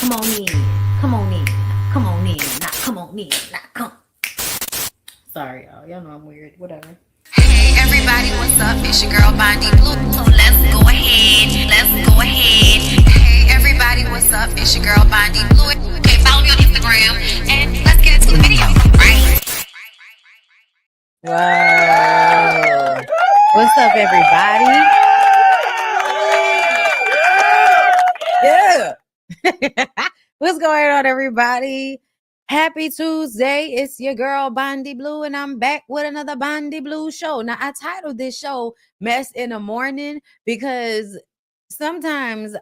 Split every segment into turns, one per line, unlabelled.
Come on in. Come on in. Come on in. Not come on in. Not come. Sorry, y'all. Y'all know I'm weird. Whatever.
Hey everybody, what's up? It's your girl Bondy Blue. So let's go ahead. Let's go ahead. Hey everybody, what's up? It's your girl Bondy Blue. Okay, follow me on Instagram and let's get into the video. Right?
Wow. What's up, everybody? Yeah. What's going on, everybody? Happy Tuesday. It's your girl Bondy Blue, and I'm back with another Bondy Blue show. Now, I titled this show Mess in the Morning because sometimes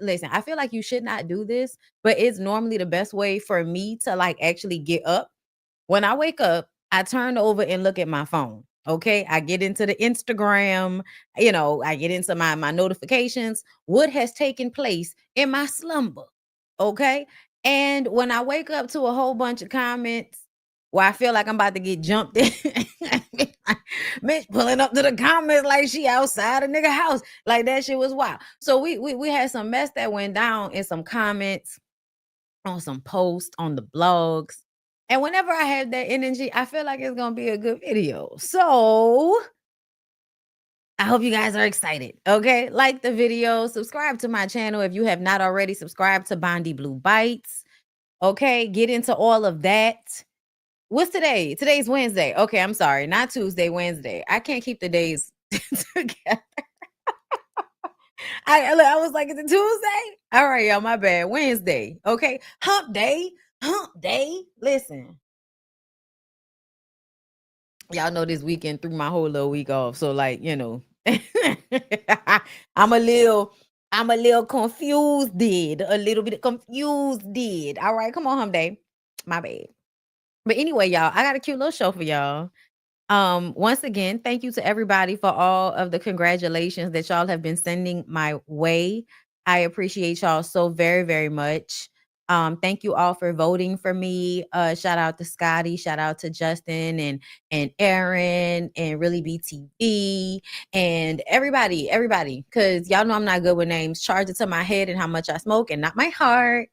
listen, I feel like you should not do this, but it's normally the best way for me to like actually get up. When I wake up, I turn over and look at my phone. Okay. I get into the Instagram, I get into my notifications, what has taken place in my slumber. Okay. And when I wake up to a whole bunch of comments where I feel like I'm about to get jumped in, bitch pulling up to the comments like she outside a nigga house. Like that shit was wild. So we had some mess that went down in some comments on some posts on the blogs. And whenever I have that energy, I feel like it's gonna be a good video. So I hope you guys are excited. Okay, like the video, subscribe to my channel if you have not already. Subscribe to Bondy Blue Bites. Okay, get into all of that. What's today? Today's Wednesday. Okay, I'm sorry, not Tuesday, Wednesday. I can't keep the days together. I was like, is it Tuesday? All right, y'all, my bad. Wednesday. Okay, hump day. Hump day. Listen. Y'all know this weekend threw my whole little week off. So, like, I'm a little confused, a little bit confused. All right, come on, hump day. My bad. But anyway, y'all, I got a cute little show for y'all. Once again, thank you to everybody for all of the congratulations that y'all have been sending my way. I appreciate y'all so very, very much. Thank you all for voting for me. Shout out to Scotty, shout out to Justin and Aaron and Really BTV and everybody, because y'all know I'm not good with names. Charge it to my head and how much I smoke and not my heart.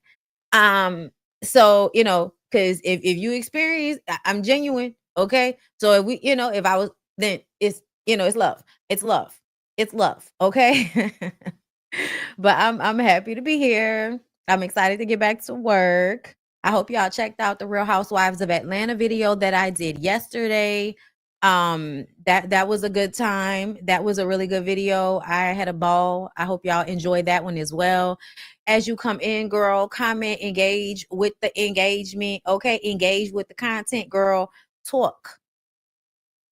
So because if you experience, I'm genuine. Okay. So if we, if I was, then it's, it's love. It's love. It's love. Okay. But I'm happy to be here. I'm excited to get back to work. I hope y'all checked out the Real Housewives of Atlanta video that I did yesterday. That was a good time. That was a really good video. I had a ball. I hope y'all enjoyed that one as well. As you come in, girl, comment, engage with the engagement. Okay, engage with the content, girl. Talk.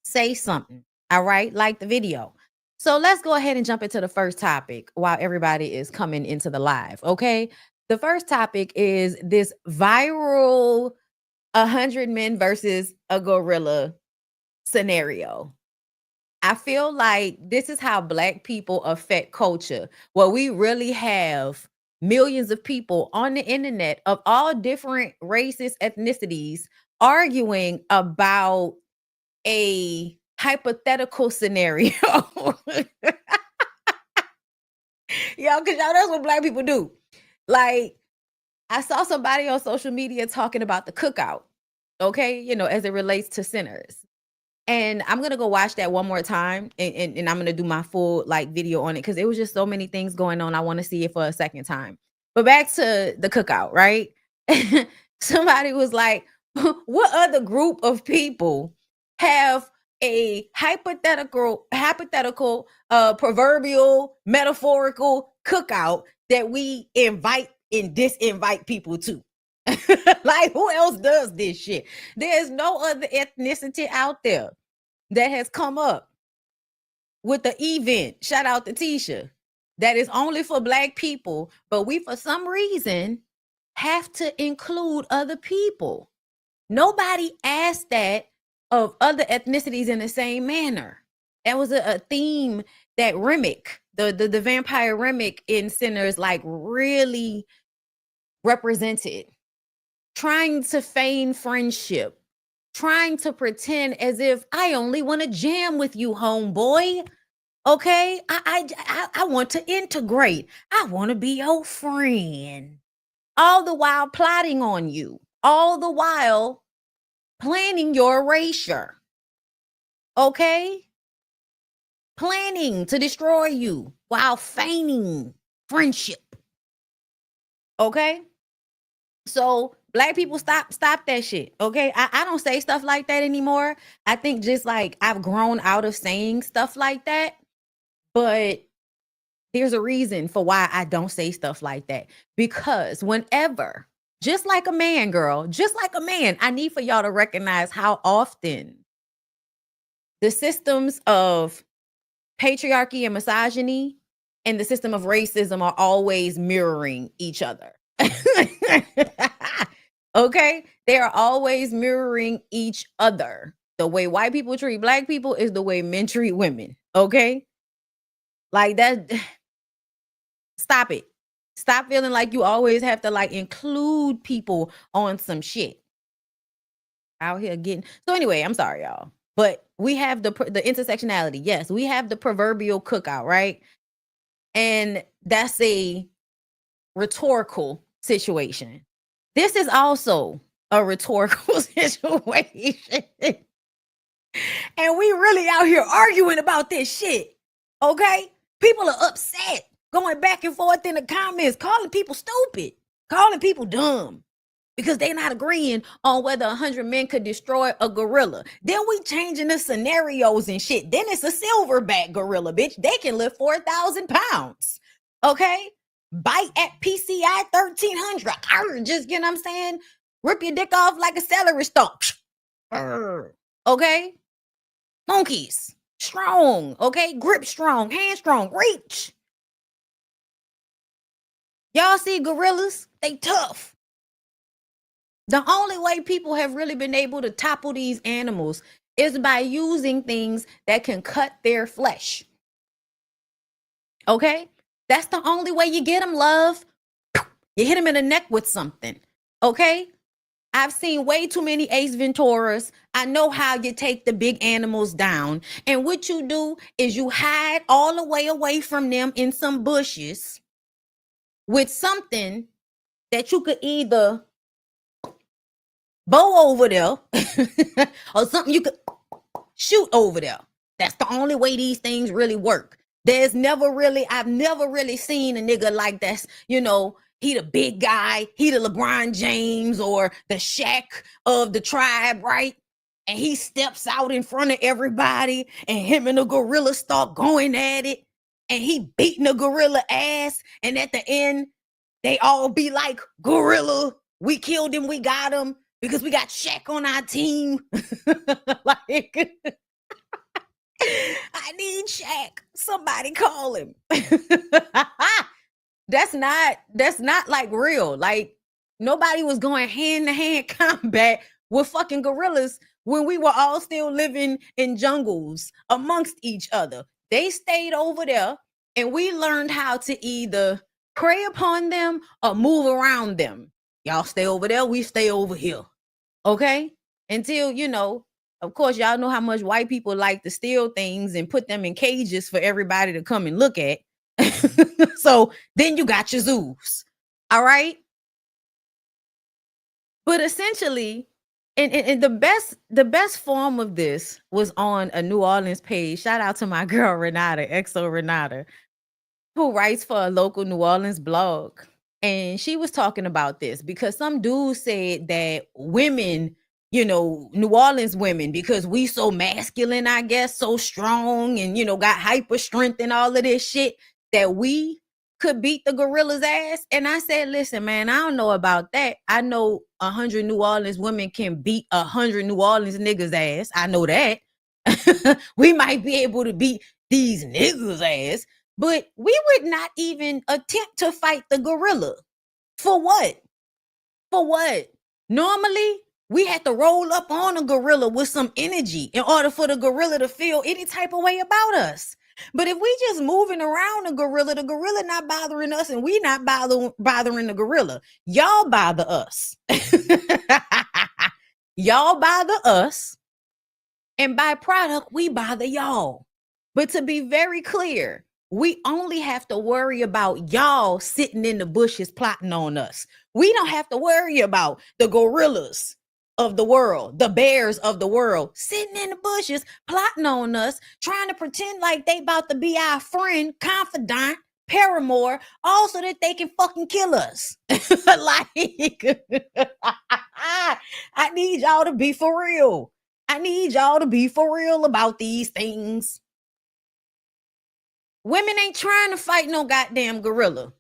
Say something. All right, like the video. So let's go ahead and jump into the first topic while everybody is coming into the live. Okay, the first topic is this viral 100 men versus a gorilla scenario. I feel like this is how Black people affect culture. Well, we really have millions of people on the internet of all different races, ethnicities, arguing about a hypothetical scenario. Y'all, because y'all, that's what Black people do. Like, I saw somebody on social media talking about the cookout, okay, as it relates to sinners. And I'm going to go watch that one more time and I'm going to do my full like video on it because there was just so many things going on. I want to see it for a second time. But back to the cookout, right? Somebody was like, what other group of people have a hypothetical, proverbial, metaphorical cookout that we invite and disinvite people to? Like, who else does this shit? There's no other ethnicity out there that has come up with the event. Shout out to Tisha. That is only for Black people, but we, for some reason, have to include other people. Nobody asked that of other ethnicities in the same manner. That was a theme that Remick, the vampire Remick in Sinners, like really represented. Trying to feign friendship, trying to pretend as if I only want to jam with you, homeboy. Okay, I want to integrate. I want to be your friend. all the while plotting on you, all the while planning your erasure. Okay? Planning to destroy you while feigning friendship. Okay? So Black people stop that shit. Okay. I don't say stuff like that anymore. I think just like I've grown out of saying stuff like that. But there's a reason for why I don't say stuff like that. Because whenever, just like a man, girl, just like a man, I need for y'all to recognize how often the systems of patriarchy and misogyny and the system of racism are always mirroring each other. Okay? They are always mirroring each other. The way white people treat Black people is the way men treat women. Okay? Like that. Stop it. Stop feeling like you always have to like include people on some shit. Out here getting. So anyway, I'm sorry, y'all. But we have the intersectionality. Yes, we have the proverbial cookout, right? And that's a rhetorical situation. This is also a rhetorical situation. And we really out here arguing about this shit. Okay? People are upset, going back and forth in the comments, calling people stupid, calling people dumb because they're not agreeing on whether 100 men could destroy a gorilla. Then we changing the scenarios and shit. Then it's a silverback gorilla, bitch. They can lift 4,000 pounds. Okay? Bite at PCI 1,300. Just, you know what I'm saying? Rip your dick off like a celery stalk. Okay? Monkeys. Strong. Okay? Grip strong. Hand strong. Reach. Y'all see gorillas? They tough. The only way people have really been able to topple these animals is by using things that can cut their flesh. Okay? That's the only way you get them, love. You hit them in the neck with something. Okay? I've seen way too many Ace Venturas. I know how you take the big animals down. And what you do is you hide all the way away from them in some bushes with something that you could either bow over there or something you could shoot over there. That's the only way these things really work. I've never really seen a nigga like that's, you know, he the big guy, he the LeBron James or the Shaq of the tribe, right? And he steps out in front of everybody and him and the gorilla start going at it and he beating the gorilla ass. And at the end, they all be like, gorilla, we killed him, we got him because we got Shaq on our team. Like, I need Shaq. Somebody call him. That's not like real. Like nobody was going hand-to-hand combat with fucking gorillas when we were all still living in jungles amongst each other. They stayed over there and we learned how to either prey upon them or move around them. Y'all stay over there, we stay over here. Okay? Until, you know, of course, y'all know how much white people like to steal things and put them in cages for everybody to come and look at. So then you got your zoos. All right. But essentially, and the best form of this was on a New Orleans page. Shout out to my girl Renata, XO Renata, who writes for a local New Orleans blog. And she was talking about this because some dude said that women, you know, New Orleans women, because we so masculine, I guess, so strong and, you know, got hyper strength and all of this shit, that we could beat the gorilla's ass. And I said, listen, man, I don't know about that. I know 100 New Orleans women can beat 100 New Orleans niggas ass. I know that. We might be able to beat these niggas ass, but we would not even attempt to fight the gorilla. For what? For what? Normally, we had to roll up on a gorilla with some energy in order for the gorilla to feel any type of way about us. But if we just moving around the gorilla not bothering us and we not bothering the gorilla, y'all bother us. Y'all bother us. And by product, we bother y'all. But to be very clear, We only have to worry about y'all sitting in the bushes plotting on us. We don't have to worry about the gorillas of the world, the bears of the world, sitting in the bushes plotting on us, trying to pretend like they about to be our friend, confidant, paramour, all so that they can fucking kill us. Like, I need y'all to be for real. I need y'all to be for real about these things. Women ain't trying to fight no goddamn gorilla.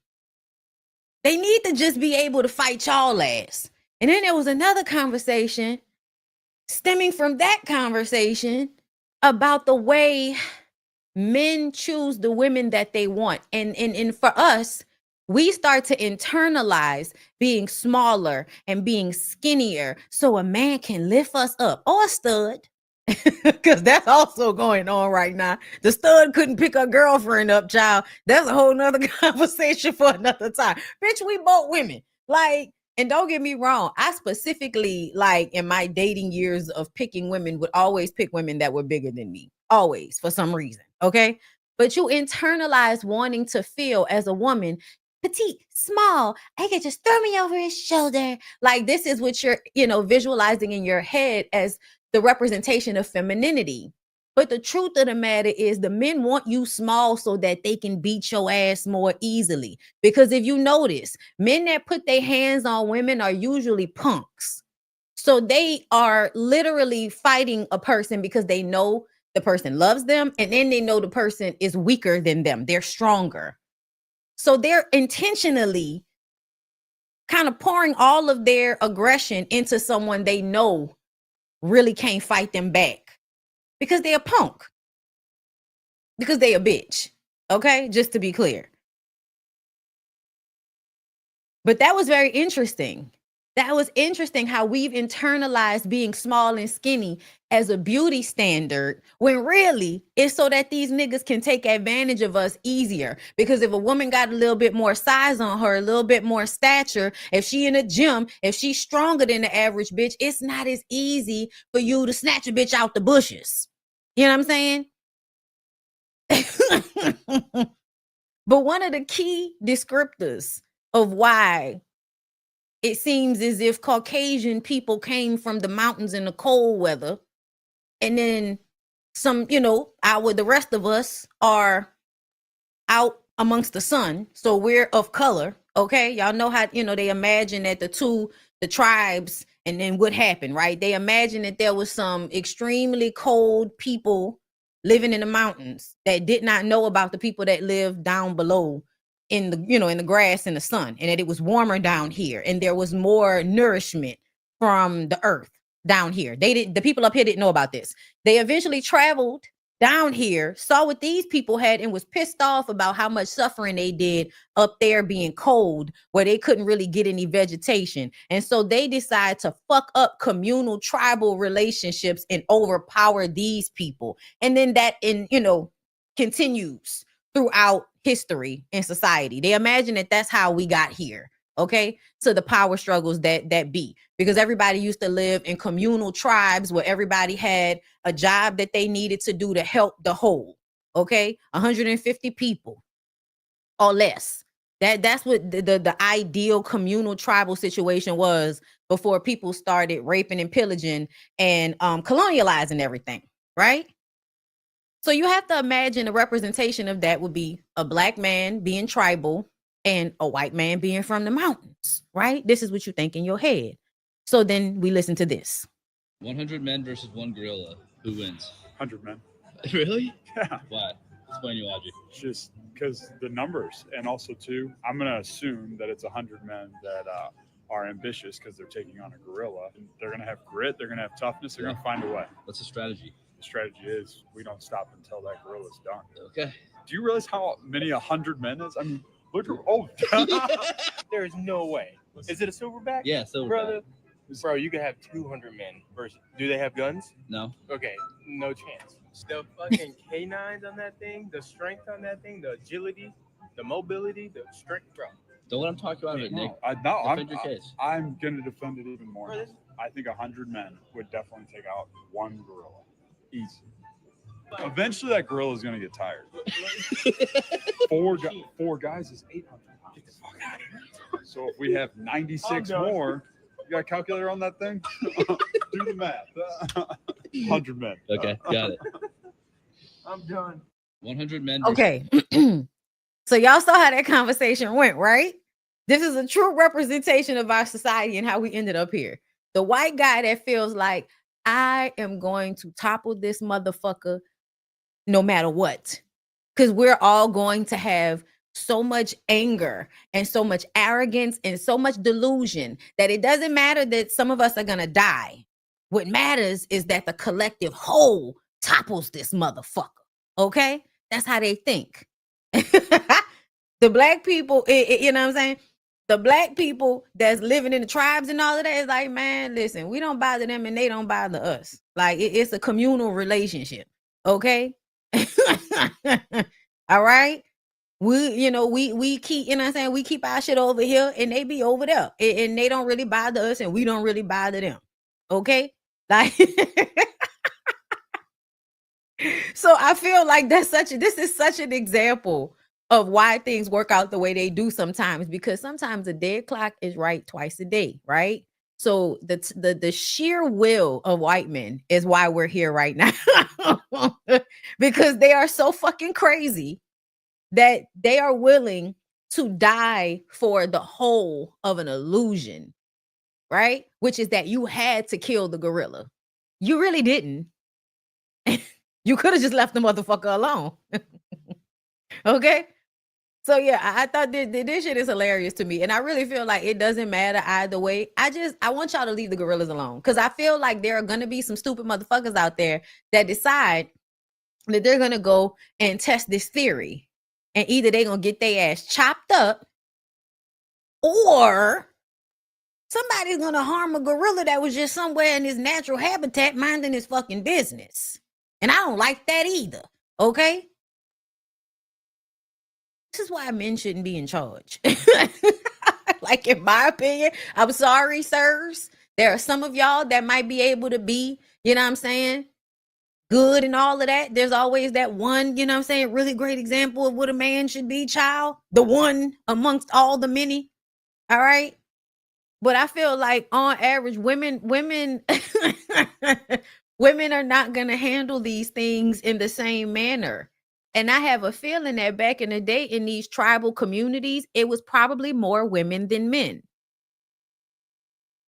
They need to just be able to fight y'all ass. And then there was another conversation stemming from that conversation about the way men choose the women that they want. And for us, we start to internalize being smaller and being skinnier so a man can lift us up, or a stud. Because that's also going on right now. The stud couldn't pick her girlfriend up, child. That's a whole nother conversation for another time. Bitch, we both women. Like, and don't get me wrong, I specifically, like, in my dating years of picking women, would always pick women that were bigger than me. Always, for some reason. Okay. But you internalize wanting to feel as a woman petite, small. I could just throw me over his shoulder. Like, this is what you're, visualizing in your head as the representation of femininity. But the truth of the matter is the men want you small so that they can beat your ass more easily. Because if you notice, men that put their hands on women are usually punks. So they are literally fighting a person because they know the person loves them, and then they know the person is weaker than them. They're stronger. So they're intentionally kind of pouring all of their aggression into someone they know really can't fight them back because they're a punk, because they a bitch. Okay, just to be clear. But that was very interesting. That was interesting how we've internalized being small and skinny as a beauty standard, when really it's so that these niggas can take advantage of us easier. Because if a woman got a little bit more size on her, a little bit more stature, if she in a gym, if she's stronger than the average bitch, it's not as easy for you to snatch a bitch out the bushes. You know what I'm saying? But one of the key descriptors of why it seems as if Caucasian people came from the mountains in the cold weather, and then some, the rest of us are out amongst the sun. So we're of color. Okay. Y'all know how, they imagine that the tribes, and then what happened, right? They imagine that there was some extremely cold people living in the mountains that did not know about the people that live down below in the, in the grass and the sun, and that it was warmer down here and there was more nourishment from the earth down here. The people up here didn't know about this. They eventually traveled down here, saw what these people had, and was pissed off about how much suffering they did up there being cold, where they couldn't really get any vegetation. And so they decided to fuck up communal tribal relationships and overpower these people. And then that continues throughout history and society. They imagine that that's how we got here. Okay, so the power struggles that be, because everybody used to live in communal tribes where everybody had a job that they needed to do to help the whole. Okay, 150 people or less. That's what the ideal communal tribal situation was before people started raping and pillaging and colonializing everything, right? So you have to imagine a representation of that would be a black man being tribal and a white man being from the mountains, right? This is what you think in your head. So then we listen to this.
100 men versus one gorilla. Who wins?
100 men.
Really?
Yeah.
Why? Explain your logic.
Just because the numbers, and also too, I'm going to assume that it's 100 men that are ambitious because they're taking on a gorilla. And they're going to have grit. They're going to have toughness. They're going to find a way.
What's the strategy?
The strategy is we don't stop until that gorilla's done.
Okay.
Do you realize how many 100 men is? I mean, look at
There's no way. Is it a silverback?
Yeah, silverback.
Brother, bro, you can have 200 men versus. Do they have guns?
No.
Okay, no chance. The fucking canines on that thing, the strength on that thing, the agility, the mobility, the strength, bro.
Don't let him talk you out of it, Nick.
Defend
your case.
I'm going to defend it even more. I think 100 men would definitely take out one gorilla. Easy. Eventually, that gorilla is gonna get tired. Four guys is 800. Get the fuck out of here. So if we have 96 more, you got a calculator on that thing? Do the math. 100 men.
Okay, got it.
I'm done.
100 men.
Okay. So y'all saw how that conversation went, right? This is a true representation of our society and how we ended up here. The white guy that feels like, I am going to topple this motherfucker no matter what. Because we're all going to have so much anger and so much arrogance and so much delusion that it doesn't matter that some of us are going to die. What matters is that the collective whole topples this motherfucker. Okay? That's how they think. The black people, you know what I'm saying? The black people that's living in the tribes and all of that is like, man, listen, we don't bother them and they don't bother us. Like it's a communal relationship. Okay. All right. We keep, you know what I'm saying? We keep our shit over here and they be over there and they don't really bother us and we don't really bother them. Okay. Like, so I feel like this is such an example of why things work out the way they do sometimes, because sometimes a dead clock is right twice a day, right? So the sheer will of white men is why we're here right now. Because they are so fucking crazy that they are willing to die for the whole of an illusion, right? Which is that you had to kill the gorilla. You really didn't. You could have just left the motherfucker alone. Okay? So yeah, I thought this shit is hilarious to me. And I really feel like it doesn't matter either way. I want y'all to leave the gorillas alone. Because I feel like there are going to be some stupid motherfuckers out there that decide that they're going to go and test this theory. And either they're going to get their ass chopped up, or somebody's going to harm a gorilla that was just somewhere in his natural habitat minding his fucking business. And I don't like that either. Okay? This is why men shouldn't be in charge. Like, in my opinion, I'm sorry, sirs. There are some of y'all that might be able to be, you know what I'm saying, good and all of that. There's always that one, you know what I'm saying, really great example of what a man should be, child. The one amongst all the many. All right. But I feel like on average, women are not going to handle these things in the same manner. And I have a feeling that back in the day in these tribal communities, it was probably more women than men.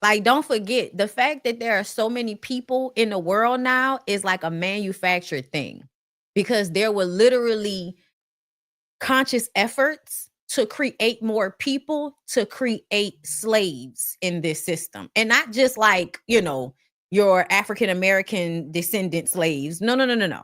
Like, don't forget, the fact that there are so many people in the world now is like a manufactured thing, because there were literally conscious efforts to create more people, to create slaves in this system. And not just like, you know, your African-American descendant slaves. No.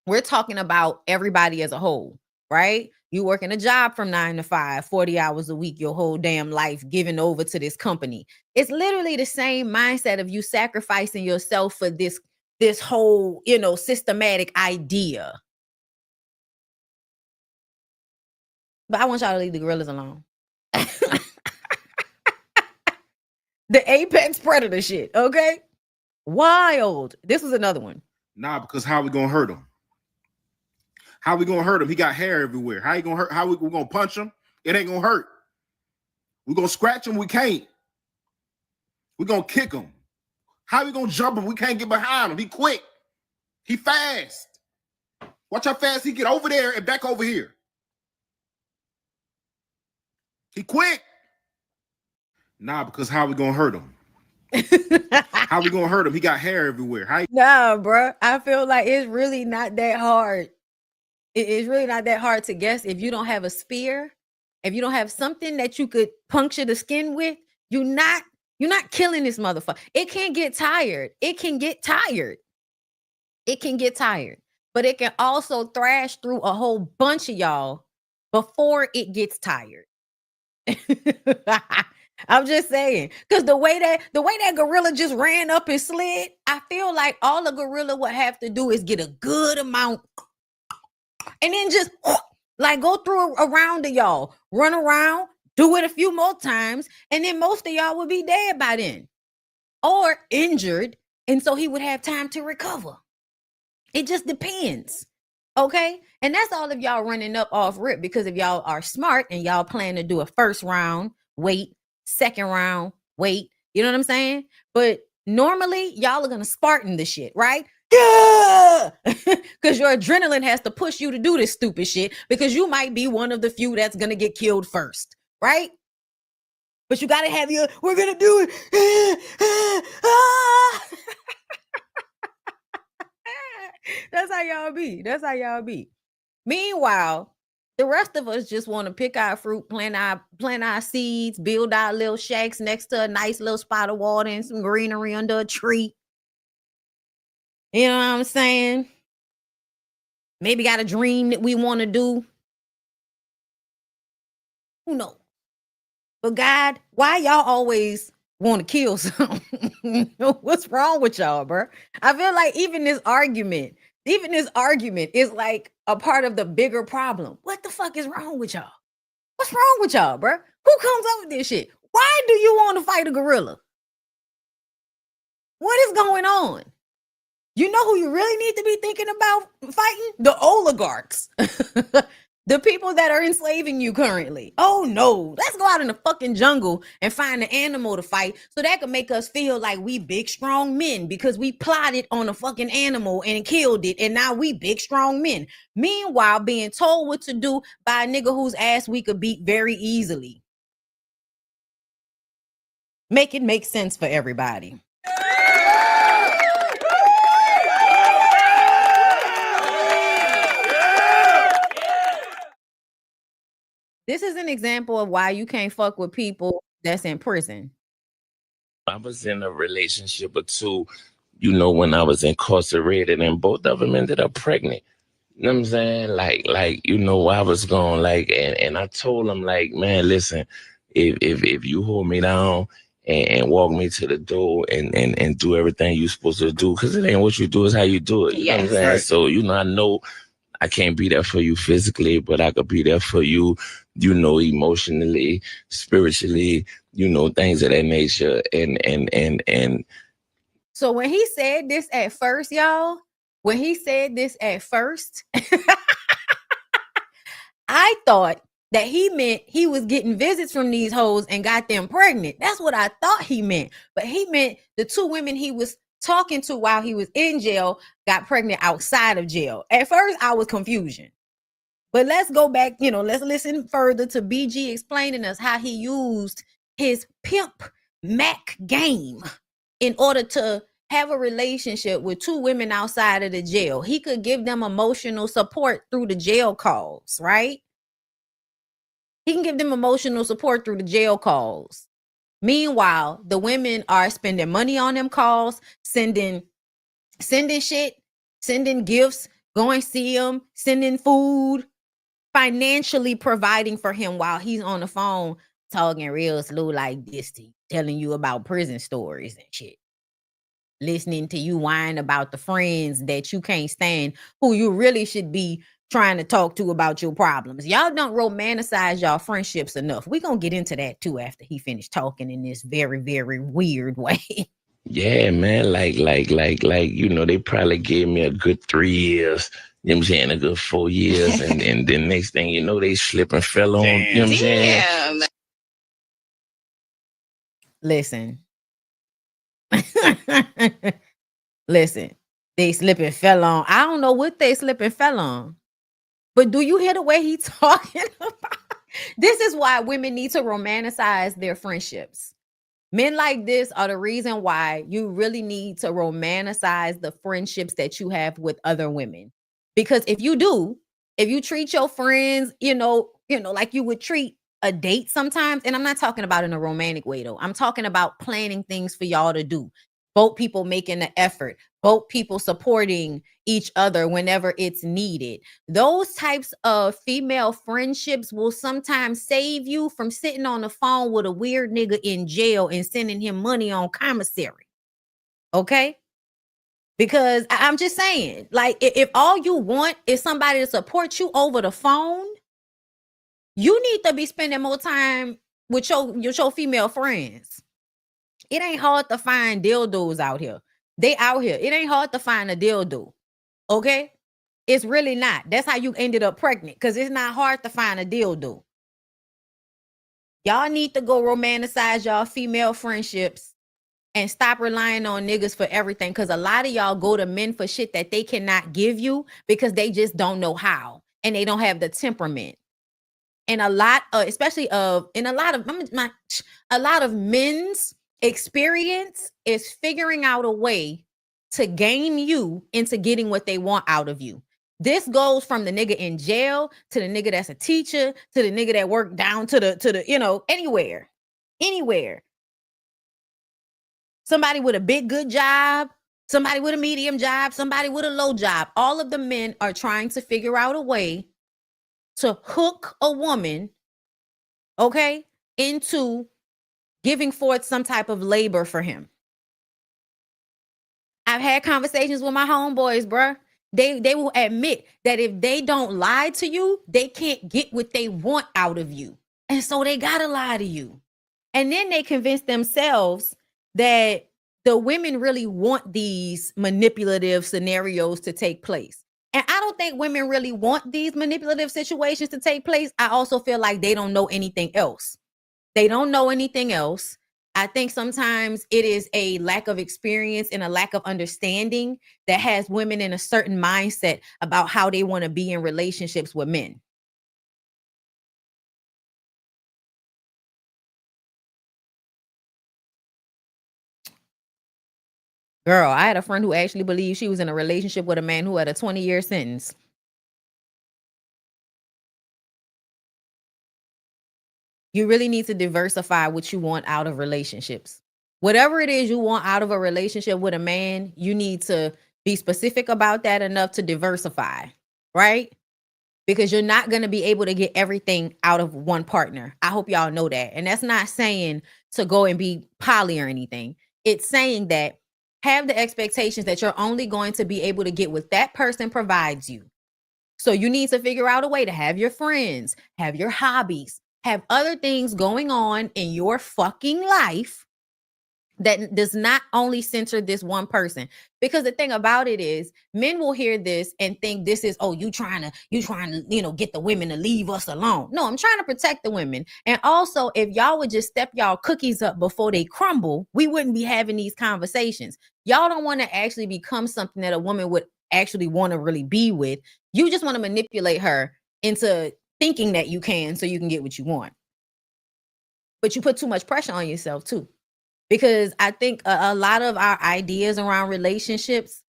We're talking about everybody as a whole, right? You working a job from 9 to 5, 40 hours a week, your whole damn life given over to this company. It's literally the same mindset of you sacrificing yourself for this whole, you know, systematic idea. But I want y'all to leave the gorillas alone. The apex predator shit, okay? Wild. This was another one.
Nah, because how we gonna hurt him? How we gonna hurt him? He got hair everywhere. How you gonna hurt? How we gonna punch him? It ain't gonna hurt. We gonna scratch him? We can't. We gonna kick him. How we gonna jump him? We can't get behind him. He quick. He fast. Watch how fast he get over there and back over here. He quick. Nah, because how we gonna hurt him? How we gonna hurt him? He got hair everywhere.
Nah, bro. I feel like it's really not that hard. It's really not that hard to guess. If you don't have a spear, if you don't have something that you could puncture the skin with, you're not killing this motherfucker. It can get tired. It can get tired. But it can also thrash through a whole bunch of y'all before it gets tired. I'm just saying, because the way that gorilla just ran up and slid, I feel like all a gorilla would have to do is get a good amount and then just like go through around to y'all, run around, do it a few more times, and then most of y'all would be dead by then or injured, and so he would have time to recover. It just depends. Okay. And that's all of y'all running up off rip, because if y'all are smart and y'all plan to do a first round, wait, second round, wait. You know what I'm saying? But normally y'all are going to Spartan the shit, right? Yeah. Because your adrenaline has to push you to do this stupid shit, because you might be one of the few that's going to get killed first, right? But you got to have your, we're going to do it. That's how y'all be. That's how y'all be. Meanwhile, the rest of us just want to pick our fruit, plant our seeds, build our little shacks next to a nice little spot of water and some greenery under a tree. You know what I'm saying? Maybe got a dream that we want to do. Who knows? But God, why y'all always want to kill something? What's wrong with y'all, bro? I feel like even this argument is like a part of the bigger problem. What the fuck is wrong with y'all? What's wrong with y'all, bro? Who comes up with this shit? Why do you want to fight a gorilla? What is going on? You know who you really need to be thinking about fighting? The oligarchs. The people that are enslaving you currently. Oh no, let's go out in the fucking jungle and find an animal to fight so that can make us feel like we big strong men because we plotted on a fucking animal and killed it, and now we big strong men. Meanwhile, being told what to do by a nigga whose ass we could beat very easily. Make it make sense for everybody. This is an example of why you can't fuck with people that's in prison.
I was in a relationship or two, when I was incarcerated, and both of them ended up pregnant. You know what I'm saying? I was going and I told them man, listen, if you hold me down and walk me to the door and do everything you're supposed to do, because it ain't what you do, it's how you do it. You know what I'm saying? Right. So, I know I can't be there for you physically, but I could be there for you, emotionally, spiritually, things of that nature. And
so when he said this at first, y'all, I thought that he meant he was getting visits from these hoes and got them pregnant. That's what I thought he meant. But he meant the two women he was talking to while he was in jail got pregnant outside of jail. At first, I was confusion. But let's go back, let's listen further to BG explaining us how he used his pimp Mac game in order to have a relationship with two women outside of the jail. He could give them emotional support through the jail calls, right? He can give them emotional support through the jail calls. Meanwhile, the women are spending money on them calls, sending shit, sending gifts, going see him, sending food, financially providing for him while he's on the phone talking real slow like this, telling you about prison stories and shit. Listening to you whine about the friends that you can't stand, who you really should be trying to talk to about your problems. Y'all don't romanticize y'all friendships enough. We're going to get into that too after he finished talking in this very, very weird way.
Yeah, man, they probably gave me a good 3 years, you know what I'm saying, a good 4 years, and the next thing you know, they slip and fell on, you know what I'm saying?
Listen. Listen, they slip and fell on. I don't know what they slip and fell on. But do you hear the way he's talking about? This is why women need to romanticize their friendships. Men like this are the reason why you really need to romanticize the friendships that you have with other women. Because if you treat your friends, like you would treat a date sometimes, and I'm not talking about in a romantic way though. I'm talking about planning things for y'all to do. Both people making the effort, both people supporting each other whenever it's needed. Those types of female friendships will sometimes save you from sitting on the phone with a weird nigga in jail and sending him money on commissary. Okay? Because I'm just saying, if all you want is somebody to support you over the phone, you need to be spending more time with your female friends. It ain't hard to find dildos out here. They out here. It ain't hard to find a dildo. Okay? It's really not. That's how you ended up pregnant, because it's not hard to find a dildo. Y'all need to go romanticize y'all female friendships and stop relying on niggas for everything, because a lot of y'all go to men for shit that they cannot give you because they just don't know how, and they don't have the temperament. And a lot of, especially of, in a lot of men's experience is figuring out a way to game you into getting what they want out of you. This goes from the nigga in jail to the nigga that's a teacher to the nigga that worked down to the you know, anywhere. Somebody with a big good job, somebody with a medium job, somebody with a low job. All of the men are trying to figure out a way to hook a woman, okay, into giving forth some type of labor for him. I've had conversations with my homeboys, bruh. They will admit that if they don't lie to you, they can't get what they want out of you. And so they gotta lie to you. And then they convince themselves that the women really want these manipulative scenarios to take place. And I don't think women really want these manipulative situations to take place. I also feel like they don't know anything else. They don't know anything else. I think sometimes it is a lack of experience and a lack of understanding that has women in a certain mindset about how they want to be in relationships with men. Girl, I had a friend who actually believed she was in a relationship with a man who had a 20-year sentence. You really need to diversify what you want out of relationships. Whatever it is you want out of a relationship with a man, you need to be specific about that enough to diversify, right? Because you're not going to be able to get everything out of one partner. I hope y'all know that. And that's not saying to go and be poly or anything. It's saying that have the expectations that you're only going to be able to get what that person provides you. So you need to figure out a way to have your friends, have your hobbies, have other things going on in your fucking life that does not only center this one person. Because the thing about it is, men will hear this and think this is, oh, you trying to, you know, get the women to leave us alone. No, I'm trying to protect the women. And also, if y'all would just step y'all cookies up before they crumble, we wouldn't be having these conversations. Y'all don't want to actually become something that a woman would actually want to really be with. You just want to manipulate her into thinking that you can so you can get what you want. But you put too much pressure on yourself too. Because I think a lot of our ideas around relationships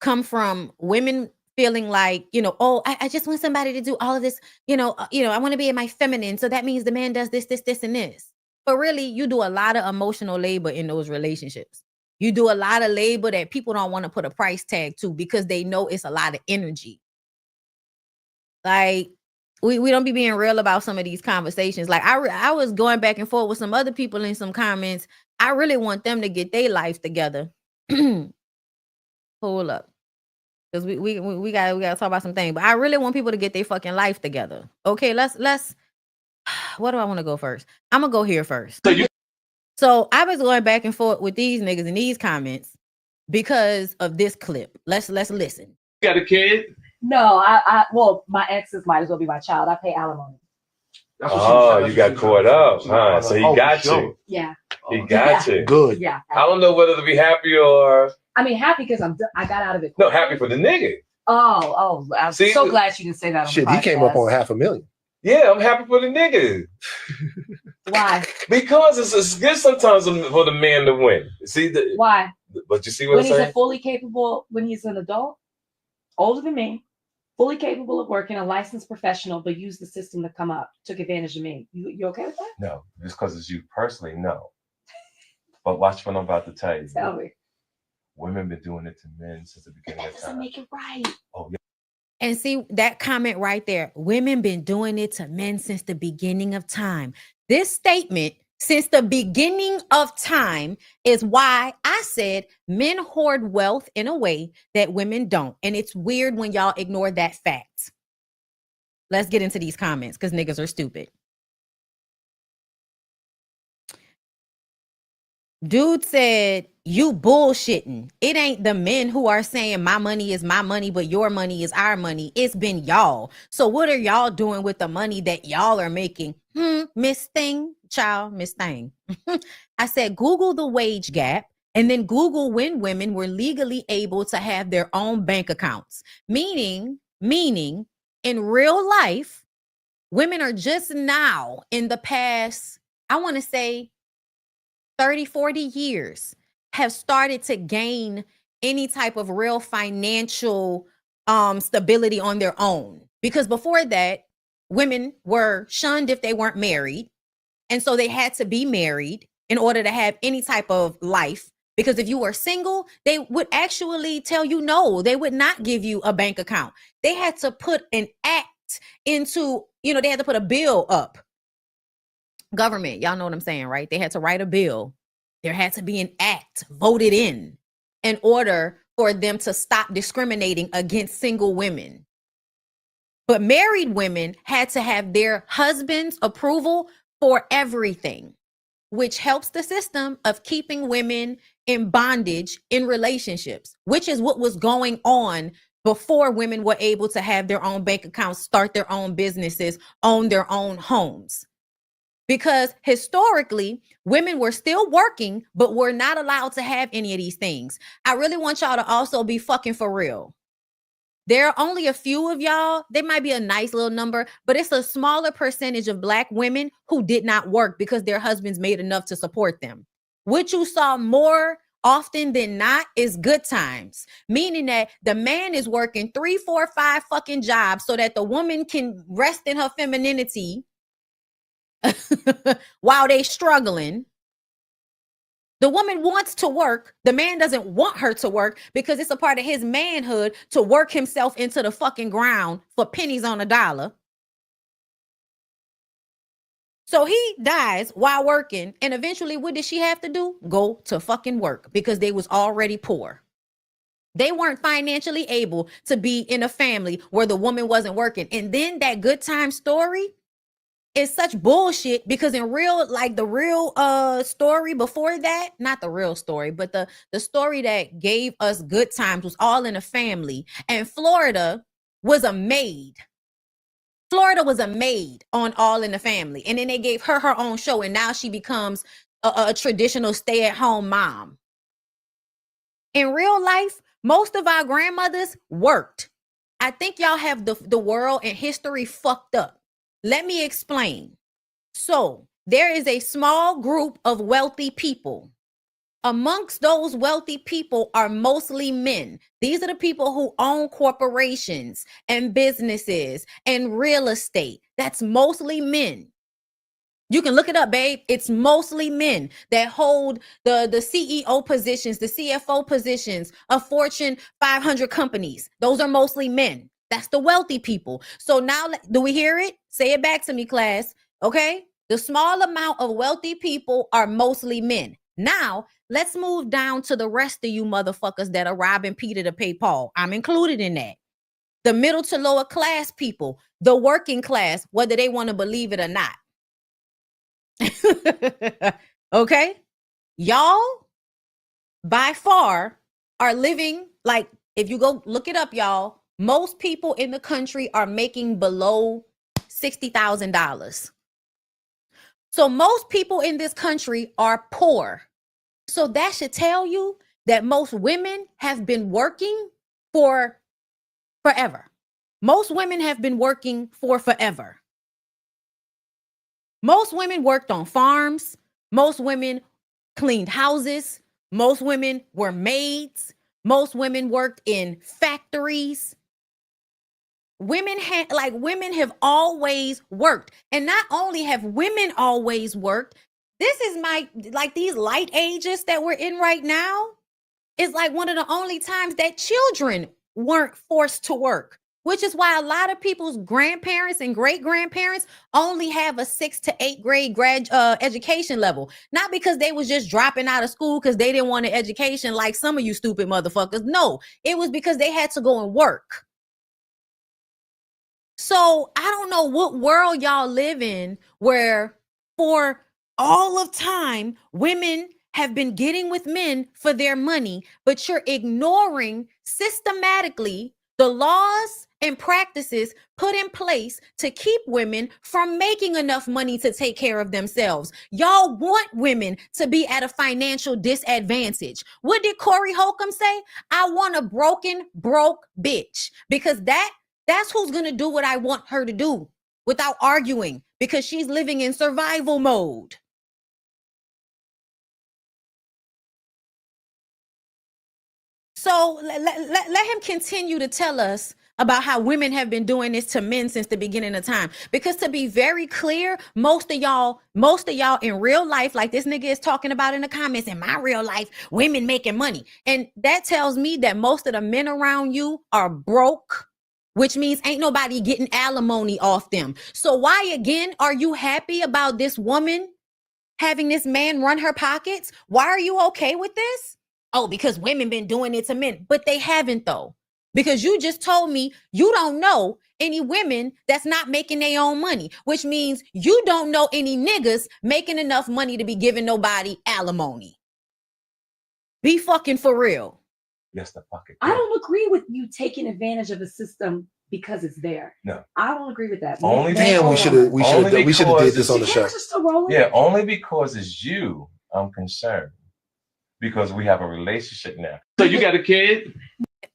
come from women feeling like, you know, oh, I just want somebody to do all of this, I want to be in my feminine. So that means the man does this, this, this, and this. But really, you do a lot of emotional labor in those relationships. You do a lot of labor that people don't want to put a price tag to because they know it's a lot of energy. Like, we don't be being real about some of these conversations. Like I was going back and forth with some other people in some comments. I really want them to get their life together. Hold up. Because we gotta talk about some things. But I really want people to get their fucking life together. Okay, let's what do I want to go first? I'm gonna go here first. So I was going back and forth with these niggas in these comments because of this clip. Let's listen.
You got a kid?
No, well, my exes might as well be my child. I pay alimony.
Oh, you got caught up, huh? So he got you.
Yeah.
He got you.
Good.
Yeah.
I don't know whether to be happy or.
I mean, happy because I got out of it.
No, happy for the nigga.
Oh, I'm
See,
so glad you didn't say that. On
Shit, he came up on $500,000.
Yeah, I'm happy for the nigga.
Why?
Because it's good sometimes for the man to win. See
why?
But you see what
when
I'm saying?
He's fully capable, when he's an adult, older than me, fully capable of working, a licensed professional, but used the system to come up, took advantage of me. You okay with that?
No, just because it's you personally, no. But watch what I'm about to tell you.
Tell me.
Women been doing it to men since the beginning of time.
That doesn't make it right.
Oh, yeah.
And see that comment right there. Women been doing it to men since the beginning of time. This statement, since the beginning of time, is why I said men hoard wealth in a way that women don't. And it's weird when y'all ignore that fact. Let's get into these comments because niggas are stupid. Dude said, you bullshitting. It ain't the men who are saying my money is my money, but your money is our money. It's been y'all. So what are y'all doing with the money that y'all are making? Miss Thing, child, Miss Thing. I said, Google the wage gap and then Google when women were legally able to have their own bank accounts. Meaning in real life, women are just now in the past, I want to say 30, 40 years have started to gain any type of real financial stability on their own. Because before that, women were shunned if they weren't married. And so they had to be married in order to have any type of life. Because if you were single, they would actually tell you no, they would not give you a bank account. They had to put an act into, they had to put a bill up. Government, y'all know what I'm saying, right? They had to write a bill. There had to be an act voted in order for them to stop discriminating against single women. But married women had to have their husband's approval for everything, which helps the system of keeping women in bondage in relationships, which is what was going on before women were able to have their own bank accounts, start their own businesses, own their own homes. Because historically, women were still working, but were not allowed to have any of these things. I really want y'all to also be fucking for real. There are only a few of y'all. They might be a nice little number, but it's a smaller percentage of Black women who did not work because their husbands made enough to support them. What you saw more often than not is good times, meaning that the man is working 3, 4, 5 fucking jobs so that the woman can rest in her femininity while they struggling. The woman wants to work. The man doesn't want her to work because it's a part of his manhood to work himself into the fucking ground for pennies on a dollar. So he dies while working. And eventually, what did she have to do? Go to fucking work because they was already poor. They weren't financially able to be in a family where the woman wasn't working. And then that good time story is such bullshit because in real, like the real story before that, not the real story, but the story that gave us good times was All in a Family. And Florida was a maid. Florida was a maid on All in the Family. And then they gave her her own show. And now she becomes a traditional stay-at-home mom. In real life, most of our grandmothers worked. I think y'all have the world and history fucked up. Let me explain. So there is a small group of wealthy people. Amongst those wealthy people are mostly men. These are the people who own corporations and businesses and real estate. That's mostly men. You can look it up, babe. It's mostly men that hold the CEO positions, the CFO positions of Fortune 500 companies. Those are mostly men. That's the wealthy people. So now, do we hear it? Say it back to me, class. Okay? The small amount of wealthy people are mostly men. Now, let's move down to the rest of you motherfuckers that are robbing Peter to pay Paul. I'm included in that. The middle to lower class people, the working class, whether they want to believe it or not. Okay? Y'all, by far, are living like, if you go look it up, y'all, most people in the country are making below $60,000. So most people in this country are poor. So that should tell you that most women have been working for forever. Most women have been working for forever. Most women worked on farms. Most women cleaned houses. Most women were maids. Most women worked in factories. Women have always worked. And not only have women always worked, this is these light ages that we're in right now is like one of the only times that children weren't forced to work, which is why a lot of people's grandparents and great-grandparents only have a 6th to 8th grade education level. Not because they was just dropping out of school because they didn't want an education like some of you stupid motherfuckers. No, it was because they had to go and work. So I don't know what world y'all live in where for all of time, women have been getting with men for their money, but you're ignoring systematically the laws and practices put in place to keep women from making enough money to take care of themselves. Y'all want women to be at a financial disadvantage. What did Corey Holcomb say? I want a broke bitch, because that's who's going to do what I want her to do without arguing, because she's living in survival mode. So let him continue to tell us about how women have been doing this to men since the beginning of time. Because to be very clear, most of y'all in real life, like this nigga is talking about in the comments, in my real life, women making money. And that tells me that most of the men around you are broke, which means ain't nobody getting alimony off them. So why again are you happy about this woman having this man run her pockets? Why are you okay with this? Oh, because women been doing it to men. But they haven't though. Because you just told me you don't know any women that's not making their own money, which means you don't know any niggas making enough money to be giving nobody alimony. Be fucking for real.
Yes, the fucking.
I don't agree with you taking advantage of a system because it's there.
No,
I don't agree with that.
Only
Damn, we should have did this on the show.
Yeah, only because it's you. I'm concerned because we have a relationship now. So you got a kid?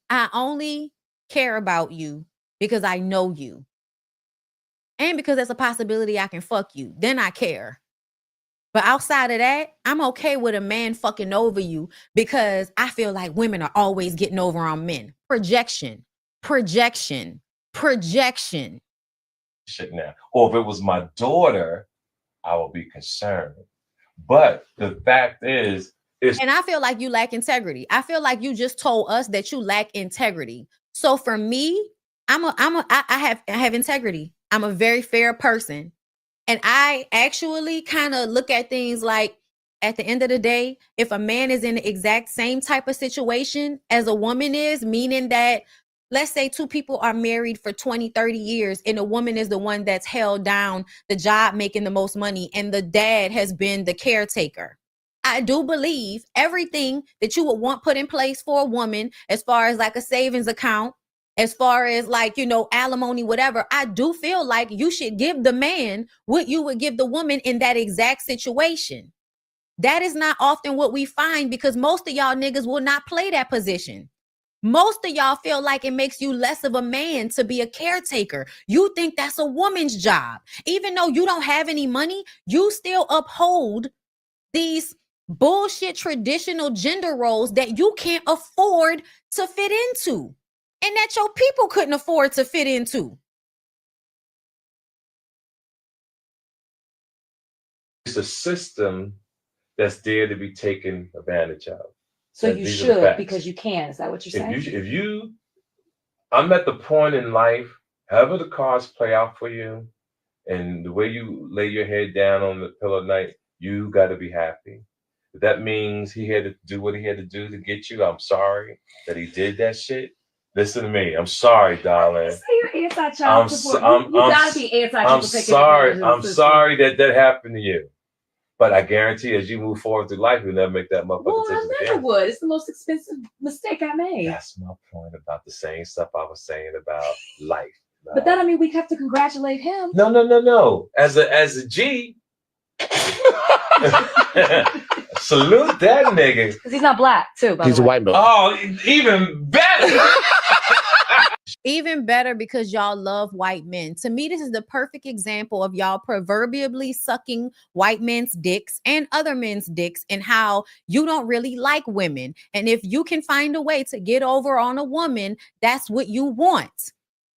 I only care about you because I know you. And because there's a possibility I can fuck you. Then I care. But outside of that, I'm okay with a man fucking over you because I feel like women are always getting over on men. Projection. Shit
now. Or if it was my daughter, I would be concerned. But the fact is,
and I feel like you lack integrity. I feel like you just told us that you lack integrity. So for me, I have integrity. I'm a very fair person. And I actually kind of look at things like, at the end of the day, if a man is in the exact same type of situation as a woman is, meaning that, let's say two people are married for 20, 30 years and a woman is the one that's held down the job making the most money and the dad has been the caretaker. I do believe everything that you would want put in place for a woman, as far as like a savings account, as far as like, you know, alimony, whatever, I do feel like you should give the man what you would give the woman in that exact situation. That is not often what we find because most of y'all niggas will not play that position. Most of y'all feel like it makes you less of a man to be a caretaker. You think that's a woman's job. Even though you don't have any money, you still uphold these bullshit traditional gender roles that you can't afford to fit into and that your people couldn't afford to fit into.
It's a system that's there to be taken advantage of.
So you should because you can. Is that what you're saying?
If you, I'm at the point in life, however the cards play out for you and the way you lay your head down on the pillow at night, you got to be happy. If that means he had to do what he had to do to get you, I'm sorry that he did that shit. Listen to me. I'm sorry, darling.
Say you're anti-child support. You gotta be anti-child support.
I'm sorry that happened to you. But I guarantee as you move forward through life, you'll never make that motherfucker.
Well, I never would. It's the most expensive mistake I made.
That's my point about the same stuff I was saying about life. No.
But that, I mean, we have to congratulate him.
No. As a G, salute that nigga.
Because he's not black, too.
He's a white belt.
Oh, even better.
Even better because y'all love white men. To me, this is the perfect example of y'all proverbially sucking white men's dicks and other men's dicks and how you don't really like women. And if you can find a way to get over on a woman, that's what you want.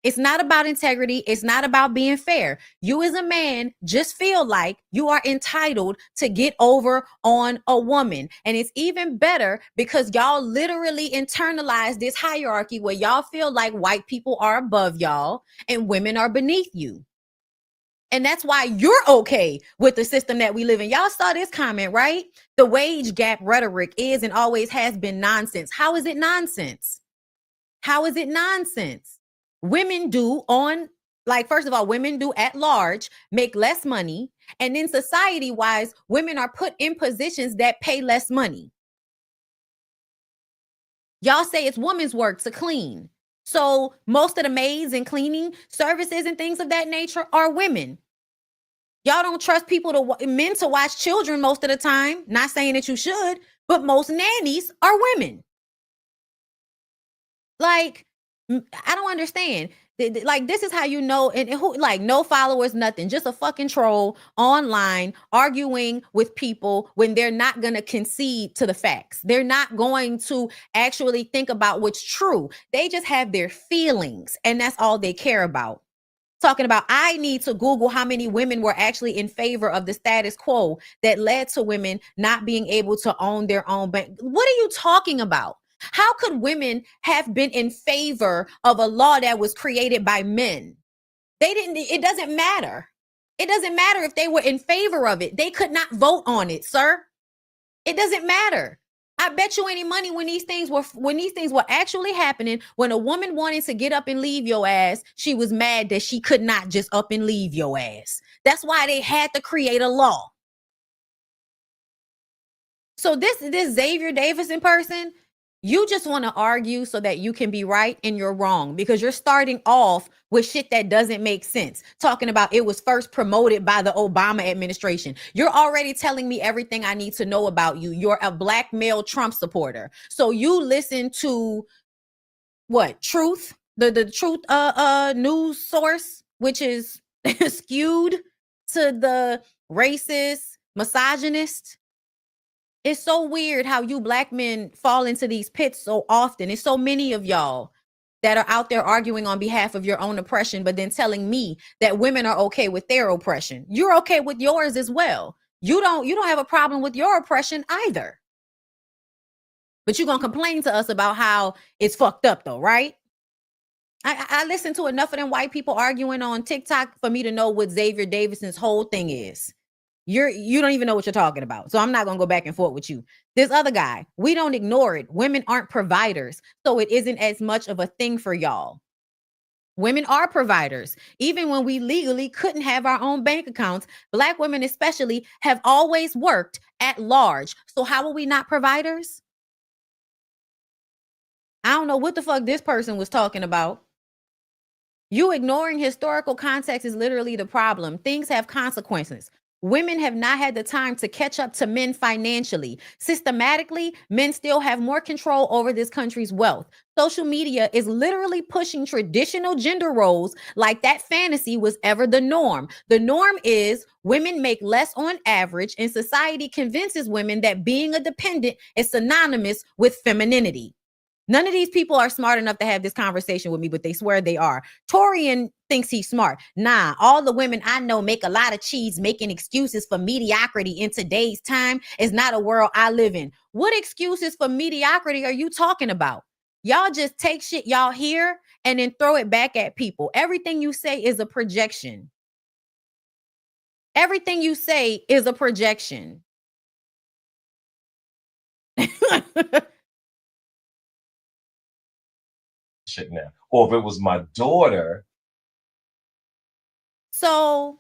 It's not about integrity. It's not about being fair. You as a man just feel like you are entitled to get over on a woman. And it's even better because y'all literally internalize this hierarchy where y'all feel like white people are above y'all and women are beneath you. And that's why you're okay with the system that we live in. Y'all saw this comment, right? The wage gap rhetoric is and always has been nonsense. How is it nonsense? How is it nonsense? Women do first of all, women do at large make less money And then society-wise, women are put in positions that pay less money. Y'all say it's women's work to clean. So most of the maids and cleaning services and things of that nature are women. Y'all don't trust men to watch children most of the time. Not saying that you should, but most nannies are women. Like, I don't understand. Like, this is how you know, and who, like, no followers, nothing, just a fucking troll online arguing with people when they're not going to concede to the facts. They're not going to actually think about what's true. They just have their feelings, and that's all they care about. Talking about, I need to Google how many women were actually in favor of the status quo that led to women not being able to own their own bank. What are you talking about? How could women have been in favor of a law that was created by men? It doesn't matter. It doesn't matter if they were in favor of it. They could not vote on it, sir. It doesn't matter. I bet you any money when these things were actually happening, when a woman wanted to get up and leave your ass, she was mad that she could not just up and leave your ass. That's why they had to create a law. So this Xavier Davison person, you just want to argue so that you can be right, and you're wrong, because you're starting off with shit that doesn't make sense. Talking about it was first promoted by the Obama administration. You're already telling me everything I need to know about you. You're a black male Trump supporter. So you listen to what? Truth? The Truth news source, which is skewed to the racist, misogynist. It's so weird how you black men fall into these pits so often. It's so many of y'all that are out there arguing on behalf of your own oppression, but then telling me that women are okay with their oppression. You're okay with yours as well. You don't have a problem with your oppression either. But you're going to complain to us about how it's fucked up though, right? I listen to enough of them white people arguing on TikTok for me to know what Xavier Davison's whole thing is. You don't even know what you're talking about. So I'm not going to go back and forth with you. This other guy, we don't ignore it. Women aren't providers. So it isn't as much of a thing for y'all. Women are providers. Even when we legally couldn't have our own bank accounts, black women especially have always worked at large. So how are we not providers? I don't know what the fuck this person was talking about. You ignoring historical context is literally the problem. Things have consequences. Women have not had the time to catch up to men financially. Systematically, men still have more control over this country's wealth. Social media is literally pushing traditional gender roles like that fantasy was ever the norm. The norm is women make less on average, and society convinces women that being a dependent is synonymous with femininity. None of these people are smart enough to have this conversation with me, but they swear they are. Torian thinks he's smart. Nah, all the women I know make a lot of cheese. Making excuses for mediocrity in today's time is not a world I live in. What excuses for mediocrity are you talking about? Y'all just take shit y'all hear and then throw it back at people. Everything you say is a projection. Everything you say is a projection.
Shit now. Or if it was my daughter.
So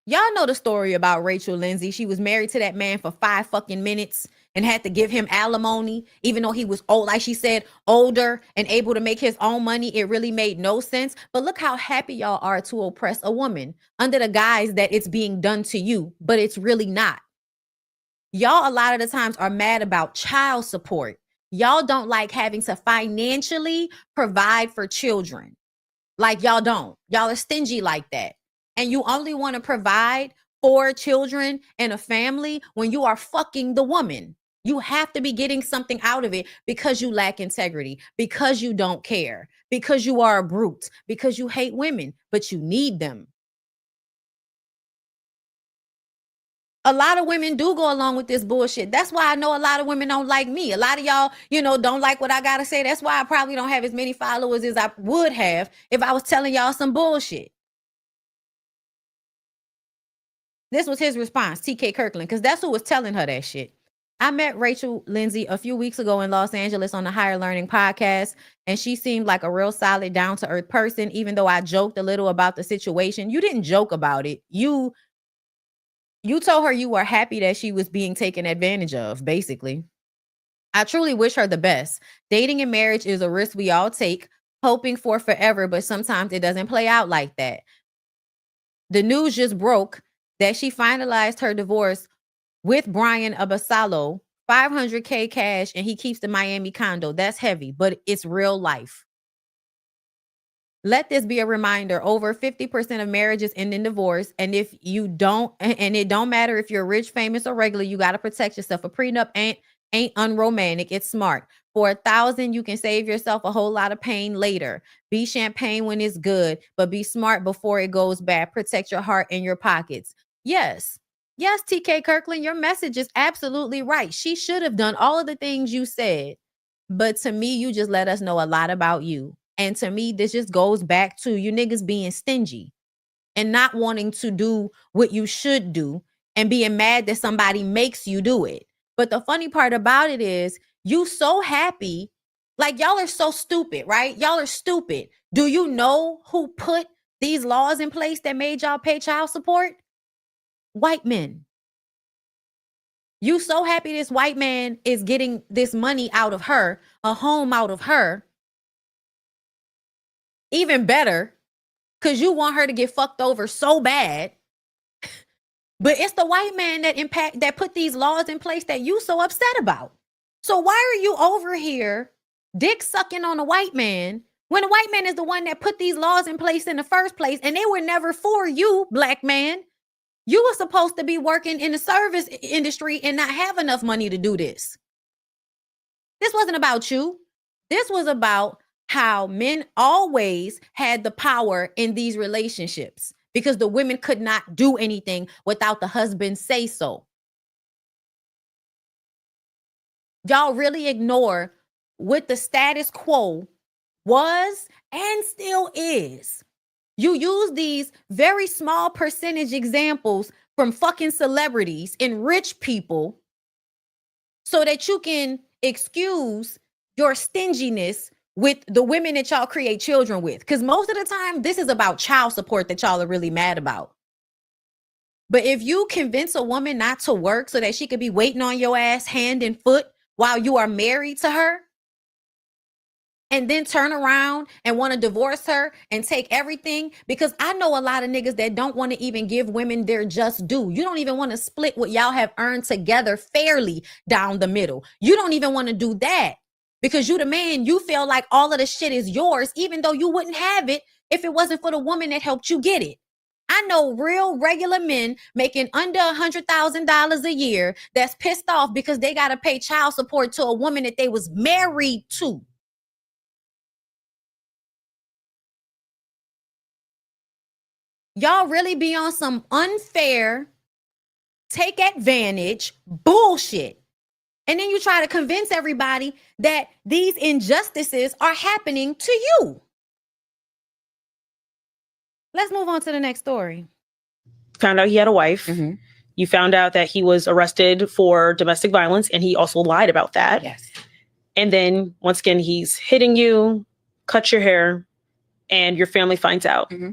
y'all know the story about Rachel Lindsay. She was married to that man for 5 fucking minutes and had to give him alimony, even though he was old, like she said, older and able to make his own money. It really made no sense. But look how happy y'all are to oppress a woman under the guise that it's being done to you, but it's really not. Y'all a lot of the times are mad about child support. Y'all don't like having to financially provide for children. Like y'all don't. Y'all are stingy like that. And you only want to provide for children and a family when you are fucking the woman. You have to be getting something out of it because you lack integrity, because you don't care, because you are a brute, because you hate women, but you need them. A lot of women do go along with this bullshit. That's why I know a lot of women don't like me. A lot of y'all, don't like what I got to say. That's why I probably don't have as many followers as I would have if I was telling y'all some bullshit. This was his response, TK Kirkland, because that's who was telling her that shit. I met Rachel Lindsay a few weeks ago in Los Angeles on the Higher Learning podcast, and she seemed like a real solid, down-to-earth person, even though I joked a little about the situation. You didn't joke about it. You You told her you were happy that she was being taken advantage of, basically. I truly wish her the best. Dating and marriage is a risk we all take, hoping for forever, but sometimes it doesn't play out like that. The news just broke that she finalized her divorce with Brian Abasalo, $500K cash, and he keeps the Miami condo. That's heavy, but it's real life. Let this be a reminder. Over 50% of marriages end in divorce. And if you don't, and it don't matter if you're rich, famous, or regular, you got to protect yourself. A prenup ain't unromantic. It's smart. For $1,000, you can save yourself a whole lot of pain later. Be champagne when it's good, but be smart before it goes bad. Protect your heart and your pockets. Yes. Yes, TK Kirkland, your message is absolutely right. She should have done all of the things you said. But to me, you just let us know a lot about you. And to me, this just goes back to you niggas being stingy and not wanting to do what you should do and being mad that somebody makes you do it. But the funny part about it is you so happy, like y'all are so stupid, right? Y'all are stupid. Do you know who put these laws in place that made y'all pay child support? White men. You so happy this white man is getting this money out of her, a home out of her. Even better, because you want her to get fucked over so bad. But it's the white man that put these laws in place that you so upset about. So why are you over here dick sucking on a white man when the white man is the one that put these laws in place in the first place, and they were never for you, black man? You were supposed to be working in the service industry and not have enough money to do this. This wasn't about you. This was about how men always had the power in these relationships because the women could not do anything without the husband say so. Y'all really ignore what the status quo was and still is. You use these very small percentage examples from fucking celebrities and rich people so that you can excuse your stinginess with the women that y'all create children with. Because most of the time, this is about child support that y'all are really mad about. But if you convince a woman not to work so that she could be waiting on your ass hand and foot while you are married to her, and then turn around and want to divorce her and take everything, because I know a lot of niggas that don't want to even give women their just due. You don't even want to split what y'all have earned together fairly down the middle. You don't even want to do that because you the man. You feel like all of the shit is yours, even though you wouldn't have it if it wasn't for the woman that helped you get it. I know real regular men making under $100,000 a year that's pissed off because they got to pay child support to a woman that they was married to. Y'all really be on some unfair, take advantage bullshit. And then you try to convince everybody that these injustices are happening to you. Let's move on to the next story.
Found out he had a wife.
Mm-hmm.
You found out that he was arrested for domestic violence, and he also lied about that.
Yes.
And then, once again, he's hitting you, cut your hair, and your family finds out.
Mm-hmm.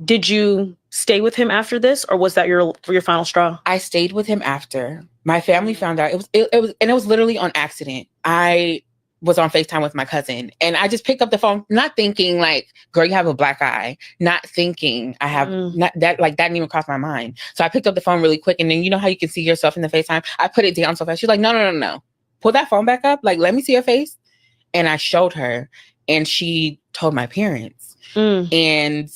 Did you stay with him after this, or was that your final straw?
I stayed with him after. My family found out. It was literally on accident. I was on FaceTime with my cousin, and I just picked up the phone, not thinking like, girl, you have a black eye. Not thinking I have not that, like, that didn't even cross my mind. So I picked up the phone really quick, and then you know how you can see yourself in the FaceTime? I put it down so fast. She's like, no. Pull that phone back up. Like, let me see your face. And I showed her, and she told my parents. And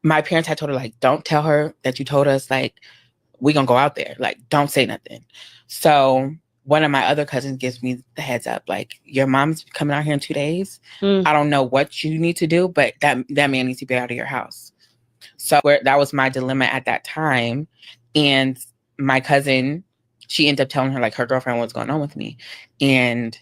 my parents had told her, like, don't tell her that you told us, like, we gonna go out there. Like, don't say nothing. So one of my other cousins gives me the heads up, like, your mom's coming out here in 2 days. I don't know what you need to do, but that man needs to be out of your house. So that was my dilemma at that time. And my cousin, she ended up telling her, like, her girlfriend what's going on with me. And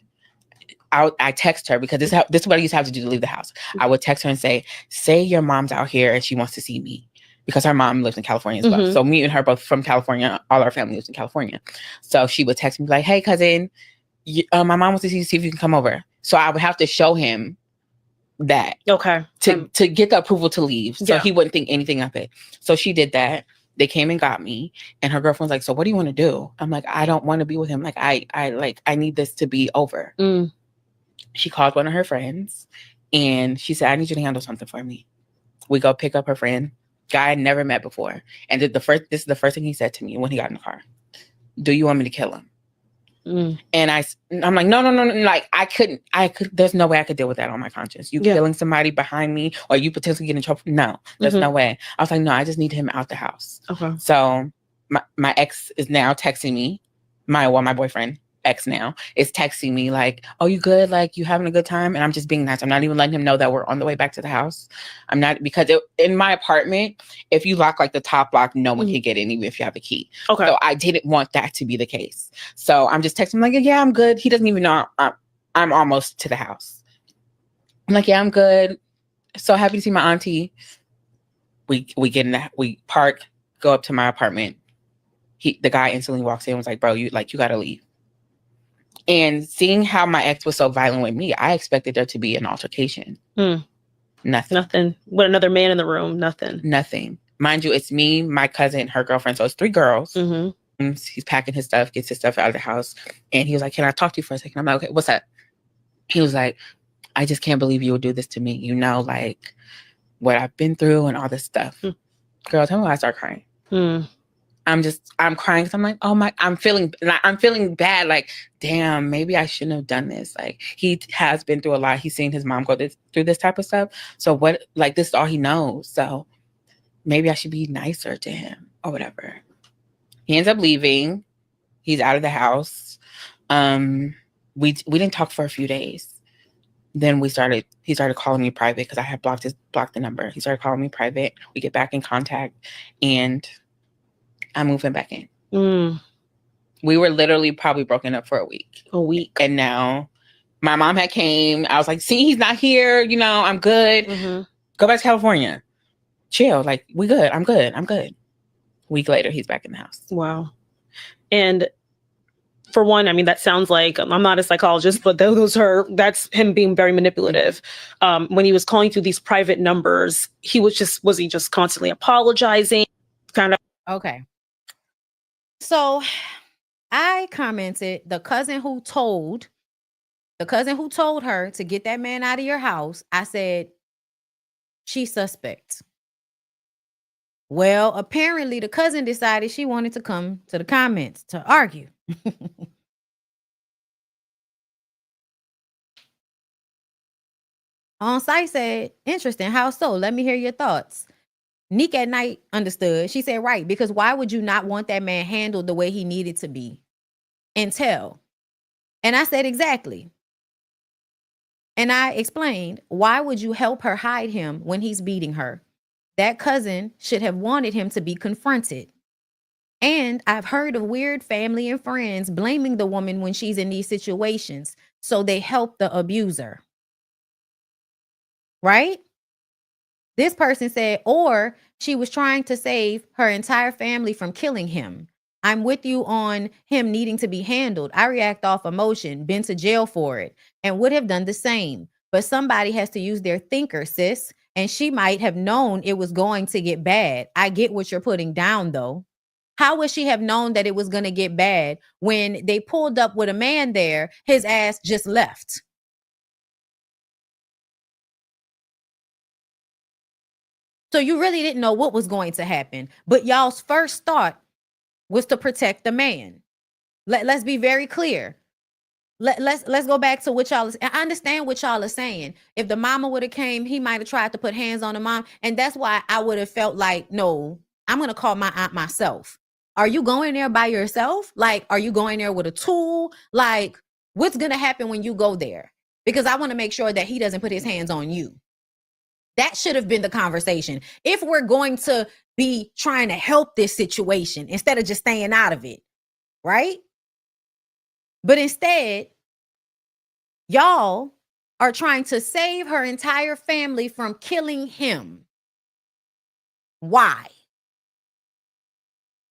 I text her, because this is what I used to have to do to leave the house. I would text her and say your mom's out here and she wants to see me, because her mom lives in California as well. So me and her both from California. All our family lives in California. So she would text me like, hey, cousin, my mom wants to see if you can come over. So I would have to show him that.
Okay.
To get the approval to leave. So he wouldn't think anything of it. So she did that. They came and got me, and her girlfriend's like, so what do you want to do? I'm like, I don't want to be with him. Like, I need this to be over. She called one of her friends, and she said, I need you to handle something for me. We go pick up her friend, guy I never met before. And this is the first thing he said to me when he got in the car. Do you want me to kill him? And I'm like, no. Like, I could, there's no way I could deal with that on my conscience. You killing somebody behind me, or you potentially getting in trouble. No, there's no way. I was like, no, I just need him out the house. Okay. So my ex is now texting me, my boyfriend, ex now, is texting me like, oh, you good? Like, you having a good time? And I'm just being nice. I'm not even letting him know that we're on the way back to the house. I'm not, because in my apartment, if you lock like the top lock, no one can get in, even if you have a key. Okay. So I didn't want that to be the case. So I'm just texting him like, yeah, I'm good. He doesn't even know I'm almost to the house. I'm like, yeah, I'm good. So happy to see my auntie. We get in that, we park, go up to my apartment. The guy instantly walks in and was like, bro, you gotta leave. And seeing how my ex was so violent with me, I expected there to be an altercation. Nothing.
With another man in the room, nothing.
Mind you, it's me, my cousin, her girlfriend. So it's 3 girls. He's packing his stuff, gets his stuff out of the house. And he was like, can I talk to you for a second? I'm like, okay, what's up? He was like, I just can't believe you would do this to me. You know, like what I've been through and all this stuff. Girl, tell me why I start crying. I'm crying because I'm like, oh my, I'm feeling bad. Like, damn, maybe I shouldn't have done this. Like, he has been through a lot. He's seen his mom go through this type of stuff. So what, like, this is all he knows. So maybe I should be nicer to him or whatever. He ends up leaving. He's out of the house. We didn't talk for a few days. Then he started calling me private because I had blocked the number. He started calling me private. We get back in contact, and I moved him back in. We were literally probably broken up for a week. And now my mom had came. I was like, see, he's not here. You know, I'm good. Go back to California. Chill. Like, we good. I'm good. Week later, he's back in the house.
Wow. And for one, I mean, that sounds like, I'm not a psychologist, but that's him being very manipulative. When he was calling through these private numbers, was he just constantly apologizing? Kind of.
Okay. So I commented, the cousin who told her to get that man out of your house, I said, she's suspect. Well, apparently the cousin decided she wanted to come to the comments to argue. On site said, interesting. How so? Let me hear your thoughts. Neek at night understood. She said, right, because why would you not want that man handled the way he needed to be? And tell. And I said, exactly. And I explained, why would you help her hide him when he's beating her? That cousin should have wanted him to be confronted. And I've heard of weird family and friends blaming the woman when she's in these situations, so they help the abuser. Right? This person said, or she was trying to save her entire family from killing him. I'm with you on him needing to be handled. I react off emotion, been to jail for it, and would have done the same. But somebody has to use their thinker, sis. And she might have known it was going to get bad. I get what you're putting down, though. How would she have known that it was going to get bad when they pulled up with a man there, his ass just left? So you really didn't know what was going to happen. But y'all's first thought was to protect the man. Let's be very clear. Let's go back to what y'all. I understand what y'all are saying. If the mama would have came, he might have tried to put hands on the mom. And that's why I would have felt like, no, I'm going to call my aunt myself. Are you going there by yourself? Like, are you going there with a tool? Like, what's going to happen when you go there? Because I want to make sure that he doesn't put his hands on you. That should have been the conversation. If we're going to be trying to help this situation instead of just staying out of it, right? But instead, y'all are trying to save her entire family from killing him. Why?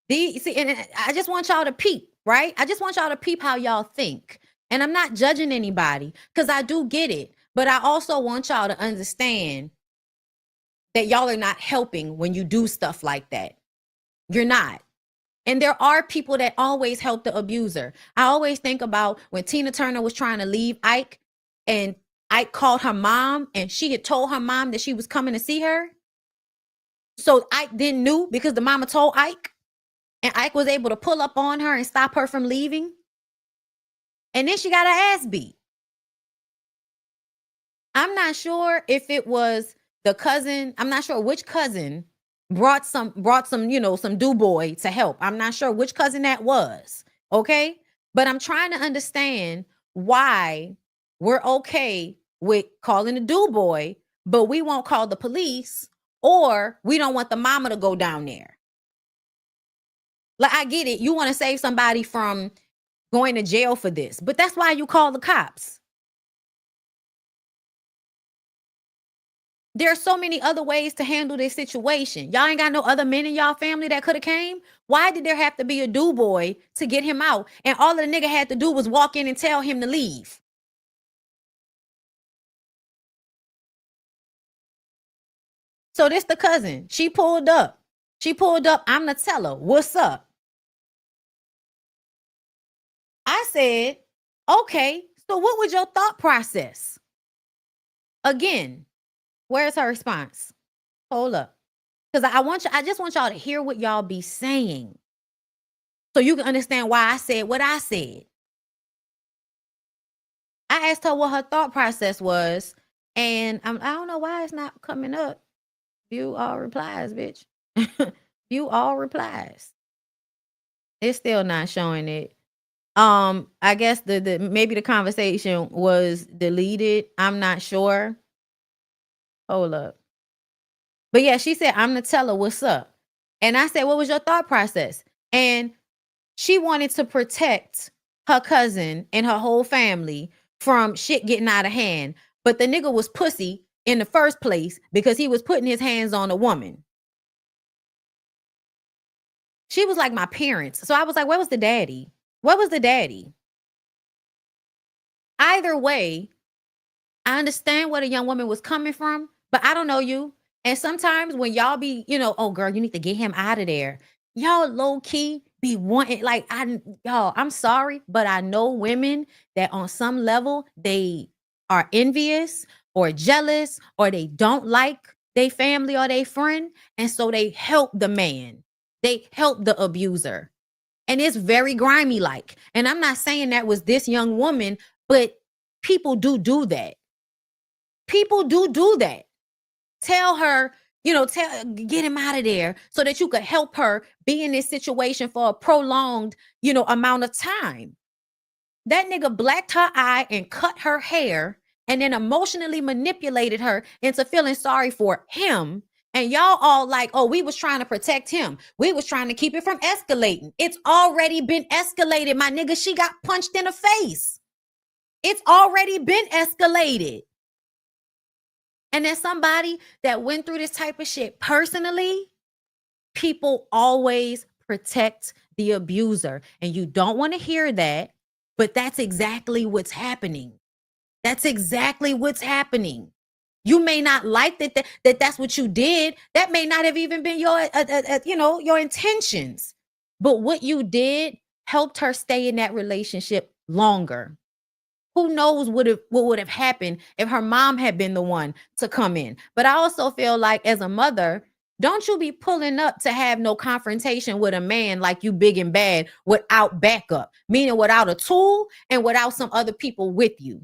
And I just want y'all to peep, right? I just want y'all to peep how y'all think. And I'm not judging anybody because I do get it. But I also want y'all to understand that y'all are not helping when you do stuff like that. You're not. And there are people that always help the abuser. I always think about when Tina Turner was trying to leave Ike, and Ike called her mom, and she had told her mom that she was coming to see her. So Ike then knew because the mama told Ike, and Ike was able to pull up on her and stop her from leaving. And then she got her ass beat. I'm not sure if it was the cousin. I'm not sure which cousin brought some, some do boy to help. I'm not sure which cousin that was. Okay. But I'm trying to understand why we're okay with calling the do boy, but we won't call the police, or we don't want the mama to go down there. Like, I get it. You want to save somebody from going to jail for this, but that's why you call the cops. There are so many other ways to handle this situation. Y'all ain't got no other men in y'all family that could have came. Why did there have to be a do boy to get him out? And all the nigga had to do was walk in and tell him to leave. So this the cousin. She pulled up. I'm the teller. What's up? I said, okay, so what was your thought process? Again, where's her response? Hold up. Because I just want y'all to hear what y'all be saying, so you can understand why I said what I said. I asked her what her thought process was, and I don't know why it's not coming up. View all replies, bitch. View all replies. It's still not showing it. I guess the maybe the conversation was deleted. I'm not sure. Hold up. But yeah, she said, I'm the teller, what's up? And I said, what was your thought process? And she wanted to protect her cousin and her whole family from shit getting out of hand. But the nigga was pussy in the first place because he was putting his hands on a woman. She was like my parents. So I was like, where was the daddy? What was the daddy? Either way, I understand where the young woman was coming from, but I don't know you. And sometimes when y'all be, oh girl, you need to get him out of there. Y'all low key be wanting, like, I'm sorry, but I know women that on some level, they are envious or jealous, or they don't like their family or their friend. And so they help the man. They help the abuser. And it's very grimy like. And I'm not saying that was this young woman, but people do that. People do that. Tell her, get him out of there so that you could help her be in this situation for a prolonged, amount of time. That nigga blacked her eye and cut her hair and then emotionally manipulated her into feeling sorry for him. And y'all all like, oh, we was trying to protect him. We was trying to keep it from escalating. It's already been escalated, my nigga. She got punched in the face. It's already been escalated. And as somebody that went through this type of shit personally, people always protect the abuser. And you don't want to hear that, but that's exactly what's happening. That's exactly what's happening. You may not like that's what you did. That may not have even been your intentions. But what you did helped her stay in that relationship longer. Who knows what would have happened if her mom had been the one to come in. But I also feel like as a mother, don't you be pulling up to have no confrontation with a man like you big and bad without backup, meaning without a tool and without some other people with you.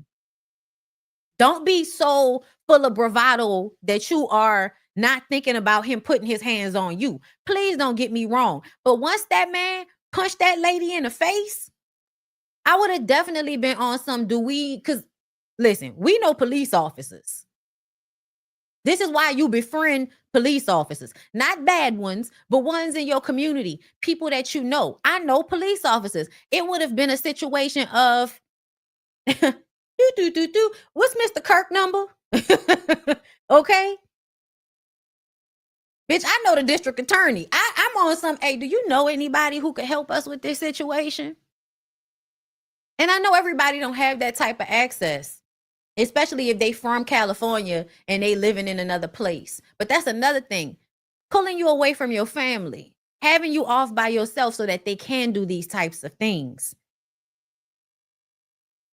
Don't be so full of bravado that you are not thinking about him putting his hands on you. Please don't get me wrong. But once that man punched that lady in the face, I would have definitely been on some because listen, we know police officers. This is why you befriend police officers, not bad ones, but ones in your community, people that you know. I know police officers. It would have been a situation of, what's Mr. Kirk number? Okay. Bitch, I know the district attorney. I'm on some, hey, do you know anybody who could help us with this situation? And I know everybody don't have that type of access, especially if they from California and they living in another place. But that's another thing, pulling you away from your family. having you off by yourself so that they can do these types of things.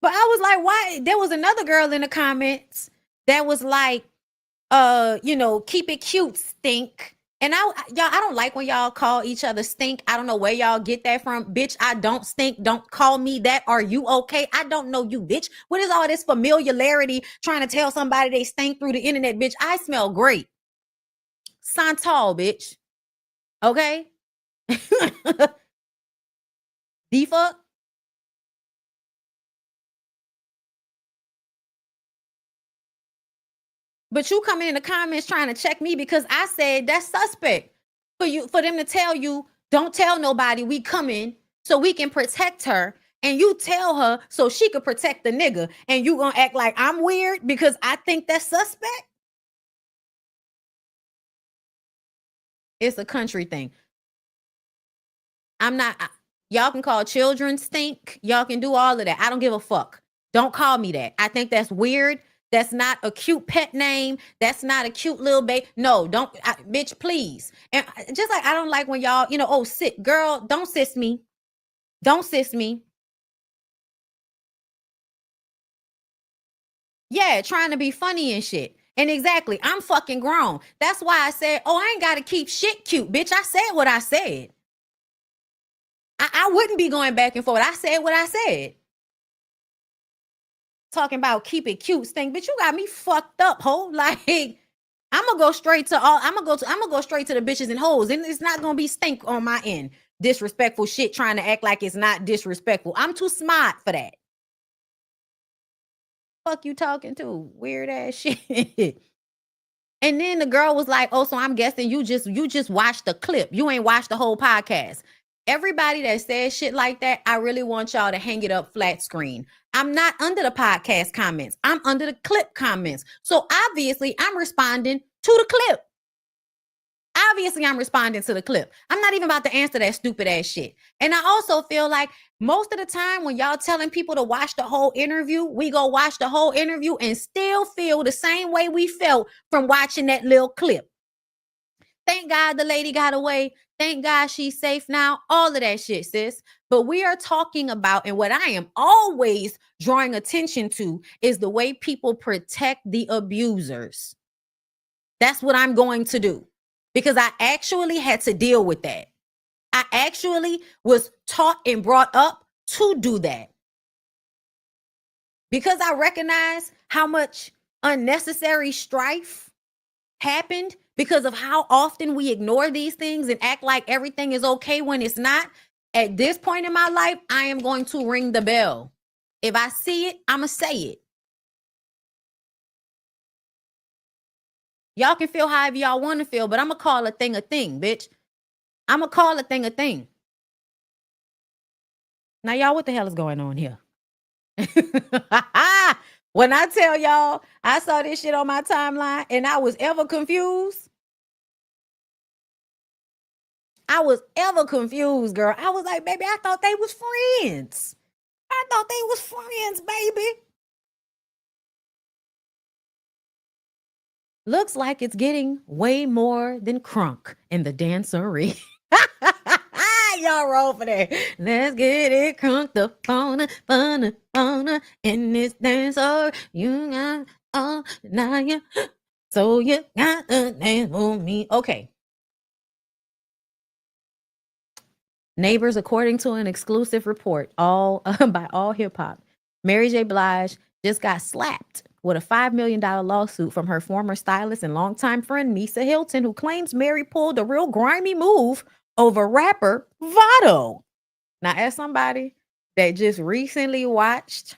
But I was like, why? There was another girl in the comments that was like, keep it cute, stink. And y'all, I don't like when y'all call each other stink. I don't know where y'all get that from. Bitch, I don't stink. Don't call me that. Are you okay? I don't know you, bitch. What is all this familiarity trying to tell somebody they stink through the internet, bitch? I smell great. Santal, bitch. Okay? The fuck? But you come in the comments trying to check me because I said that's suspect. For them to tell you, don't tell nobody, we coming so we can protect her. And you tell her so she could protect the nigga. And you gonna act like I'm weird because I think that's suspect? It's a country thing. I'm not, y'all can call children stink. Y'all can do all of that. I don't give a fuck. Don't call me that. I think that's weird. That's not a cute pet name. That's not a cute little baby. No, don't, bitch, please. And just like I don't like when y'all, oh, sit, girl, don't sis me. Don't sis me. Yeah, trying to be funny and shit. And exactly, I'm fucking grown. That's why I said, oh, I ain't got to keep shit cute, bitch. I said what I said. I wouldn't be going back and forth. I said what I said. Talking about keep it cute stink, bitch. You got me fucked up, ho. Like, I'm gonna go straight to the bitches and hoes, and it's not gonna be stink on my end. Disrespectful shit, trying to act like it's not disrespectful. I'm too smart for that. Fuck you talking to? Weird ass shit. And then the girl was like, oh, so I'm guessing you just watched the clip. You ain't watched the whole podcast. Everybody that says shit like that, I really want y'all to hang it up flat screen. I'm not under the podcast comments. I'm under the clip comments. So obviously I'm responding to the clip. Obviously I'm responding to the clip. I'm not even about to answer that stupid ass shit. And I also feel like most of the time when y'all telling people to watch the whole interview, we go watch the whole interview and still feel the same way we felt from watching that little clip. Thank God the lady got away. Thank God she's safe now. All of that shit, sis. But we are talking about, and what I am always drawing attention to is the way people protect the abusers. That's what I'm going to do because I actually had to deal with that. I actually was taught and brought up to do that because I recognize how much unnecessary strife happened because of how often we ignore these things and act like everything is okay when it's not. At this point in my life, I am going to ring the bell. If I see it, I'm going to say it. Y'all can feel however y'all want to feel, but I'm going to call a thing, bitch. I'm going to call a thing. Now, y'all, what the hell is going on here? When I tell y'all, I saw this shit on my timeline and I was ever confused. I was ever confused, girl. I was like, baby, I thought they was friends. I thought they was friends, baby. Looks like it's getting way more than crunk in the dancery. Y'all roll for that. Let's get it crunk the phone in this dancer. You got all now you so you got to dance for me. Okay. Neighbors, according to an exclusive report, by All Hip Hop, Mary J. Blige just got slapped with a $5 million lawsuit from her former stylist and longtime friend, Misa Hilton, who claims Mary pulled a real grimy move over rapper Vado. Now, as somebody that just recently watched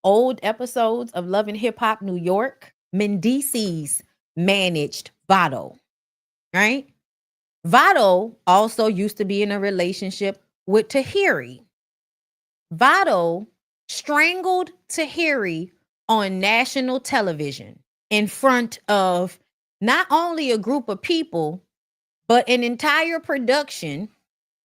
old episodes of Love and Hip Hop New York, Mendices managed Vado, right? Vado also used to be in a relationship with Tahiri. Vado strangled Tahiri on national television in front of not only a group of people, but an entire production.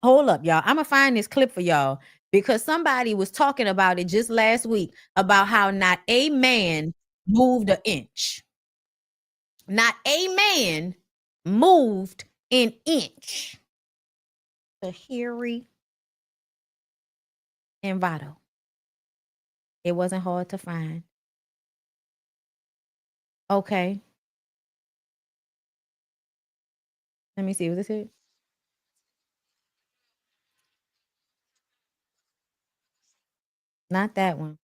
Hold up, y'all. I'm going to find this clip for y'all because somebody was talking about it just last week about how not a man moved an inch. Not a man moved an inch. Tahiri and Vado. It wasn't hard to find. Okay. Let me see. Was this it? Not that one.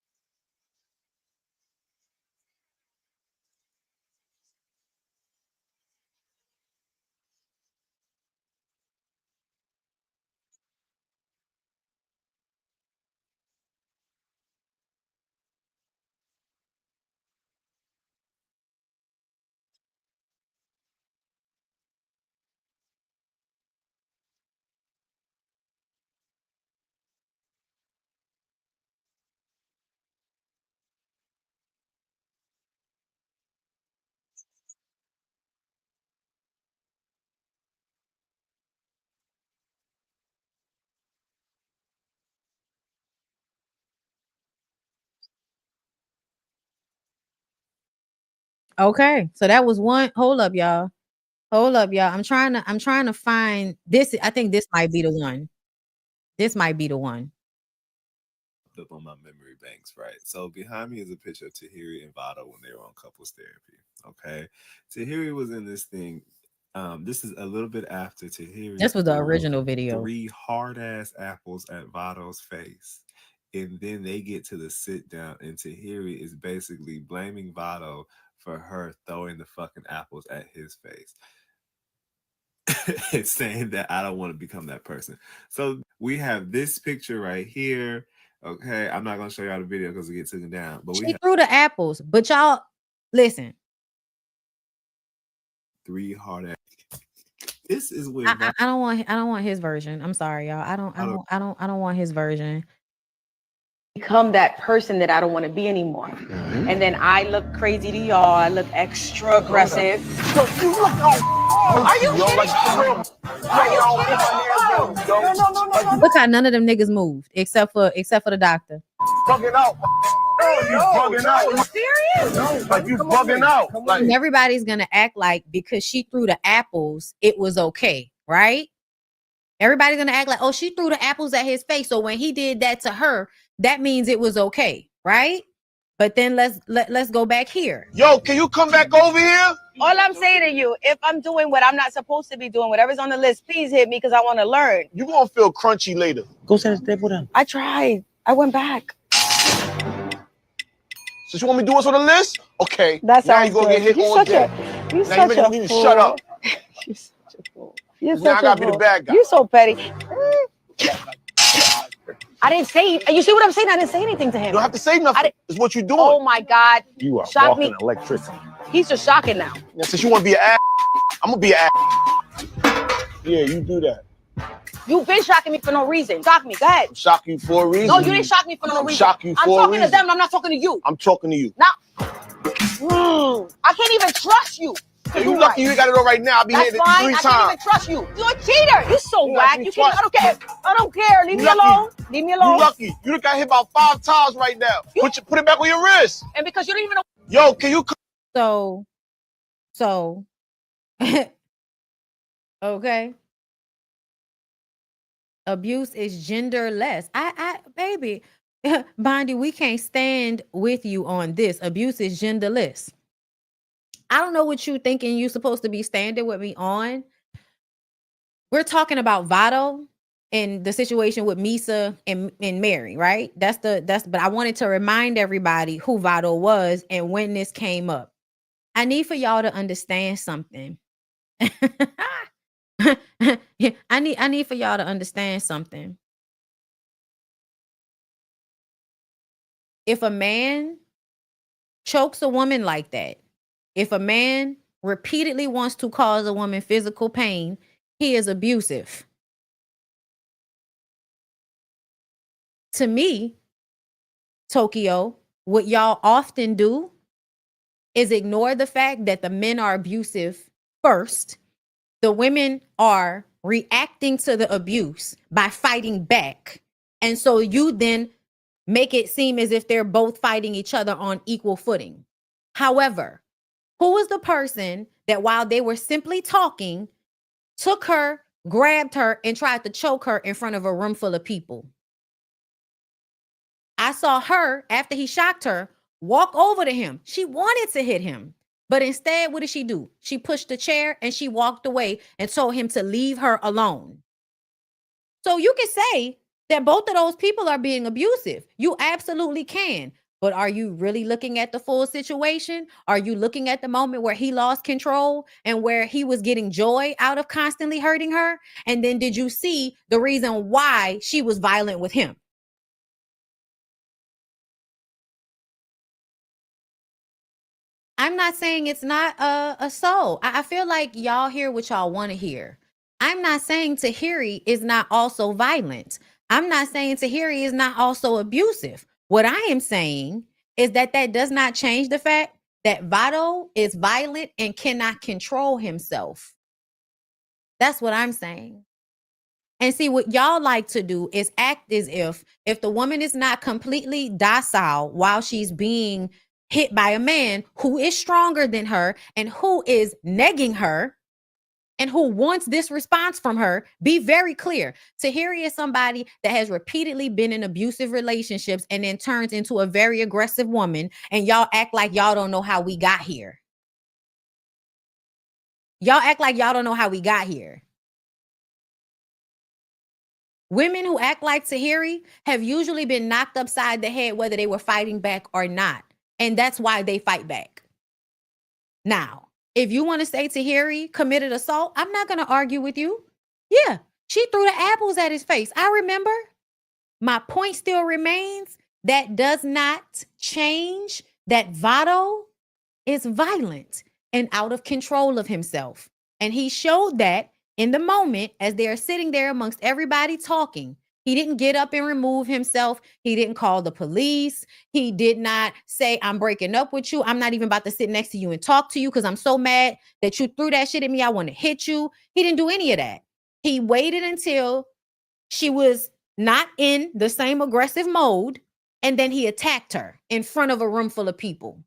Okay. So that was one. Hold up, y'all. Hold up, y'all. I'm trying to find this. I think this might be the one. This might be the one.
Up on my memory banks, right? So behind me is a picture of Tahiri and Vado when they were on couples therapy. Okay. Tahiri was in this thing. This is a little bit after Tahiri.
This was the original video.
3 hard ass apples at Vado's face. And then they get to the sit down, and Tahiri is basically blaming Vado for her throwing the fucking apples at his face. It's saying that I don't want to become that person. So we have this picture right here. Okay, I'm not gonna show y'all the video because it gets taken down. But
She threw the apples, but y'all listen.
3 hard apples. This is when
I don't want his version. I'm sorry, y'all. I don't want his version.
Become that person that I don't want to be anymore.
Mm-hmm.
And then I look crazy to y'all. I look extra aggressive. Are you kidding?
Look how none of them niggas moved except for the doctor.
Bugging out. You bugging out.
Are you serious?
Like you bugging out. Like
And everybody's gonna act like because she threw the apples, it was okay, right? Everybody's gonna act like, oh, she threw the apples at his face. So when he did that to her, that means it was okay, right? But then let's go back here.
Yo, can you come back over here?
All I'm saying to you, if I'm doing what I'm not supposed to be doing, whatever's on the list, please hit me because I want to learn.
You gonna feel crunchy later.
Go set the table down. I tried. I went back.
So you want me to do what's on the list? Okay.
That
now
sounds
you gonna
good.
get hit
You
all
such
day.
a- you
now
such
you
a
need to
fool.
shut up.
You're such a fool. You're
Now I
such
gotta
a
be the
fool.
bad guy.
You're so petty. I didn't say. You see what I'm saying? I didn't say anything to him.
You don't have to say nothing. It's what you're doing.
Oh my God.
You are
Shock
walking
me.
electricity.
He's just shocking now.
Now, since you want to be an ass, I'm gonna be an ass. Yeah, you do that.
You've been shocking me for no reason. Shock me. Go ahead.
I'm shocking you for a reason.
No, you didn't shock me for no
I'm
reason.
shocking you
I'm
for a
talking to
reason.
them. I'm not talking to you.
I'm talking to you.
Now, I can't even trust you.
Hey, you lucky you ain't got it all right now. I'll be
That's
hitting
fine.
it 3
I
times.
can't even trust you. You're a cheater. You're so
You
whack.
lucky
You can't.
twice.
I don't care. I don't care. Leave
You
me
lucky.
alone. Leave me alone.
You lucky. You done got hit about 5 times right now. Put it back on your wrist.
And because you don't even know.
Yo, can you?
So okay. Abuse is genderless. Baby, Bondy, we can't stand with you on this. Abuse is genderless. I don't know what you thinking you're supposed to be standing with me on. We're talking about Vado and the situation with Misa and Mary, right? But I wanted to remind everybody who Vado was and when this came up. I need for y'all to understand something. I need for y'all to understand something. If a man chokes a woman like that, if a man repeatedly wants to cause a woman physical pain, he is abusive. To me, Tokyo, what y'all often do is ignore the fact that the men are abusive first. The women are reacting to the abuse by fighting back. And so you then make it seem as if they're both fighting each other on equal footing. However, who was the person that while they were simply talking, took her, grabbed her, and tried to choke her in front of a room full of people. I saw her, after he shocked her, walk over to him. She wanted to hit him. But instead, what did she do? She pushed the chair and she walked away and told him to leave her alone. So you can say that both of those people are being abusive. You absolutely can. But are you really looking at the full situation? Are you looking at the moment where he lost control and where he was getting joy out of constantly hurting her? And then did you see the reason why she was violent with him? I'm not saying it's not a soul. I feel like y'all hear what y'all want to hear. I'm not saying Tahiri is not also violent. I'm not saying Tahiri is not also abusive. What I am saying is that does not change the fact that Vado is violent and cannot control himself. That's what I'm saying. And see, what y'all like to do is act as if the woman is not completely docile while she's being hit by a man who is stronger than her and who is negging her and who wants this response from her, be very clear. Tahiri is somebody that has repeatedly been in abusive relationships and then turns into a very aggressive woman, and y'all act like y'all don't know how we got here. Y'all act like y'all don't know how we got here. Women who act like Tahiri have usually been knocked upside the head, whether they were fighting back or not. And that's why they fight back. Now, if you want to say Tahiri committed assault, I'm not going to argue with you. Yeah, she threw the apples at his face. I remember. My point still remains. That does not change that Vado is violent and out of control of himself. And he showed that in the moment as they are sitting there amongst everybody talking. He didn't get up and remove himself. He didn't call the police. He did not say, I'm breaking up with you. I'm not even about to sit next to you and talk to you because I'm so mad that you threw that shit at me. I want to hit you. He didn't do any of that. He waited until she was not in the same aggressive mode, and then he attacked her in front of a room full of people.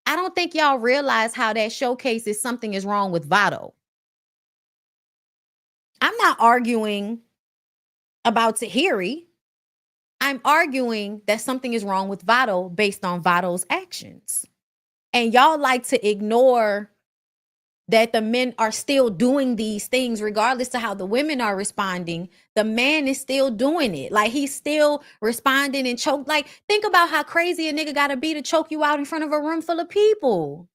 I don't think y'all realize how that showcases something is wrong with Vado. I'm not arguing about Tahiri. I'm arguing that something is wrong with Vado based on Vado's actions. And y'all like to ignore that the men are still doing these things regardless to how the women are responding. The man is still doing it. Like, he's still responding and choke. Like, think about how crazy a nigga gotta be to choke you out in front of a room full of people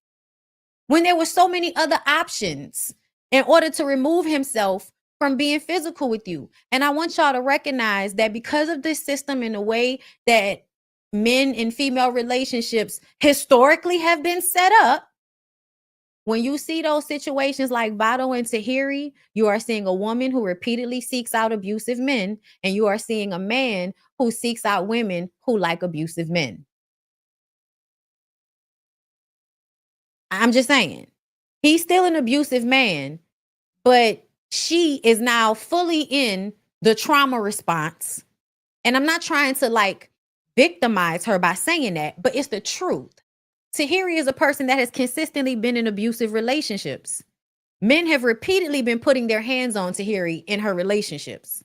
when there were so many other options in order to remove himself from being physical with you. And I want y'all to recognize that because of this system and the way that men and female relationships historically have been set up, when you see those situations like Vado and Tahiri, you are seeing a woman who repeatedly seeks out abusive men, and you are seeing a man who seeks out women who like abusive men. I'm just saying, he's still an abusive man, but she is now fully in the trauma response. And I'm not trying to like victimize her by saying that, but it's the truth. Tahiri is a person that has consistently been in abusive relationships. Men have repeatedly been putting their hands on Tahiri in her relationships.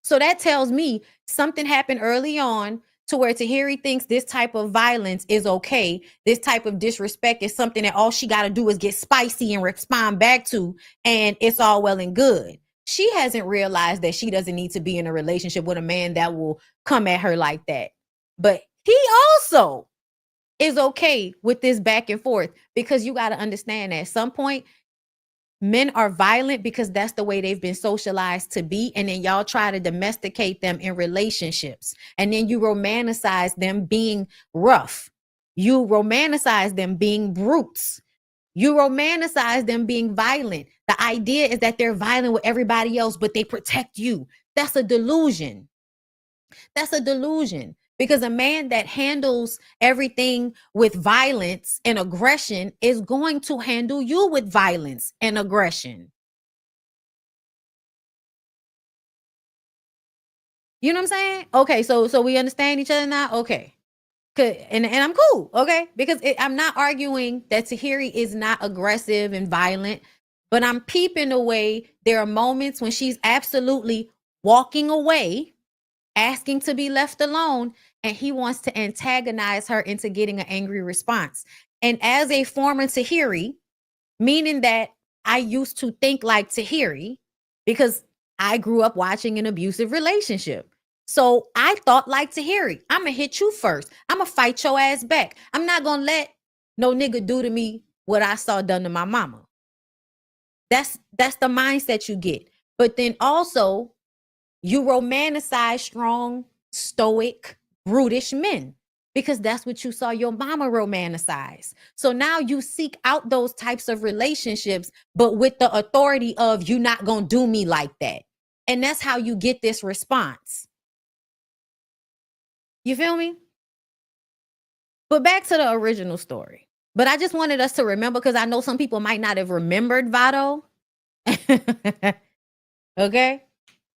So that tells me something happened early on to where Tahiri thinks this type of violence is okay. This type of disrespect is something that all she got to do is get spicy and respond back to, and it's all well and good. She hasn't realized that she doesn't need to be in a relationship with a man that will come at her like that. But he also is okay with this back and forth, because you got to understand that at some point, men are violent because that's the way they've been socialized to be. And then y'all try to domesticate them in relationships. And then you romanticize them being rough. You romanticize them being brutes. You romanticize them being violent. The idea is that they're violent with everybody else, but they protect you. That's a delusion. That's a delusion. Because a man that handles everything with violence and aggression is going to handle you with violence and aggression. You know what I'm saying? Okay, so we understand each other now? Okay. And I'm cool, okay? Because I'm not arguing that Tahiri is not aggressive and violent. But I'm peeping away. There are moments when she's absolutely walking away, asking to be left alone, and he wants to antagonize her into getting an angry response. And as a former Tahiri, meaning that I used to think like Tahiri because I grew up watching an abusive relationship. So I thought like Tahiri, I'm going to hit you first. I'm going to fight your ass back. I'm not going to let no nigga do to me what I saw done to my mama. That's the mindset you get. But then also you romanticize strong, stoic, brutish men because that's what you saw your mama romanticize. So now you seek out those types of relationships, but with the authority of you not gonna do me like that. And that's how you get this response. You feel me? But back to the original story. But I just wanted us to remember, because I know some people might not have remembered Vado. Okay?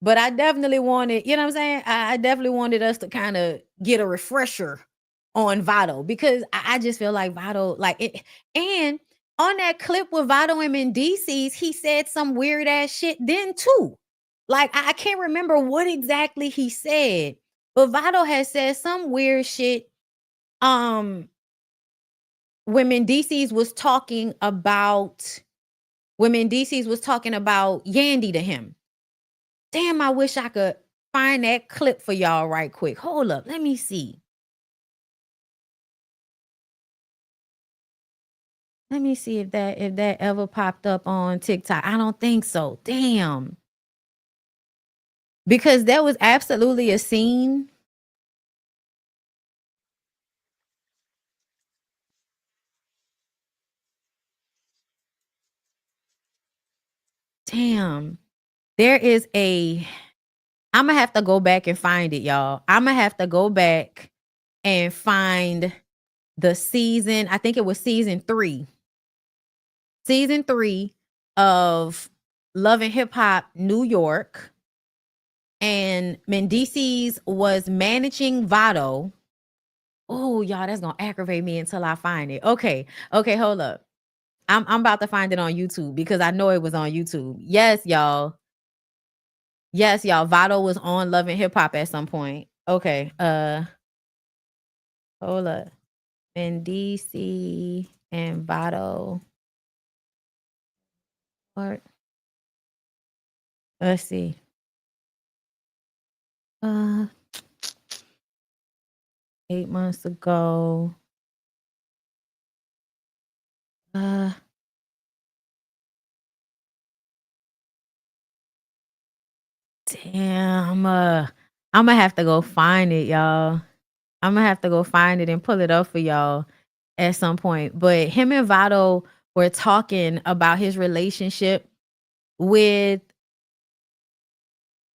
But I definitely wanted, you know what I'm saying? I definitely wanted us to kind of get a refresher on Vado, because I just feel like Vado, like it. And on that clip with Vado and Mendices, he said some weird ass shit then too. Like I can't remember what exactly he said, but Vado has said some weird shit. When Mendices was talking about Yandy to him. Damn, I wish I could find that clip for y'all right quick. Hold up, let me see. Let me see if that ever popped up on TikTok. I don't think so. Damn. Because there was absolutely a scene. Damn. There is a, I'm gonna have to go back and find it, y'all. I'm gonna have to go back and find the season. I think it was season 3. Season 3 of Love and Hip Hop New York. And Mendices was managing Vado. Oh, y'all, that's gonna aggravate me until I find it. Okay, hold up. I'm about to find it on YouTube because I know it was on YouTube. Yes, y'all. Yes, y'all. Vado was on Love and Hip Hop at some point. Okay. Hold up. Mendices and Vado. What? Let's see. 8 months ago. Damn. I'm gonna have to go find it, y'all. I'm gonna have to go find it and pull it up for y'all at some point. But him and Vado were talking about his relationship with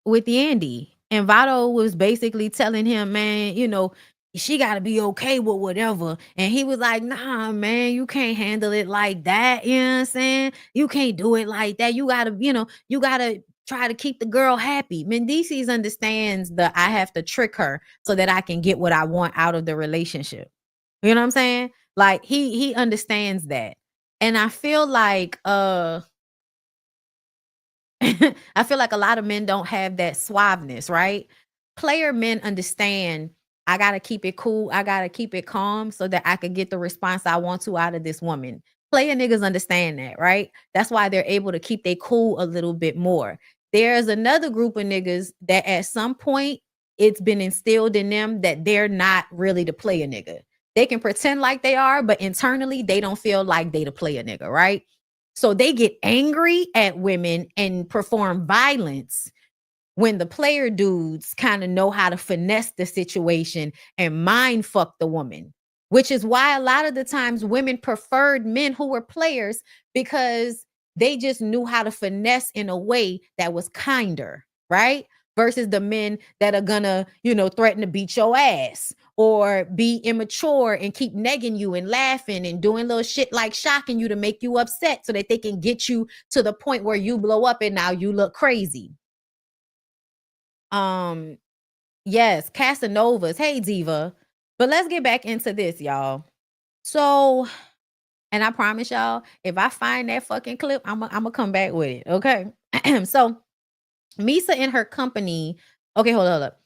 Yandy. And Vado was basically telling him, man, you know, she got to be okay with whatever. And he was like, nah, man, you can't handle it like that. You know what I'm saying? You can't do it like that. You got to, you got to try to keep the girl happy. Mendices understands I have to trick her so that I can get what I want out of the relationship. You know what I'm saying? Like he understands that. And I feel like, I feel like a lot of men don't have that suaveness, right? Player men understand I got to keep it cool. I got to keep it calm so that I can get the response I want to out of this woman. Player niggas understand that, right? That's why they're able to keep their cool a little bit more. There's another group of niggas that at some point it's been instilled in them that they're not really the player nigga. They can pretend like they are, but internally they don't feel like they the player nigga, right? So they get angry at women and perform violence when the player dudes kind of know how to finesse the situation and mind fuck the woman, which is why a lot of the times women preferred men who were players, because they just knew how to finesse in a way that was kinder, right? Versus the men that are gonna, threaten to beat your ass or be immature and keep negging you and laughing and doing little shit like shocking you to make you upset so that they can get you to the point where you blow up and now you look crazy. Yes, Casanovas. Hey, Diva. But let's get back into this, y'all. So, And I promise y'all, if I find that fucking clip, I'm gonna come back with it. Okay. So Misa and her company, okay, hold up.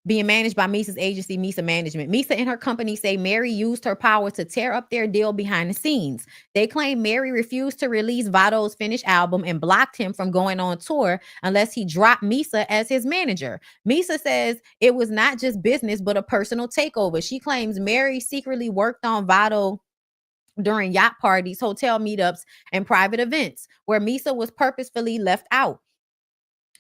Being managed by Misa's agency, Misa Management. Misa and her company say Mary used her power to tear up their deal behind the scenes. They claim Mary refused to release Vado's finished album and blocked him from going on tour unless he dropped Misa as his manager. Misa says it was not just business, but a personal takeover. She claims Mary secretly worked on Vado during yacht parties, hotel meetups, and private events, where Misa was purposefully left out.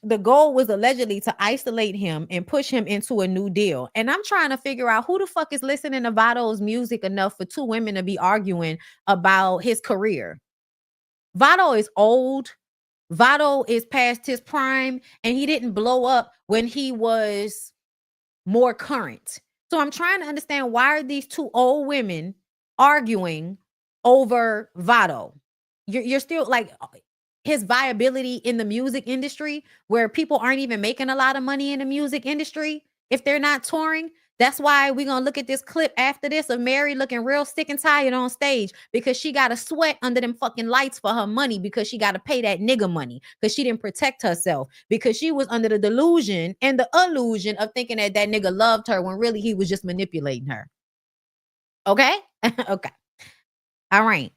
The goal was allegedly to isolate him and push him into a new deal. And I'm trying to figure out who the fuck is listening to Vado's music enough for two women to be arguing about his career. Vado is old. Vado is past his prime, and he didn't blow up when he was more current. So I'm trying to understand, why are these two old women arguing over Vado? You're still like, his viability in the music industry, where people aren't even making a lot of money in the music industry if they're not touring. That's why we're going to look at this clip after this of Mary looking real sick and tired on stage, because she got to sweat under them fucking lights for her money, because she got to pay that nigga money, because she didn't protect herself, because she was under the delusion and the illusion of thinking that that nigga loved her when really he was just manipulating her. Okay? Okay. All right.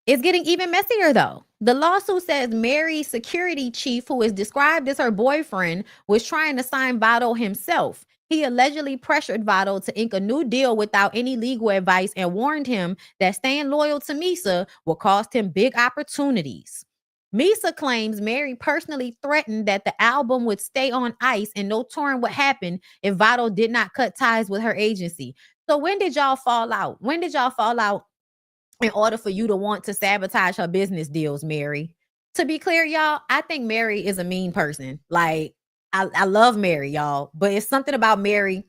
It's getting even messier, though. The lawsuit says Mary's security chief, who is described as her boyfriend, was trying to sign Vado himself. He allegedly pressured Vado to ink a new deal without any legal advice and warned him that staying loyal to Misa will cost him big opportunities. Misa claims Mary personally threatened that the album would stay on ice and no touring would happen if Vado did not cut ties with her agency. So when did y'all fall out? When did y'all fall out in order for you to want to sabotage her business deals, Mary? To be clear, y'all, I think Mary is a mean person. Like, I love Mary, y'all, but it's something about Mary.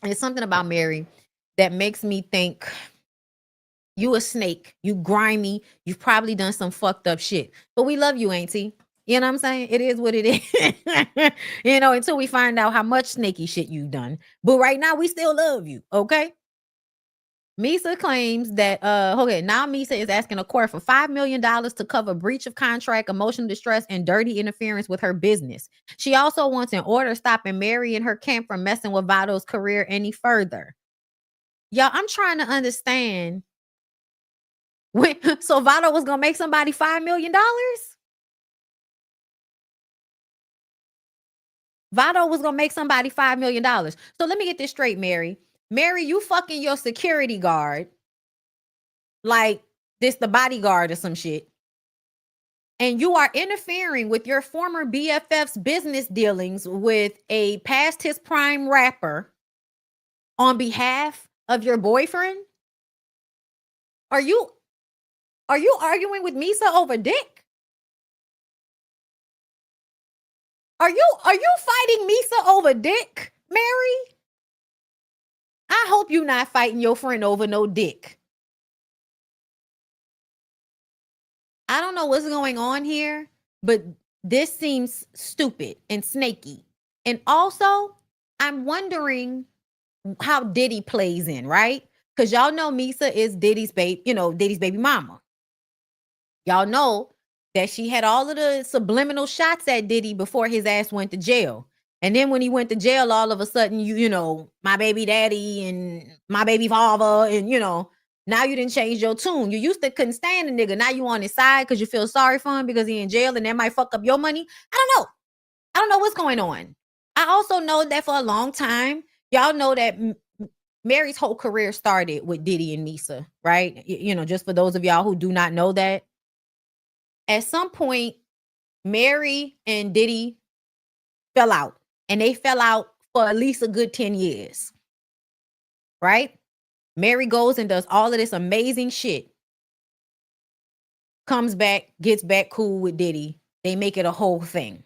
It's something about Mary that makes me think you a snake, you grimy, you've probably done some fucked up shit. But we love you, auntie. You know what I'm saying? It is what it is. You know, until we find out how much snaky shit you've done. But right now, we still love you, okay? Misa claims that, okay, now Misa is asking a court for $5 million to cover breach of contract, emotional distress, and dirty interference with her business. She also wants an order stopping Mary and her camp from messing with Vado's career any further. Y'all, I'm trying to understand. So Vado was going to make somebody $5 million? Vado was going to make somebody $5 million. So let me get this straight, Mary. Mary, you fucking your security guard like this the bodyguard or some shit. And you are interfering with your former BFF's business dealings with a past his prime rapper on behalf of your boyfriend? Are you arguing with Misa over dick? Are you fighting Misa over dick, Mary? I hope you're not fighting your friend over no dick. I don't know what's going on here, but this seems stupid and snaky. And also, I'm wondering how Diddy plays in, right? Because y'all know Misa is Diddy's baby mama. Y'all know that she had all of the subliminal shots at Diddy before his ass went to jail. And then when he went to jail, all of a sudden, you know, my baby daddy and my baby father, and, you know, now you didn't change your tune. You used to couldn't stand the nigga. Now you on his side because you feel sorry for him because he in jail and that might fuck up your money. I don't know what's going on. I also know that for a long time, y'all know that Mary's whole career started with Diddy and Misa, right? You know, just for those of y'all who do not know that. At some point, Mary and Diddy fell out. And they fell out for at least a good 10 years. Right? Mary goes and does all of this amazing shit. Comes back, gets back cool with Diddy. They make it a whole thing.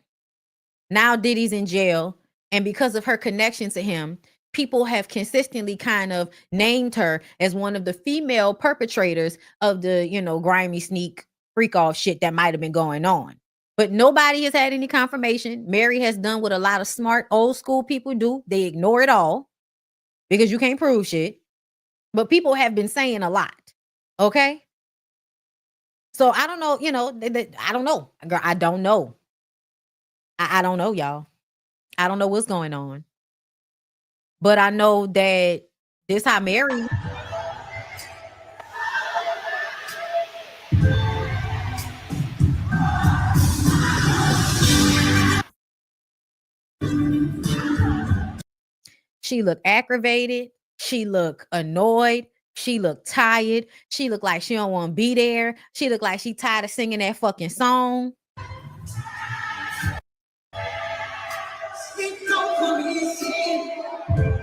Now Diddy's in jail. And because of her connection to him, people have consistently kind of named her as one of the female perpetrators of the, you know, grimy sneak freak off shit that might have been going on. But nobody has had any confirmation. Mary has done what a lot of smart old school people do. They ignore it all because you can't prove shit. But people have been saying a lot. Okay. So I don't know, I don't know. Girl, I don't know. I don't know, y'all. I don't know what's going on. But I know that this how Mary. She looked aggravated. She looked annoyed. She looked tired. She looked like she don't want to be there. She looked like she tired of singing that fucking song.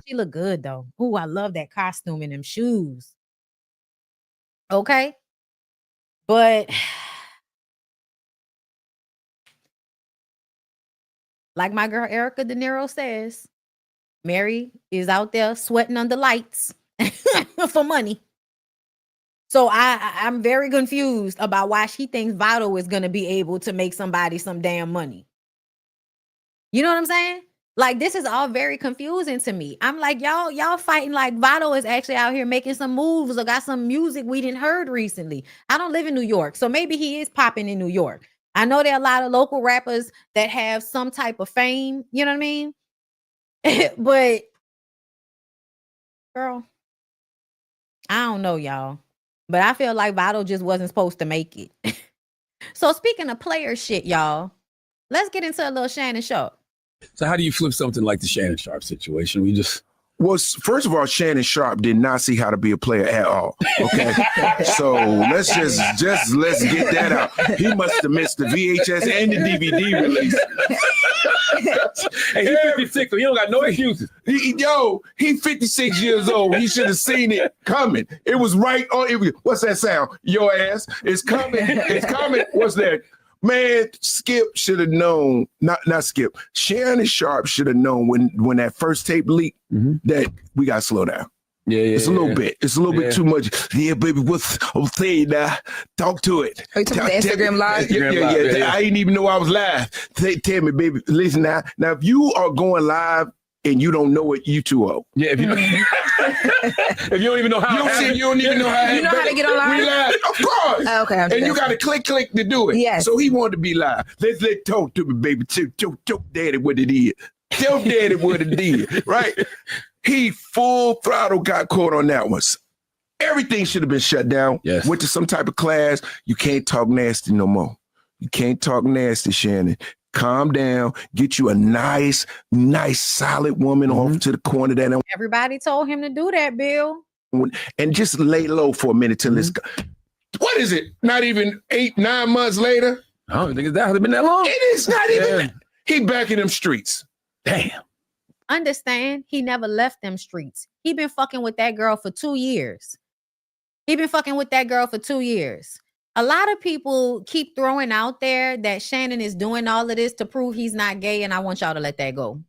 She looked good though. Ooh, I love that costume and them shoes. Okay. But like my girl Erica De Niro says, Mary is out there sweating under lights for money. So I'm very confused about why she thinks Vado is going to be able to make somebody some damn money. You know what I'm saying? Like, this is all very confusing to me. I'm like, y'all fighting like Vado is actually out here making some moves or got some music we didn't heard recently. I don't live in New York, so maybe he is popping in New York. I know there are a lot of local rappers that have some type of fame. You know what I mean? But, girl, I don't know, y'all. But I feel like Vado just wasn't supposed to make it. So speaking of player shit, y'all, let's get into a little Shannon Sharpe.
So how do you flip something like the Shannon Sharpe situation? We just...
Well, first of all, Shannon Sharpe did not see how to be a player at all. Okay, so let's let's get that out. He must have missed the VHS and the DVD release.
Hey, he's 56, so he don't got no excuses.
He 56 years old. He should have seen it coming. It was right on. What's that sound? Your ass. It's coming. It's coming. What's that? Man, Skip should have known, not Skip, Shannon Sharpe should have known when that first tape leaked that we got to slow down.
Yeah.
It's a little bit. It's a little bit too much. Yeah, baby, what's okay now? Talk to it.
Are you talking about Instagram Live?
Yeah. I didn't even know I was live. Tell me, baby, listen now. Now, if you are going live and you don't know it, you too old.
Yeah, if you if you don't even know how
you don't even know how.
You know how to get on live?
We live, of course.
Okay.
And you got to click to do it.
Yes.
So he wanted to be live. Let's talk to me, baby. Tell daddy what it is. Tell daddy what it is, right? He full throttle got caught on that one. Everything should have been shut down.
Yes.
Went to some type of class. You can't talk nasty no more. You can't talk nasty, Shannon. Calm down. Get you a nice, solid woman off to the corner that.
Everybody told him to do that, Bill.
And just lay low for a minute till it's. What is it? Not even 8-9 months later?
I don't think that has been that long.
It is not even. He back in them streets.
Damn.
Understand, he never left them streets. He been fucking with that girl for 2 years. A lot of people keep throwing out there that Shannon is doing all of this to prove he's not gay, and I want y'all to let that go.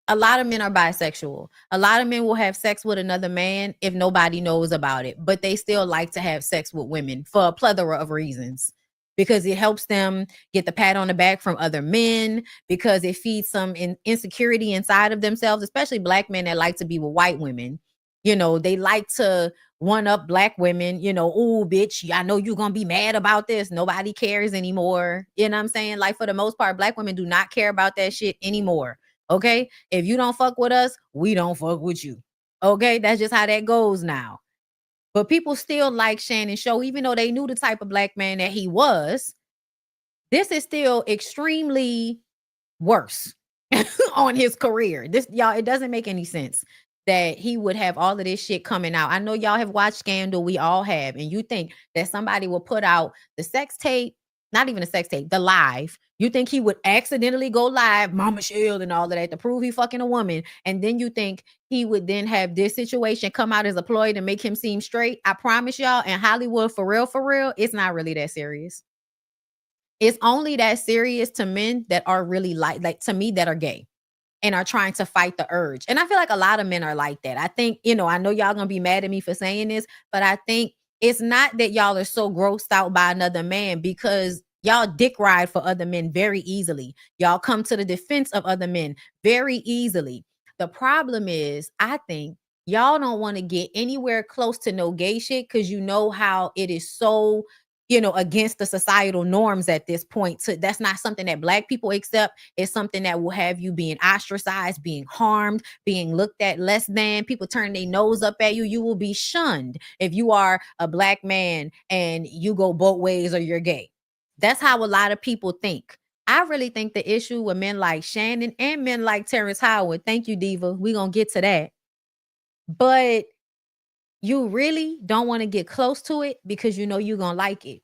A lot of men are bisexual. A lot of men will have sex with another man if nobody knows about it, but they still like to have sex with women for a plethora of reasons. Because it helps them get the pat on the back from other men, because it feeds some insecurity inside of themselves, especially black men that like to be with white women. You know, they like to one up black women, oh, bitch, I know you're going to be mad about this. Nobody cares anymore. You know what I'm saying? Like, for the most part, black women do not care about that shit anymore. Okay? If you don't fuck with us, we don't fuck with you. Okay? That's just how that goes now. But people still like Shannon Sharpe, even though they knew the type of black man that he was. This is still extremely worse on his career. Y'all, it doesn't make any sense that he would have all of this shit coming out. I know y'all have watched Scandal. We all have. And you think that somebody will put out the sex tape, not even a sex tape, the live. You think he would accidentally go live, Mama Shield and all of that to prove he fucking a woman. And then you think he would then have this situation come out as a ploy to make him seem straight. I promise y'all, in Hollywood, for real, it's not really that serious. It's only that serious to men that are really like to me, that are gay and are trying to fight the urge. And I feel like a lot of men are like that. I think, I know y'all gonna be mad at me for saying this, but I think it's not that y'all are so grossed out by another man, because y'all dick ride for other men very easily. Y'all come to the defense of other men very easily. The problem is, I think y'all don't want to get anywhere close to no gay shit because you know how it is so, you know, against the societal norms at this point. So that's not something that Black people accept. It's something that will have you being ostracized, being harmed, being looked at less than. People turn their nose up at you. You will be shunned if you are a Black man and you go both ways or you're gay. That's how a lot of people think. I really think the issue with men like Shannon and men like Terrence Howard, thank you, Diva, we're going to get to that. But you really don't want to get close to it because you know you're going to like it.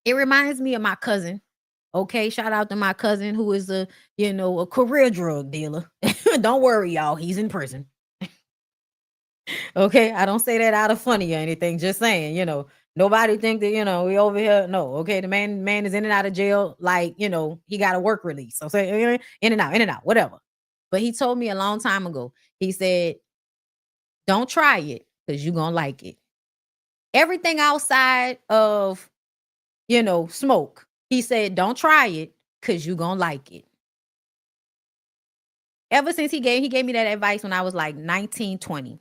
It reminds me of my cousin. Okay, shout out to my cousin who is a career drug dealer. Don't worry, y'all. He's in prison. Okay, I don't say that out of funny or anything. Just saying, nobody think that, we over here. No, okay, the man is in and out of jail like, he got a work release. So say in and out, whatever. But he told me a long time ago, he said, don't try it because you're going to like it. Everything outside of, smoke, he said, don't try it because you're going to like it. Ever since he gave me that advice when I was like 19, 20.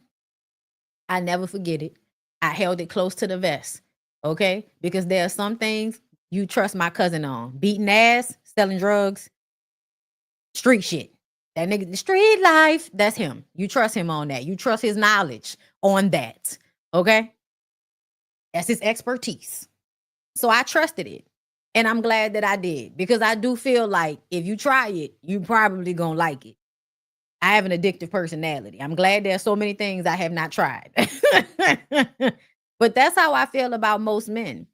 I never forget it. I held it close to the vest. Okay? Because there are some things you trust my cousin on. Beating ass, selling drugs, street shit. That nigga, the street life, that's him. You trust him on that. You trust his knowledge on that. Okay? That's his expertise. So I trusted it. And I'm glad that I did. Because I do feel like if you try it, you probably gonna like it. I have an addictive personality. I'm glad there are so many things I have not tried. But that's how I feel about most men.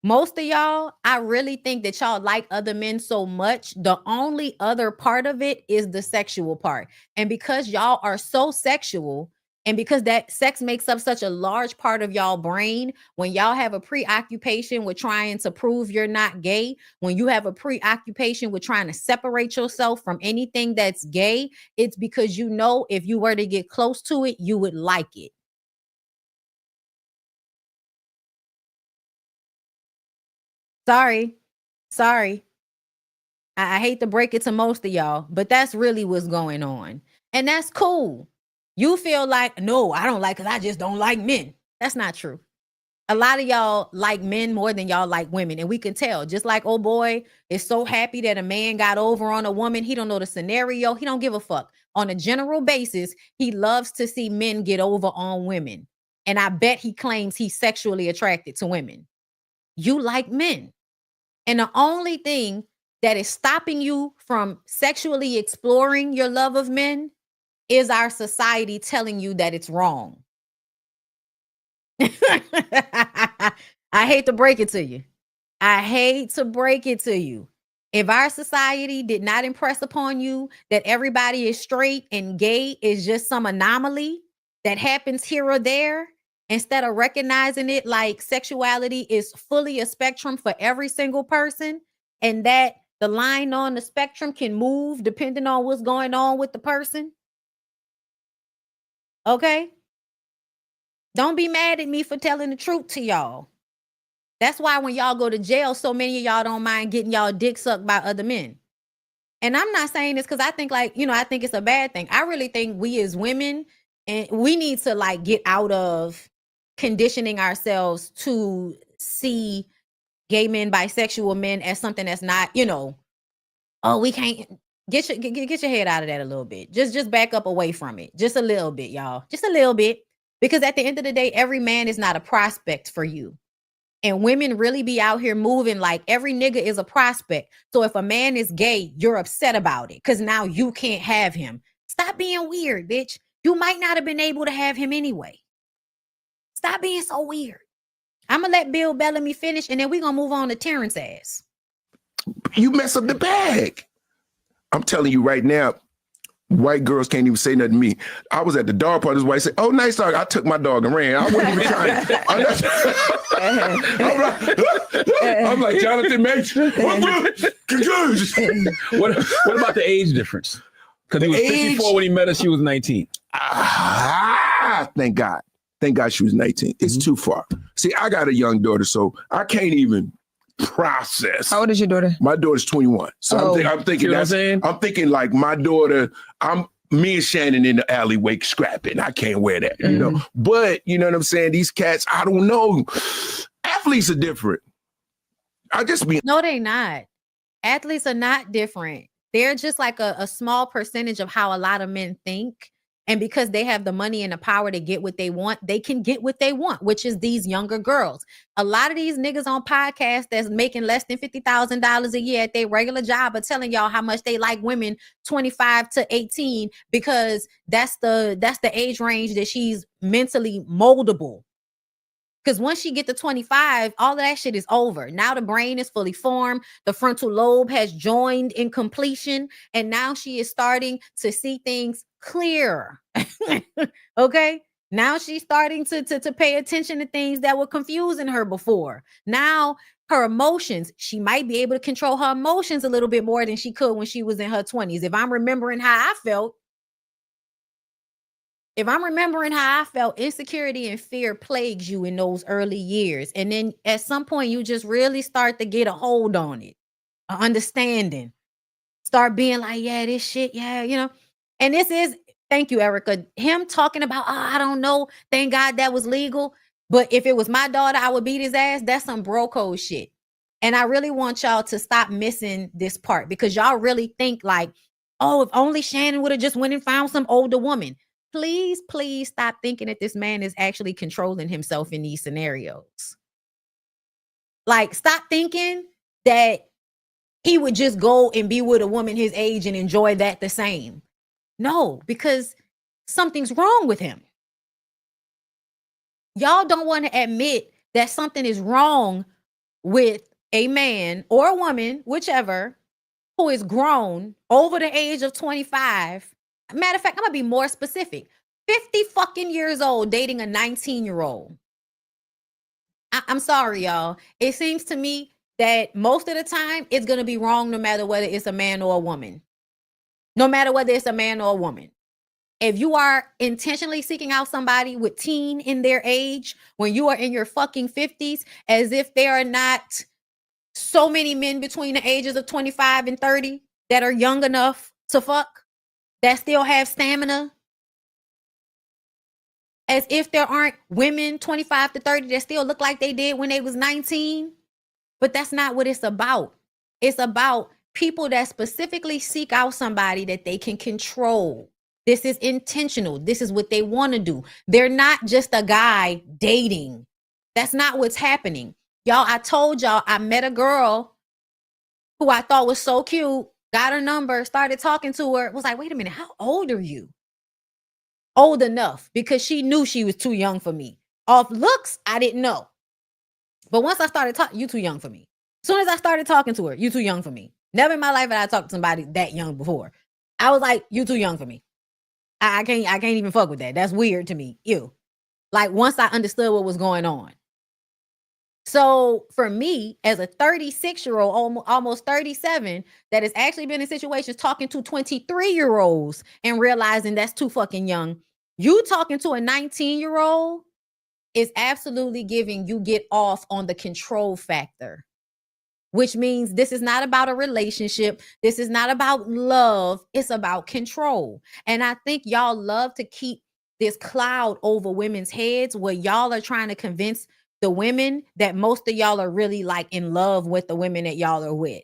Most of y'all, I really think that y'all like other men so much. The only other part of it is the sexual part. And because y'all are so sexual, and because that sex makes up such a large part of y'all brain, when y'all have a preoccupation with trying to prove you're not gay, when you have a preoccupation with trying to separate yourself from anything that's gay, it's because you know if you were to get close to it, you would like it. Sorry. I hate to break it to most of y'all, but that's really what's going on. And that's cool. You feel like, no, I don't like because I just don't like men. That's not true. A lot of y'all like men more than y'all like women. And we can tell, just like, oh boy is so happy that a man got over on a woman. He don't know the scenario. He don't give a fuck. On a general basis, he loves to see men get over on women. And I bet he claims he's sexually attracted to women. You like men. And the only thing that is stopping you from sexually exploring your love of men is our society telling you that it's wrong. I hate to break it to you. If our society did not impress upon you that everybody is straight and gay is just some anomaly that happens here or there, instead of recognizing it like sexuality is fully a spectrum for every single person, and that the line on the spectrum can move depending on what's going on with the person. Okay? Don't be mad at me for telling the truth to y'all. That's why when y'all go to jail, so many of y'all don't mind getting y'all dick sucked by other men. And I'm not saying this because I think I think it's a bad thing. I really think we as women, and we need to get out of conditioning ourselves to see gay men, bisexual men as something that's not, oh, we can't. Get your head out of that a little bit. Just back up away from it. Just a little bit, y'all. Just a little bit. Because at the end of the day, every man is not a prospect for you. And women really be out here moving like every nigga is a prospect. So if a man is gay, you're upset about it because now you can't have him. Stop being weird, bitch. You might not have been able to have him anyway. Stop being so weird. I'm going to let Bill Bellamy finish and then we're going to move on to Terrence ass.
You mess up the bag. I'm telling you right now, white girls can't even say nothing to me. I was at the dog party. This white said, "Oh, nice dog." I took my dog and ran. I wasn't even trying. I'm like Jonathan Major.
What about the age difference? Because he was 54 when he met us. She was 19.
Thank God. Thank God she was 19. It's too far. See, I got a young daughter, so I can't even process.
How old is your daughter?
My daughter's 21. So I'm thinking
what I'm saying?
I'm thinking like my daughter, I'm me and Shannon in the alleyway scrapping. I can't wear that, you know. But you know what I'm saying? These cats, I don't know. Athletes are different.
No, they not. Athletes are not different. They're just like a small percentage of how a lot of men think. And because they have the money and the power to get what they want, they can get what they want, which is these younger girls. A lot of these niggas on podcasts that's making less than $50,000 a year at their regular job are telling y'all how much they like women 25 to 18 because that's the age range that she's mentally moldable. Because once she get to 25, all of that shit is over. Now the brain is fully formed. The frontal lobe has joined in completion. And now she is starting to see things clear. Okay? Now she's starting to pay attention to things that were confusing her before. Now her emotions, she might be able to control her emotions a little bit more than she could when she was in her 20s. If I'm remembering how I felt, insecurity and fear plagues you in those early years. And then at some point, you just really start to get a hold on it, an understanding. Start being like, yeah, this shit, yeah, you know. And this is, thank you, Erica, him talking about, oh, I don't know, thank God that was legal. But if it was my daughter, I would beat his ass. That's some bro code shit. And I really want y'all to stop missing this part because y'all really think like, oh, if only Shannon would have just went and found some older woman. Please, please stop thinking that this man is actually controlling himself in these scenarios. Like, stop thinking that he would just go and be with a woman his age and enjoy that the same. No, because something's wrong with him. Y'all don't want to admit that something is wrong with a man or a woman, whichever, who is grown over the age of 25. Matter of fact, I'm gonna be more specific. 50 fucking years old dating a 19-year-old. I'm sorry, y'all. It seems to me that most of the time it's gonna be wrong no matter whether it's a man or a woman. No matter whether it's a man or a woman. If you are intentionally seeking out somebody with teen in their age, when you are in your fucking 50s, as if there are not so many men between the ages of 25 and 30 that are young enough to fuck, that still have stamina. As if there aren't women 25 to 30 that still look like they did when they was 19. But that's not what it's about. It's about people that specifically seek out somebody that they can control. This is intentional. This is what they want to do. They're not just a guy dating. That's not what's happening. Y'all, I told y'all I met a girl who I thought was so cute, got her number, started talking to her, was like, wait a minute, how old are you? Old enough, because she knew she was too young for me. Off looks, I didn't know. But once I started talking, you too young for me. As soon as I started talking to her, you too young for me. Never in my life had I talked to somebody that young before. I was like, you too young for me. I can't even fuck with that. That's weird to me. Ew. Like once I understood what was going on. So for me, as a 36-year-old, almost 37, that has actually been in situations talking to 23-year-olds and realizing that's too fucking young. You talking to a 19-year-old is absolutely giving you get off on the control factor, which means this is not about a relationship. This is not about love. It's about control. And I think y'all love to keep this cloud over women's heads where y'all are trying to convince the women that most of y'all are really like in love with the women that y'all are with.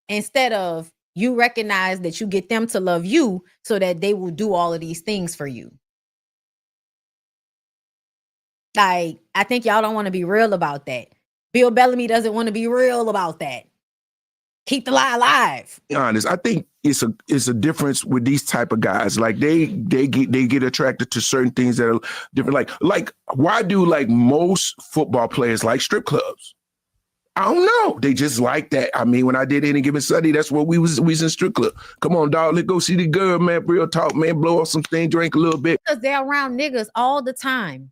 Instead of you recognize that you get them to love you so that they will do all of these things for you. Like, I think y'all don't want to be real about that. Bill Bellamy doesn't want to be real about that. Keep the lie alive.
Be honest, I think it's a difference with these type of guys. Like they get attracted to certain things that are different. Like why do like most football players like strip clubs? I don't know. They just like that. I mean, when I did Any Given Sunday, that's what we was in strip club. Come on, dog, let's go see the girl, man. Real talk, man. Blow off some thing, drink a little bit.
Because they're around niggas all the time.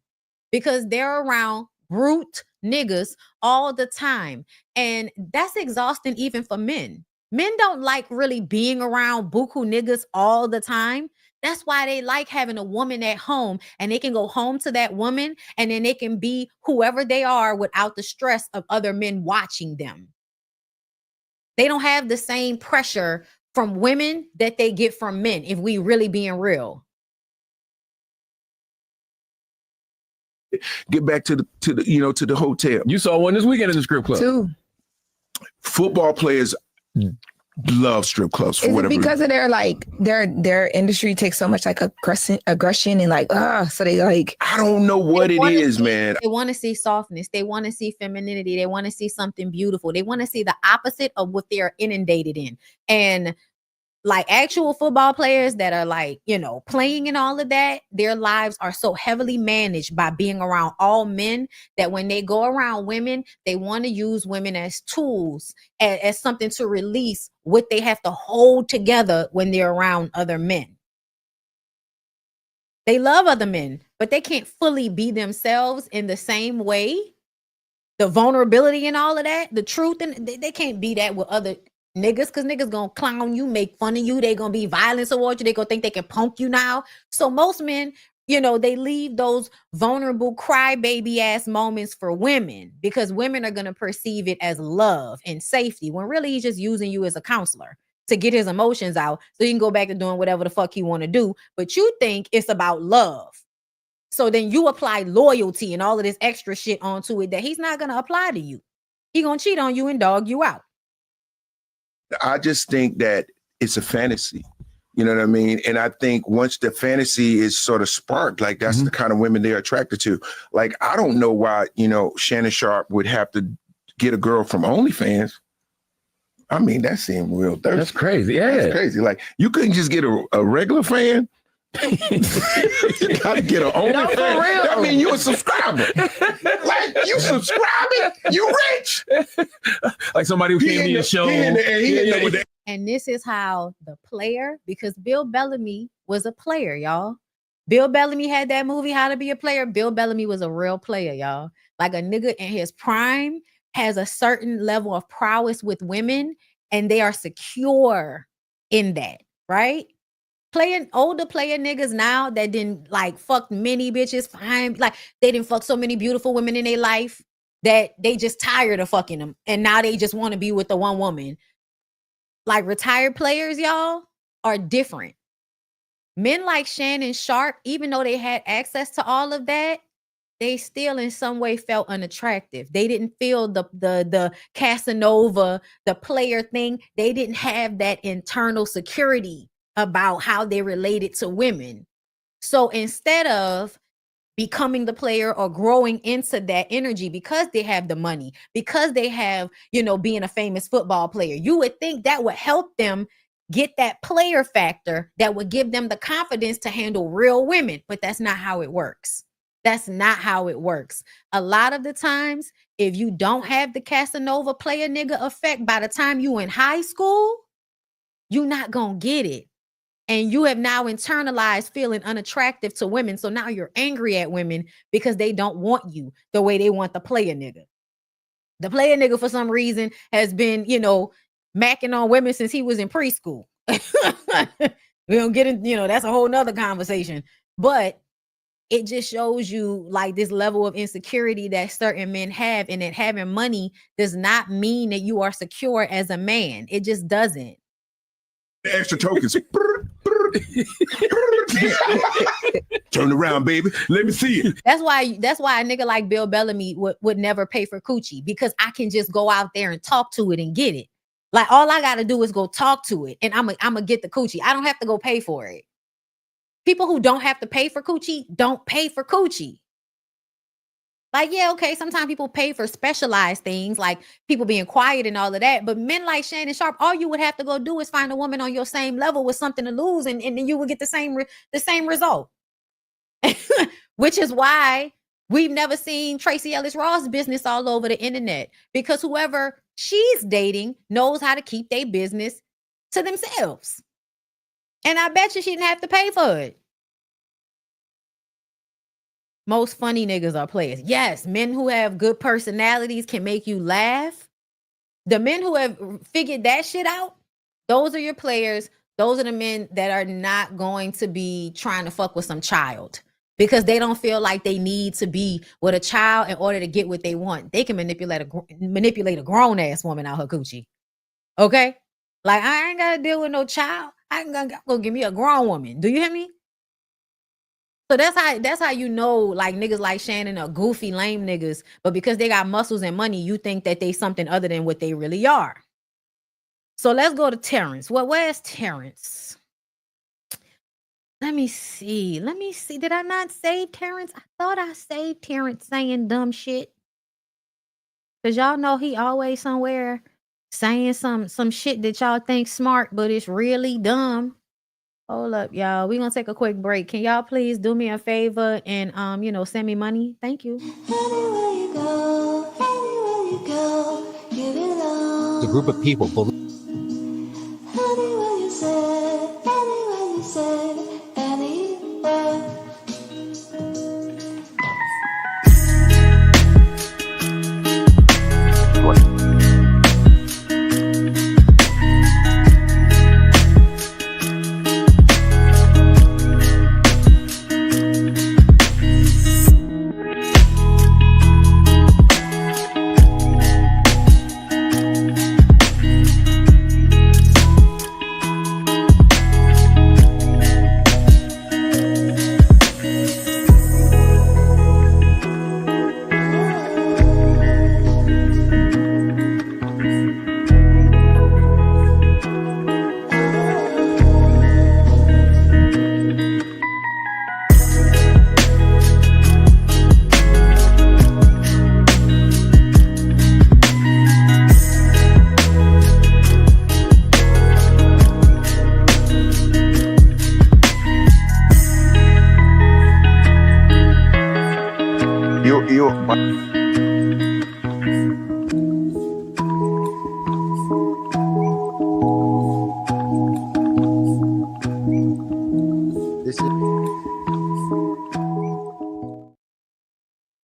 Because they're around brute niggas all the time. And that's exhausting even for men. Men don't like really being around buku niggas all the time. That's why they like having a woman at home and they can go home to that woman and then they can be whoever they are without the stress of other men watching them. They don't have the same pressure from women that they get from men, if we really being real.
Get back to the hotel.
You saw one this weekend in the strip club.
Two.
Football players love strip clubs for
Is it
whatever
because of their industry takes so much like aggression and like so they like
I don't know what it is, man.
They want to see softness. They want to see femininity. They want to see something beautiful. They want to see the opposite of what they're inundated in. And like actual football players that are like, playing and all of that, their lives are so heavily managed by being around all men that when they go around women, they want to use women as tools, as something to release what they have to hold together when they're around other men. They love other men, but they can't fully be themselves in the same way. The vulnerability and all of that, the truth, and they can't be that with other niggas, because niggas gonna clown you, make fun of you. They gonna be violent towards you. They gonna think they can punk you now. So most men, they leave those vulnerable crybaby ass moments for women, because women are gonna perceive it as love and safety, when really he's just using you as a counselor to get his emotions out so he can go back to doing whatever the fuck he want to do. But you think it's about love. So then you apply loyalty and all of this extra shit onto it that he's not gonna apply to you. He gonna cheat on you and dog you out.
I just think that it's a fantasy. You know what I mean? And I think once the fantasy is sort of sparked, like that's the kind of women they're attracted to. Like, I don't know why, Shannon Sharpe would have to get a girl from OnlyFans. I mean, that seemed real thirsty.
That's crazy. Yeah.
That's crazy. Like, you couldn't just get a regular fan. You gotta get an OnlyFans.
No, for real.
That mean you a subscriber. Like, you subscribing, you rich.
Like somebody who came to your show.
And this is how the player, because Bill Bellamy was a player, y'all. Bill Bellamy had that movie, How to Be a Player. Bill Bellamy was a real player, y'all. Like a nigga in his prime has a certain level of prowess with women, and they are secure in that, right? Older player niggas now that didn't like fuck many bitches, fine, like they didn't fuck so many beautiful women in their life that they just tired of fucking them, and now they just want to be with the one woman. Like retired players, y'all, are different. Men like Shannon Sharpe, even though they had access to all of that, they still in some way felt unattractive. They didn't feel the Casanova, the player thing. They didn't have that internal security about how they related to women. So instead of becoming the player or growing into that energy, because they have the money, because they have, being a famous football player, you would think that would help them get that player factor that would give them the confidence to handle real women. But that's not how it works. That's not how it works. A lot of the times, if you don't have the Casanova player nigga effect, by the time you in high school, you're not gonna get it. And you have now internalized feeling unattractive to women. So now you're angry at women because they don't want you the way they want the player nigga. The player nigga, for some reason, has been, macking on women since he was in preschool. We don't get in, that's a whole nother conversation. But it just shows you like this level of insecurity that certain men have, and that having money does not mean that you are secure as a man. It just doesn't.
Extra tokens. Turn around, baby. Let me see it.
That's why a nigga like Bill Bellamy would never pay for coochie, because I can just go out there and talk to it and get it. Like all I gotta do is go talk to it, and I'm gonna get the coochie. I don't have to go pay for it. People who don't have to pay for coochie don't pay for coochie. Like, yeah, okay, sometimes people pay for specialized things, like people being quiet and all of that. But men like Shannon Sharpe, all you would have to go do is find a woman on your same level with something to lose, and then you would get the same result. Which is why we've never seen Tracy Ellis Ross business all over the internet, because whoever she's dating knows how to keep their business to themselves. And I bet you she didn't have to pay for it. Most funny niggas are players. Yes, men who have good personalities can make you laugh. The men who have figured that shit out, those are your players. Those are the men that are not going to be trying to fuck with some child, because they don't feel like they need to be with a child in order to get what they want. They can manipulate a grown ass woman out her coochie. Okay? Like, I ain't gotta deal with no child. I ain't gonna go give me a grown woman. Do you hear me? So that's how you know, like, niggas like Shannon are goofy, lame niggas, but because they got muscles and money, you think that they something other than what they really are. So let's go to Terrence. Well, where's Terrence? Let me see. Did I not save Terrence? I thought I saved Terrence saying dumb shit. Cause y'all know he always somewhere saying some shit that y'all think smart, but it's really dumb. Hold up, y'all. We're gonna take a quick break. Can y'all please do me a favor and send me money? Thank you.
The group of people believe.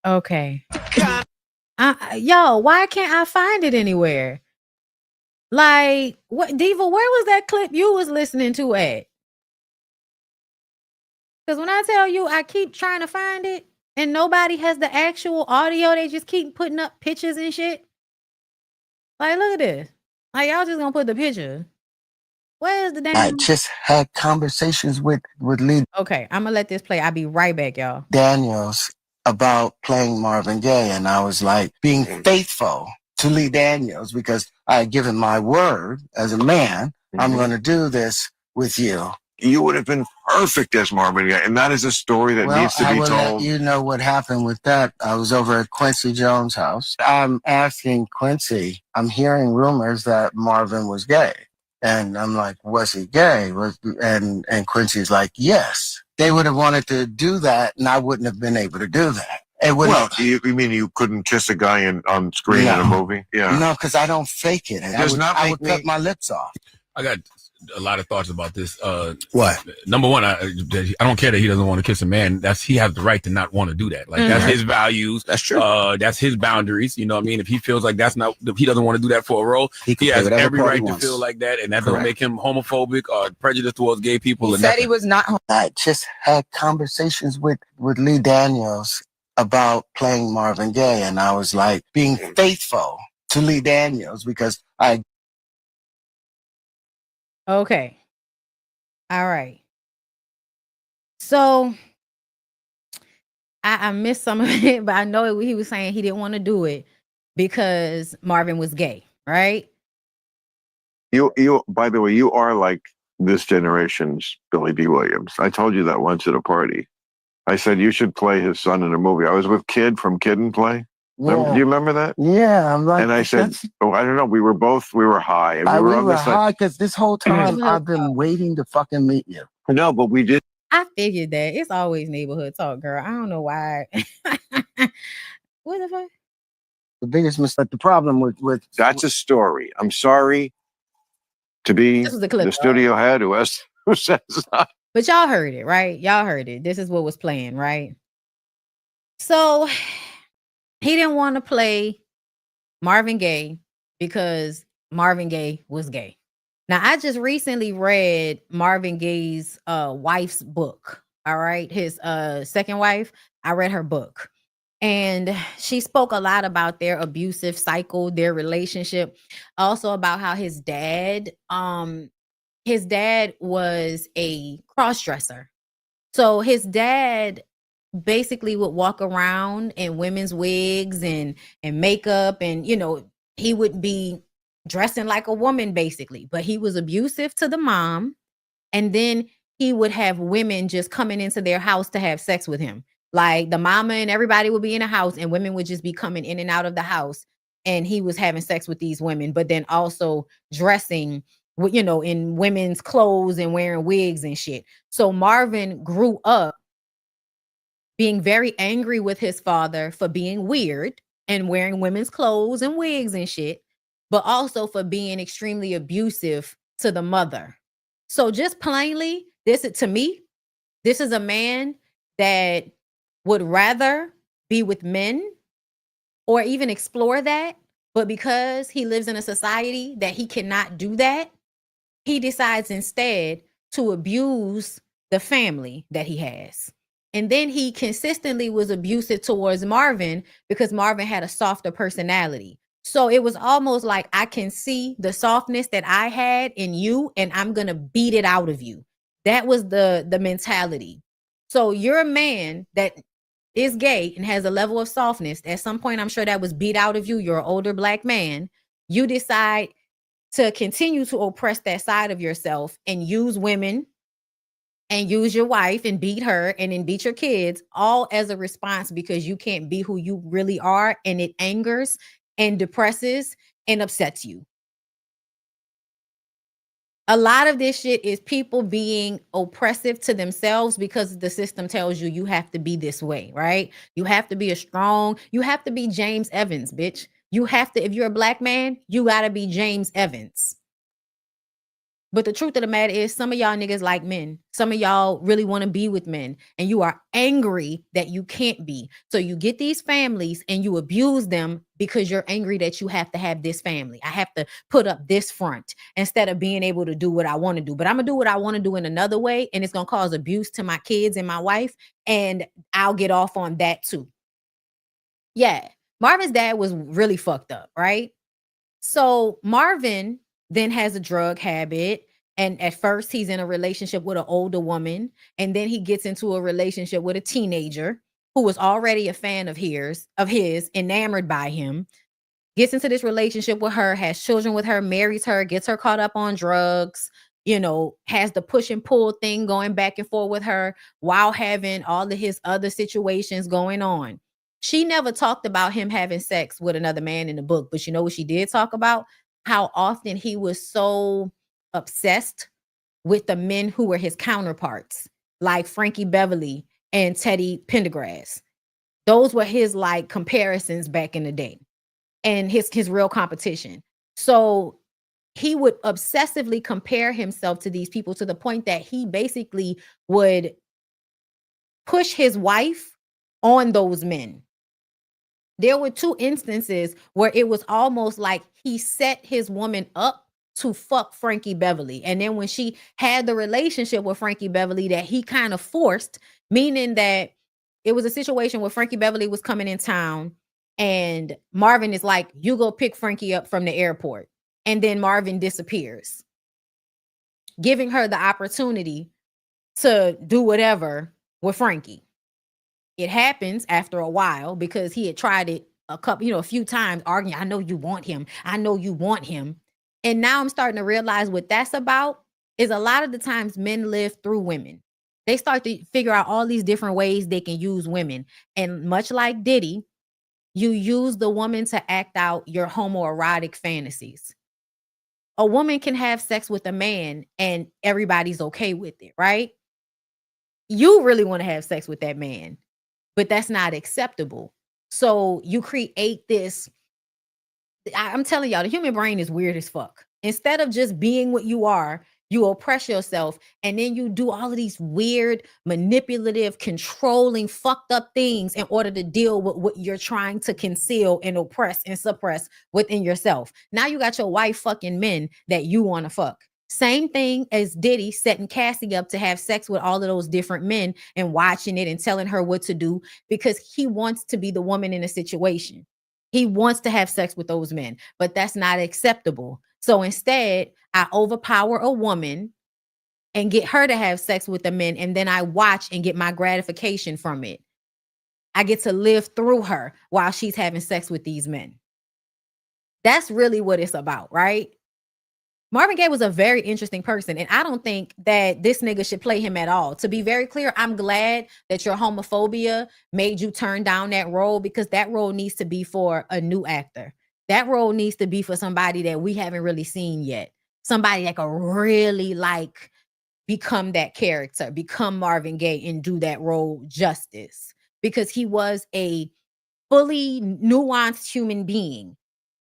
Okay. Yo, why can't I find it anywhere? Like, what, Diva, where was that clip you was listening to at? Because when I tell you I keep trying to find it and nobody has the actual audio, they just keep putting up pictures and shit. Like, look at this. Like, y'all just gonna put the picture. Where's the damn...
I just had conversations with Lee
Okay, I'm gonna let this play. I'll be right back, y'all.
Daniels about playing Marvin Gaye, and I was like being faithful to Lee Daniels because I had given my word as a man, I'm going to do this with you.
You would have been perfect as Marvin Gaye, and that is a story that needs to
I
be
will
told.
let you know what happened with that. I was over at Quincy Jones' house. I'm asking Quincy, I'm hearing rumors that Marvin was gay. And I'm like, was he gay? And Quincy's like, yes. They would have wanted to do that, and I wouldn't have been able to do that.
Well, you mean you couldn't kiss a guy on screen in a movie? Yeah.
No, because I don't fake it. I would cut my lips off.
I got a lot of thoughts about this.
What?
Number one, I don't care that he doesn't want to kiss a man. He has the right to not want to do that. Like, that's his values.
That's true.
That's his boundaries. You know what I mean? If he feels like if he doesn't want to do that for a role, he has every right to feel like that. And that don't make him homophobic or prejudiced towards gay people.
He said he was not.
I just had conversations with Lee Daniels about playing Marvin Gaye, and I was like being faithful to Lee Daniels because I.
Okay. All right. So I missed some of it, but I know he was saying he didn't want to do it because Marvin was gay, right?
You by the way, you are like this generation's Billy D. Williams. I told you that once at a party. I said you should play his son in a movie. I was with Kid from Kid and Play.
Yeah.
Do you remember that?
Yeah, I'm like,
and I said, I don't know. We were high. And
we were high because this whole time I've been waiting to fucking meet you.
No, but we did.
I figured that. It's always neighborhood talk, girl. I don't know why. What the fuck?
The biggest mistake, the problem with
that's a story. I'm sorry to be the studio head who says that.
But y'all heard it, right? Y'all heard it. This is what was playing, right? So he didn't want to play Marvin Gaye because Marvin Gaye was gay. Now, I just recently read Marvin Gaye's wife's book. All right. His second wife. I read her book. And she spoke a lot about their abusive cycle, their relationship, also about how his dad was a cross-dresser. So his dad basically would walk around in women's wigs and makeup, and he would be dressing like a woman basically, but he was abusive to the mom. And then he would have women just coming into their house to have sex with him. Like the mama and everybody would be in a house, and women would just be coming in and out of the house, and he was having sex with these women, but then also dressing in women's clothes and wearing wigs and shit. So Marvin grew up being very angry with his father for being weird and wearing women's clothes and wigs and shit, but also for being extremely abusive to the mother. So just plainly, to me, this is a man that would rather be with men or even explore that, but because he lives in a society that he cannot do that, he decides instead to abuse the family that he has. And then he consistently was abusive towards Marvin because Marvin had a softer personality. So it was almost like, I can see the softness that I had in you, and I'm going to beat it out of you. That was the mentality. So you're a man that is gay and has a level of softness. At some point, I'm sure that was beat out of you. You're an older Black man. You decide to continue to oppress that side of yourself and use women and use your wife and beat her and then beat your kids, all as a response because you can't be who you really are, and it angers and depresses and upsets you. A lot of this shit is people being oppressive to themselves because the system tells you you have to be this way, right? You have to be you have to be James Evans, bitch. You have to, if you're a Black man, you gotta be James Evans. But the truth of the matter is, some of y'all niggas like men. Some of y'all really want to be with men, and you are angry that you can't be. So you get these families and you abuse them because you're angry that you have to have this family. I have to put up this front instead of being able to do what I want to do. But I'm going to do what I want to do in another way, and it's going to cause abuse to my kids and my wife, and I'll get off on that too. Yeah, Marvin's dad was really fucked up, right? So Marvin then has a drug habit. And at first he's in a relationship with an older woman. And then he gets into a relationship with a teenager who was already a fan of his, enamored by him, gets into this relationship with her, has children with her, marries her, gets her caught up on drugs, has the push and pull thing going back and forth with her while having all of his other situations going on. She never talked about him having sex with another man in the book, but you know what she did talk about? How often he was so obsessed with the men who were his counterparts, like Frankie Beverly and Teddy Pendergrass. Those were his like comparisons back in the day, and his real competition. So he would obsessively compare himself to these people to the point that he basically would push his wife on those men. There were 2 instances where it was almost like he set his woman up to fuck Frankie Beverly. And then when she had the relationship with Frankie Beverly that he kind of forced, meaning that it was a situation where Frankie Beverly was coming in town and Marvin is like, you go pick Frankie up from the airport. And then Marvin disappears, giving her the opportunity to do whatever with Frankie. It happens after a while because he had tried it a few times, arguing, I know you want him. I know you want him. And now I'm starting to realize what that's about is a lot of the times men live through women. They start to figure out all these different ways they can use women. And much like Diddy, you use the woman to act out your homoerotic fantasies. A woman can have sex with a man and everybody's okay with it, right? You really want to have sex with that man, but that's not acceptable. So you create this. I'm telling y'all, the human brain is weird as fuck. Instead of just being what you are, you oppress yourself, and then you do all of these weird, manipulative, controlling, fucked up things in order to deal with what you're trying to conceal and oppress and suppress within yourself. Now you got your wife fucking men that you want to fuck. Same thing as Diddy setting Cassie up to have sex with all of those different men and watching it and telling her what to do because he wants to be the woman in a situation. He wants to have sex with those men, but that's not acceptable. So instead, I overpower a woman and get her to have sex with the men, and then I watch and get my gratification from it. I get to live through her while she's having sex with these men. That's really what it's about, right? Marvin Gaye was a very interesting person, and I don't think that this nigga should play him at all. To be very clear, I'm glad that your homophobia made you turn down that role, because that role needs to be for a new actor. That role needs to be for somebody that we haven't really seen yet. Somebody that can really like become that character, become Marvin Gaye and do that role justice, because he was a fully nuanced human being.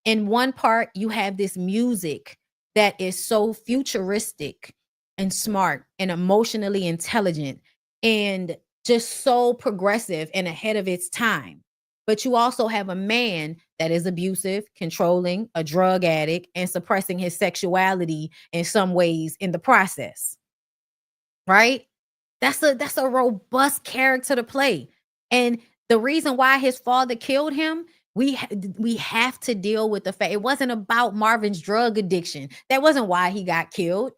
In one part, you have this music that is so futuristic and smart and emotionally intelligent and just so progressive and ahead of its time. But you also have a man that is abusive, controlling, a drug addict, and suppressing his sexuality in some ways in the process. Right? That's a robust character to play. And the reason why his father killed him, we have to deal with the fact it wasn't about Marvin's drug addiction. That wasn't why he got killed.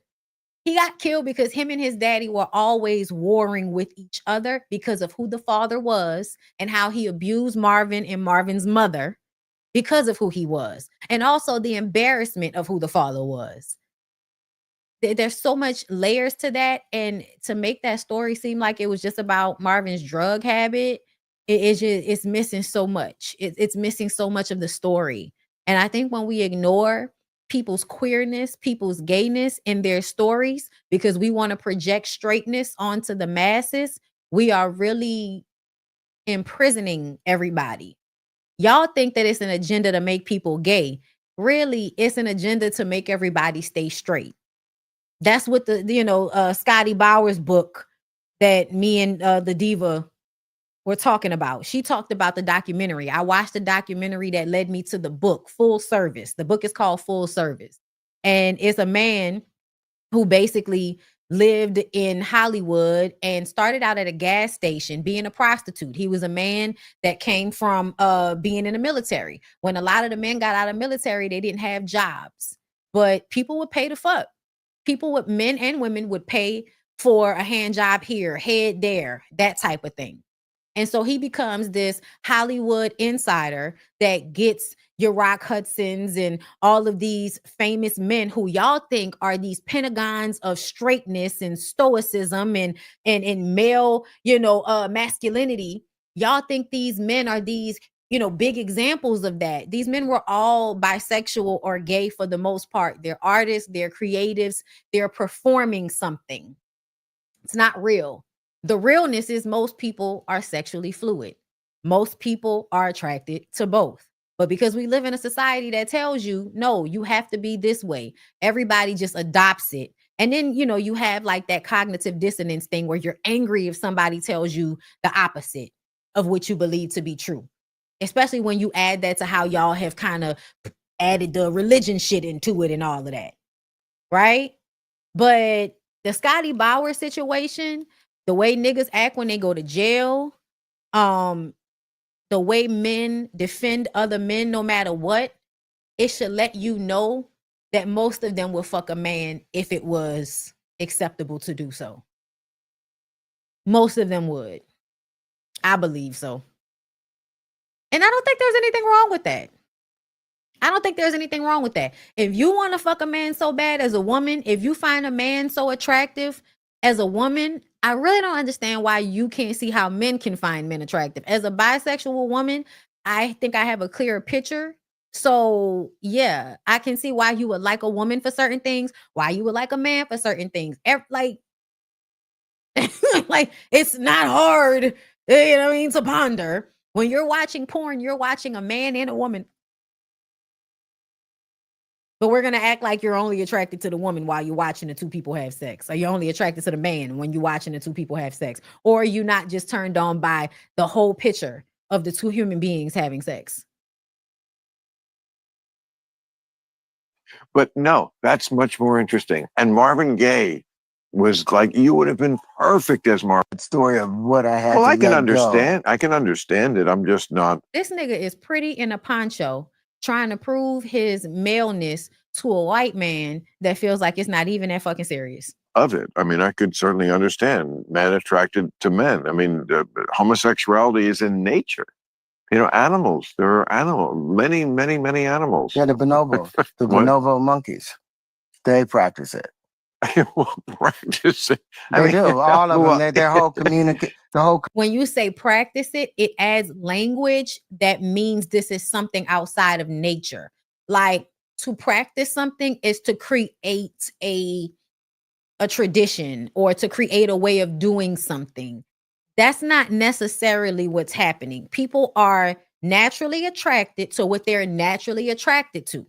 He got killed because him and his daddy were always warring with each other because of who the father was and how he abused Marvin and Marvin's mother because of who he was. And also the embarrassment of who the father was. There's so much layers to that, and to make that story seem like it was just about Marvin's drug habit, it's missing so much. It's missing so much of the story. And I think when we ignore people's queerness, people's gayness in their stories because we want to project straightness onto the masses, we are really imprisoning everybody. Y'all think that it's an agenda to make people gay. Really, it's an agenda to make everybody stay straight. That's what the Scotty Bowers book that me and the diva were talking about. She talked about the documentary. I watched the documentary that led me to the book, Full Service. The book is called Full Service. And it's a man who basically lived in Hollywood and started out at a gas station being a prostitute. He was a man that came from being in the military. When a lot of the men got out of military, they didn't have jobs, but people would pay to fuck. People with men and women would pay for a hand job here, head there, that type of thing. And so he becomes this Hollywood insider that gets your Rock Hudsons and all of these famous men who y'all think are these pentagons of straightness and stoicism and male, masculinity. Y'all think these men are these, big examples of that. These men were all bisexual or gay for the most part. They're artists, they're creatives, they're performing something. It's not real. The realness is most people are sexually fluid. Most people are attracted to both. But because we live in a society that tells you, no, you have to be this way, everybody just adopts it. And then, you have like that cognitive dissonance thing where you're angry if somebody tells you the opposite of what you believe to be true. Especially when you add that to how y'all have kind of added the religion shit into it and all of that. Right? But the Scotty Bowers situation, the way niggas act when they go to jail, the way men defend other men no matter what, it should let you know that most of them will fuck a man if it was acceptable to do so. Most of them would. I believe so. And I don't think there's anything wrong with that. I don't think there's anything wrong with that. If you want to fuck a man so bad as a woman, if you find a man so attractive as a woman, I really don't understand why you can't see how men can find men attractive. As a bisexual woman, I think I have a clearer picture. So yeah, I can see why you would like a woman for certain things, why you would like a man for certain things. Like it's not hard, to ponder. When you're watching porn, you're watching a man and a woman. But we're going to act like you're only attracted to the woman while you're watching the two people have sex. Or you're only attracted to the man when you're watching the two people have sex. Or are you not just turned on by the whole picture of the two human beings having sex?
But no, that's much more interesting. And Marvin Gaye was like, you would have been perfect as Marvin.
Story of what I had
Well,
to
I can
let
understand. I can understand it. I'm just not
This nigga is pretty in a poncho trying to prove his maleness to a white man that feels like it's not even that fucking serious.
of it. I mean, I could certainly understand men attracted to men. I mean, homosexuality is in nature. You know, animals. There are many animals.
Yeah, the bonobo, the
What?
bonobo monkeys, they practice it.
Well, practice it.
They do. All of them. Their whole
When you say practice it, it adds language that means this is something outside of nature. Like to practice something is to create a tradition or to create a way of doing something. That's not necessarily what's happening. People are naturally attracted to what they're naturally attracted to.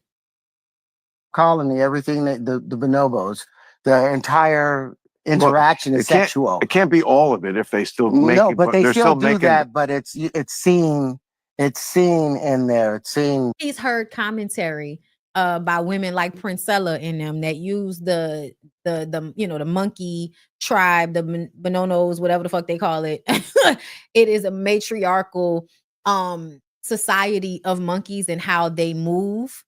colony, everything that the bonobos, the entire interaction is sexual.
It can't be all of it if they still make
No,
it,
but they
they're
still do
making
that. But it's seen in there. It's seen.
He's heard commentary by women like Princella in them that use the the monkey tribe, the bonobos, whatever the fuck they call it. It is a matriarchal society of monkeys and how they move.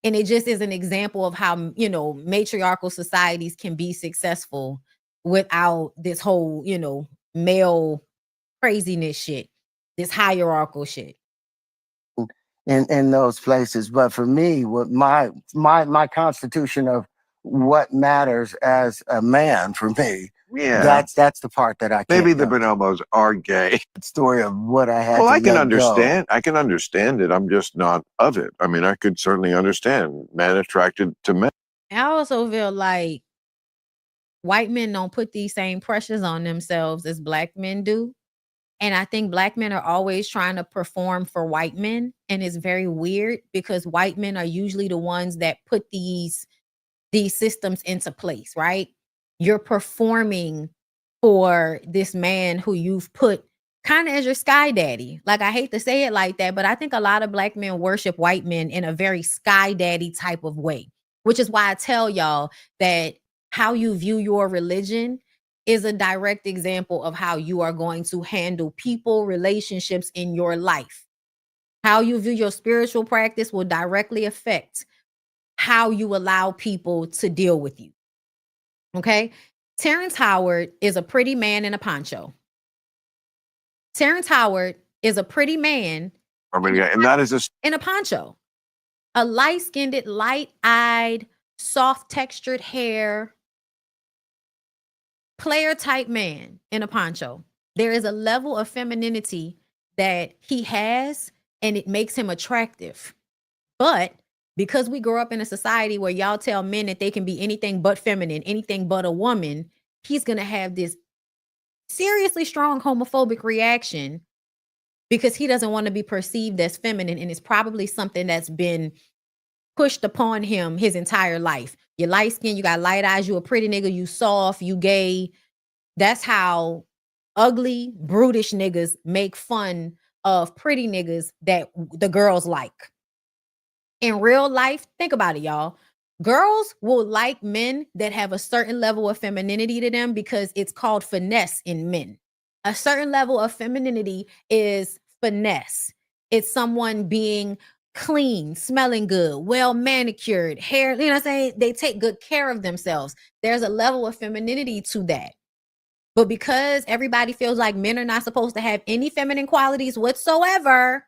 And it just is an example of how, matriarchal societies can be successful without this whole, male craziness shit, this hierarchical shit.
In those places. But for me, what my constitution of what matters as a man for me,
Yeah.
that's the part that I can't
Maybe the
go.
bonobos are gay.
Story of what I had
Well,
to
I can
let
understand.
go.
I can understand it. I'm just not of it. I mean, I could certainly understand men attracted to men.
I also feel like white men don't put these same pressures on themselves as black men do. And I think black men are always trying to perform for white men. And it's very weird because white men are usually the ones that put these systems into place, right? You're performing for this man who you've put kind of as your sky daddy. Like, I hate to say it like that, but I think a lot of black men worship white men in a very sky daddy type of way, which is why I tell y'all that how you view your religion is a direct example of how you are going to handle people, relationships in your life. How you view your spiritual practice will directly affect how you allow people to deal with you. Okay? Terrence Howard is a pretty man in a poncho. Terrence Howard is a pretty man
And that is
in a poncho. A light-skinned, light-eyed, soft-textured hair, player type man in a poncho. There is a level of femininity that he has, and it makes him attractive. But because we grow up in a society where y'all tell men that they can be anything but feminine, anything but a woman, he's going to have this seriously strong homophobic reaction because he doesn't want to be perceived as feminine. And it's probably something that's been pushed upon him his entire life. You're light skinned, you got light eyes, you a pretty nigga, you soft, you gay. That's how ugly, brutish niggas make fun of pretty niggas that the girls like. In real life, think about it, y'all. Girls will like men that have a certain level of femininity to them because it's called finesse in men. A certain level of femininity is finesse. It's someone being clean, smelling good, well manicured, hair, you know what I'm saying? They take good care of themselves. There's a level of femininity to that. But because everybody feels like men are not supposed to have any feminine qualities whatsoever,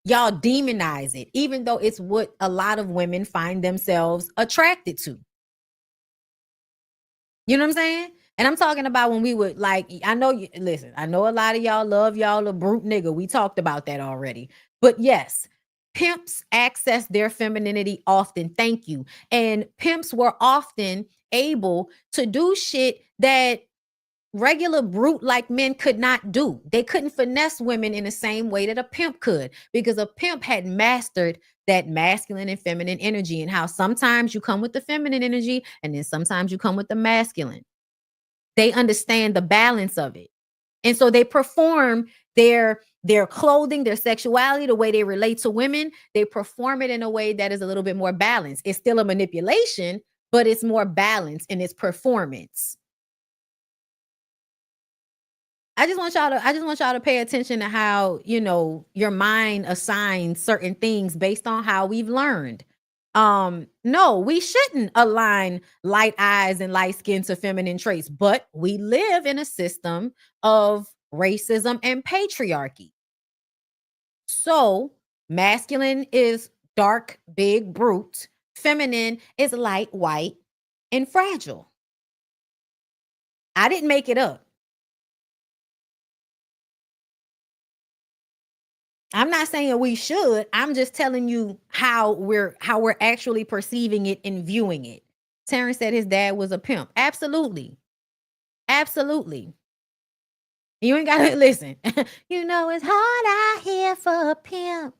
y'all demonize it, even though it's what a lot of women find themselves attracted to. You know what I'm saying? And I'm talking about when we would I know a lot of y'all love y'all a brute nigga. We talked about that already. But yes, pimps access their femininity often. Thank you. And pimps were often able to do shit that regular brute like men could not do. They couldn't finesse women in the same way that a pimp could, because a pimp had mastered that masculine and feminine energy, and how sometimes you come with the feminine energy and then sometimes you come with the masculine. They understand the balance of it. And so they perform Their clothing, their sexuality, the way they relate to women, they perform it in a way that is a little bit more balanced. It's still a manipulation, but it's more balanced in its performance. I just want y'all to pay attention to how, you know, your mind assigns certain things based on how we've learned. No, we shouldn't align light eyes and light skin to feminine traits, but we live in a system of racism and patriarchy. So masculine is dark, big, brute. Feminine is light, white, and fragile. I didn't make it up. I'm not saying we should. I'm just telling you how we're actually perceiving it and viewing it. Terrence said his dad was a pimp. Absolutely. Absolutely. You ain't gotta listen. You know it's hard out here for a pimp.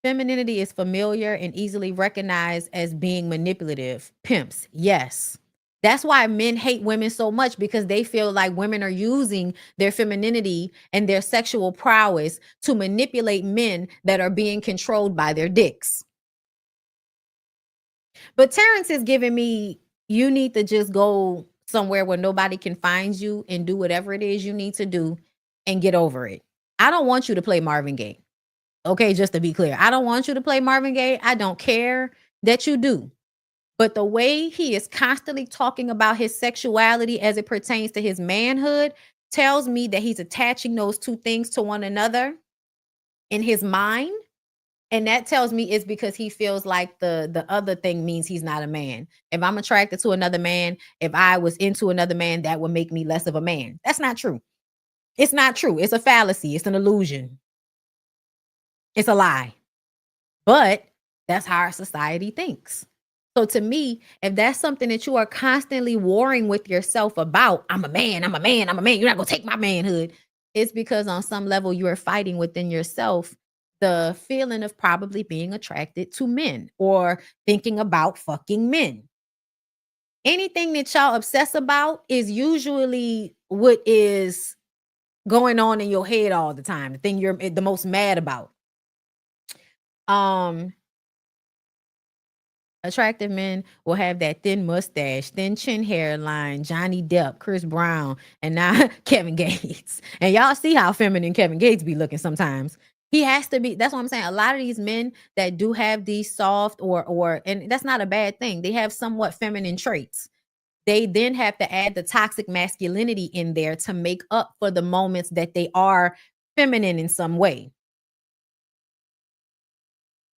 Femininity is familiar and easily recognized as being manipulative. Pimps, yes. That's why men hate women so much, because they feel like women are using their femininity and their sexual prowess to manipulate men that are being controlled by their dicks. But Terrence is giving me, you need to just go somewhere where nobody can find you and do whatever it is you need to do and get over it. I don't want you to play Marvin Gaye. Okay, just to be clear, I don't want you to play Marvin Gaye. I don't care that you do. But the way he is constantly talking about his sexuality as it pertains to his manhood tells me that he's attaching those two things to one another in his mind. And that tells me it's because he feels like the other thing means he's not a man. If I'm attracted to another man, if I was into another man, that would make me less of a man. That's not true. It's not true. It's a fallacy. It's an illusion. It's a lie. But that's how our society thinks. So to me, if that's something that you are constantly warring with yourself about, I'm a man, I'm a man, I'm a man, you're not going to take my manhood. It's because on some level you are fighting within yourself the feeling of probably being attracted to men or thinking about fucking men. Anything that y'all obsess about is usually what is going on in your head all the time, the thing you're the most mad about. Attractive men will have that thin mustache, thin chin hairline, Johnny Depp, Chris Brown, and now Kevin Gates. And y'all see how feminine Kevin Gates be looking sometimes. He has to be. That's what I'm saying. A lot of these men that do have these soft or and that's not a bad thing. They have somewhat feminine traits. They then have to add the toxic masculinity in there to make up for the moments that they are feminine in some way.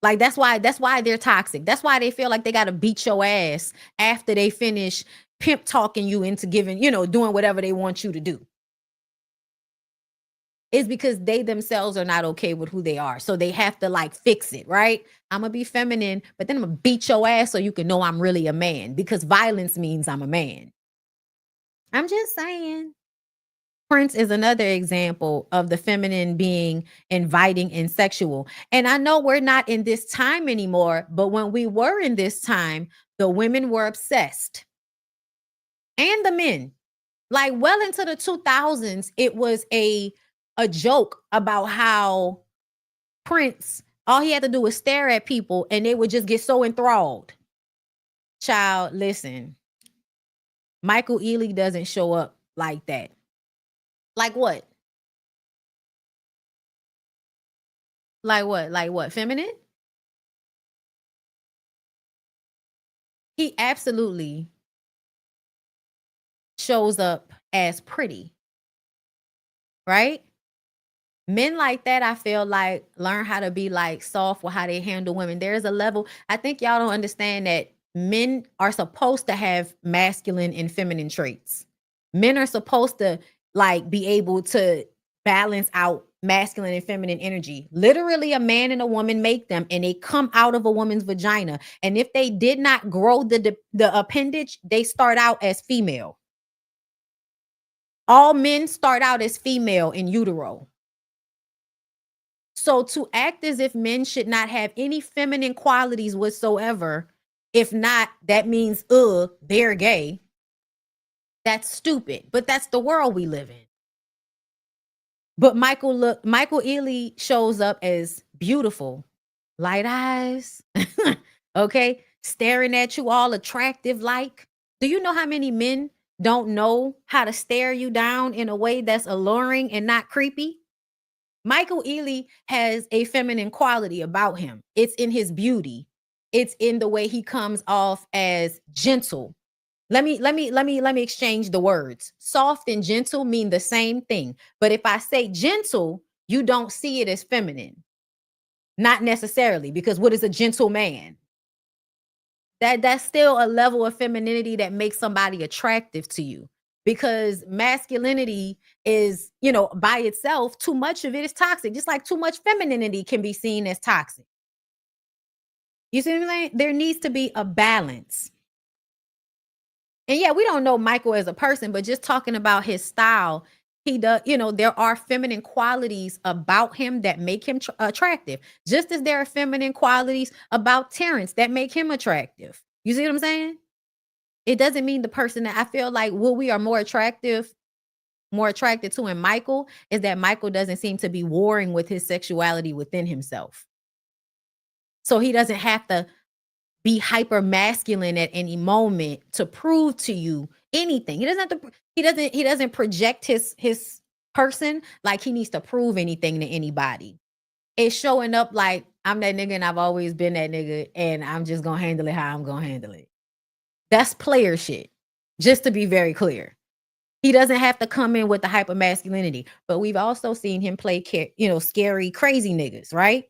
Like that's why they're toxic. That's why they feel like they got to beat your ass after they finish pimp talking you into giving, doing whatever they want you to do. It's because they themselves are not okay with who they are. So they have to fix it, right? I'm going to be feminine, but then I'm going to beat your ass so you can know I'm really a man, because violence means I'm a man. I'm just saying. Prince is another example of the feminine being inviting and sexual. And I know we're not in this time anymore, but when we were in this time, the women were obsessed. And the men. Well into the 2000s, it was a joke about how Prince, all he had to do was stare at people and they would just get so enthralled. Child, listen. Michael Ealy doesn't show up like that. Like what? Like what? Like what? Feminine? He absolutely shows up as pretty. Right? Men like that, I feel like, learn how to be soft with how they handle women. There's a level. I think y'all don't understand that men are supposed to have masculine and feminine traits. Men are supposed to be able to balance out masculine and feminine energy. Literally, a man and a woman make them, and they come out of a woman's vagina. And if they did not grow the appendage, they start out as female. All men start out as female in utero. So to act as if men should not have any feminine qualities whatsoever, if not, that means, they're gay. That's stupid. But that's the world we live in. But Michael Ealy shows up as beautiful, light eyes, okay, staring at you all attractive like. Do you know how many men don't know how to stare you down in a way that's alluring and not creepy? Michael Ealy has a feminine quality about him. It's in his beauty. It's in the way he comes off as gentle. Let me exchange the words. Soft and gentle mean the same thing. But if I say gentle, you don't see it as feminine. Not necessarily, because what is a gentle man? That's still a level of femininity that makes somebody attractive to you. Because masculinity is, by itself, too much of it is toxic. Just like too much femininity can be seen as toxic. You see what I'm saying? There needs to be a balance. And yeah, we don't know Michael as a person, but just talking about his style, he does, there are feminine qualities about him that make him attractive. Just as there are feminine qualities about Terrence that make him attractive. You see what I'm saying? It doesn't mean the person that I feel like we are more attracted to in Michael is that Michael doesn't seem to be warring with his sexuality within himself. So he doesn't have to be hyper masculine at any moment to prove to you anything. He doesn't have to, he doesn't project his person like he needs to prove anything to anybody. It's showing up like I'm that nigga and I've always been that nigga and I'm just gonna handle it how I'm gonna handle it. That's player shit. Just to be very clear. He doesn't have to come in with the hyper masculinity, but we've also seen him play scary, crazy niggas, right?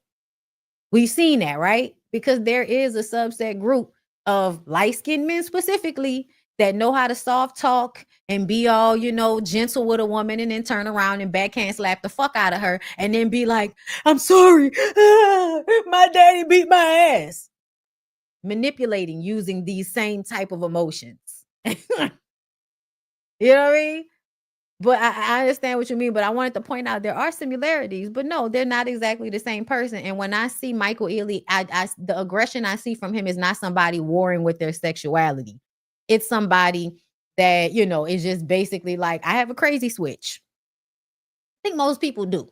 We've seen that, right? Because there is a subset group of light-skinned men specifically that know how to soft talk and be all, gentle with a woman and then turn around and backhand slap the fuck out of her and then be like, I'm sorry, my daddy beat my ass. Manipulating using these same type of emotions. You know what I mean? But I understand what you mean, but I wanted to point out there are similarities, but no, they're not exactly the same person. And when I see Michael Ealy, the aggression I see from him is not somebody warring with their sexuality. It's somebody that, is just basically like, I have a crazy switch. I think most people do.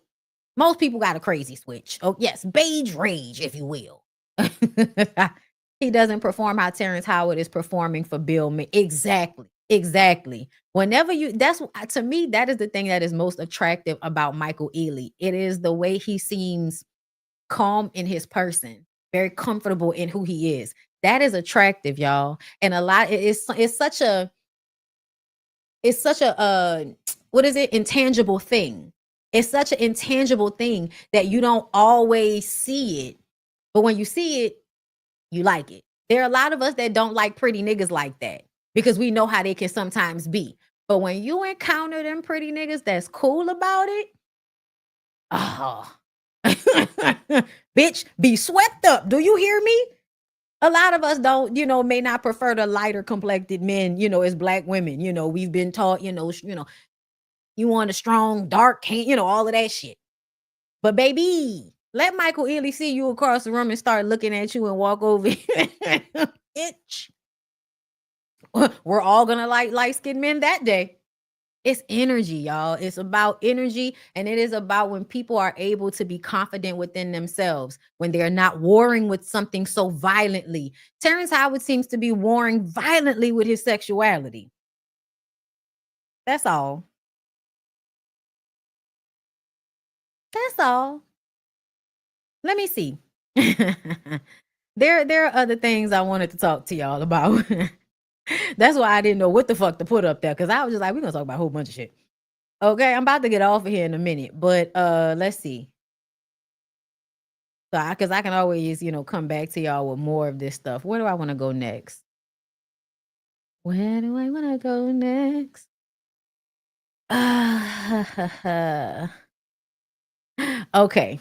Most people got a crazy switch. Oh, yes, beige rage, if you will. He doesn't perform how Terrence Howard is performing for Bill. Exactly. Whenever to me, that is the thing that is most attractive about Michael Ealy. It is the way he seems calm in his person, very comfortable in who he is. That is attractive, y'all. And it's such a what is it? Intangible thing. It's such an intangible thing that you don't always see it. But when you see it, you like it. There are a lot of us that don't like pretty niggas like that because we know how they can sometimes be. But when you encounter them pretty niggas that's cool about it, bitch, be swept up. Do you hear me? A lot of us don't, may not prefer the lighter complected men, as black women. We've been taught, you want a strong, dark hand, all of that shit. But baby, let Michael Ealy see you across the room and start looking at you and walk over. Bitch. We're all gonna like light-skinned men that day. It's energy, y'all. It's about energy, and it is about when people are able to be confident within themselves, when they're not warring with something so violently. Terrence Howard seems to be warring violently with his sexuality. That's all. That's all. Let me see. There are other things I wanted to talk to y'all about. That's why I didn't know what the fuck to put up there, because I was just like, we're gonna talk about a whole bunch of shit. Okay, I'm about to get off of here in a minute, but let's see. So because I can always, come back to y'all with more of this stuff. Where do I want to go next? Where do I want to go next? Okay.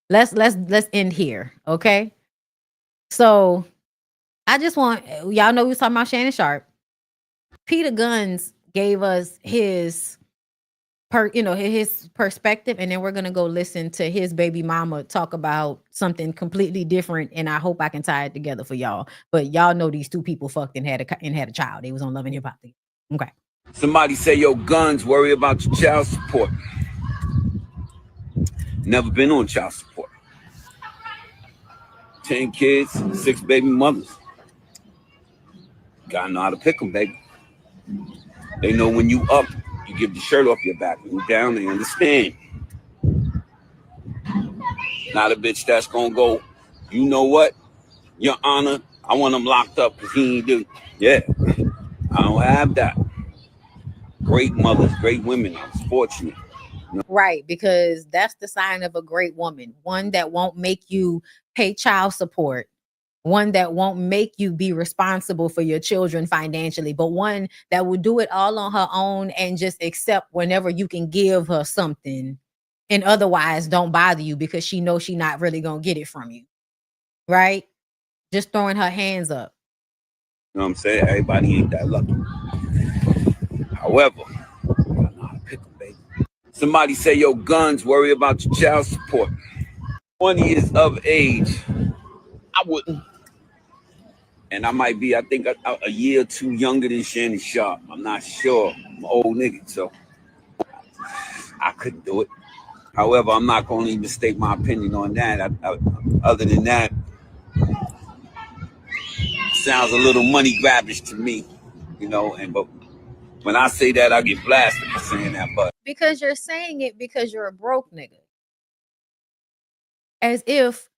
Let's end here. Okay. So I just want y'all know we was talking about Shannon Sharpe. Peter Gunz gave us his perspective, and then we're gonna go listen to his baby mama talk about something completely different. And I hope I can tie it together for y'all. But y'all know these two people fucked and had a child. They was on Love and Hip Hop. Okay.
Somebody say, yo, Gunz, worry about your child support. Never been on child support. 10 kids, 6 baby mothers. Gotta know how to pick them, baby. They know when you up, you give the shirt off your back. When you down, they understand. Not a bitch that's gonna go, you know what, Your Honor, I want him locked up because he ain't do. Yeah, I don't have that. Great mothers, great women. I was fortunate.
Right, because that's the sign of a great woman. One that won't make you pay child support. One that won't make you be responsible for your children financially, but one that will do it all on her own and just accept whenever you can give her something, and otherwise don't bother you because she knows she's not really gonna get it from you. Right? Just throwing her hands up.
You know what I'm saying? Everybody ain't that lucky. However, I know how to pick them, baby. Somebody say, yo, Gunz, worry about your child support. 20 years of age, I wouldn't. And I might be, I think, a year or two younger than Shannon Sharpe. I'm not sure. I'm an old nigga, so I couldn't do it. However, I'm not going to even state my opinion on that. Other than that, sounds a little money grabbish to me, you know. But when I say that, I get blasted for saying that. But
Because you're saying it because you're a broke nigga. As if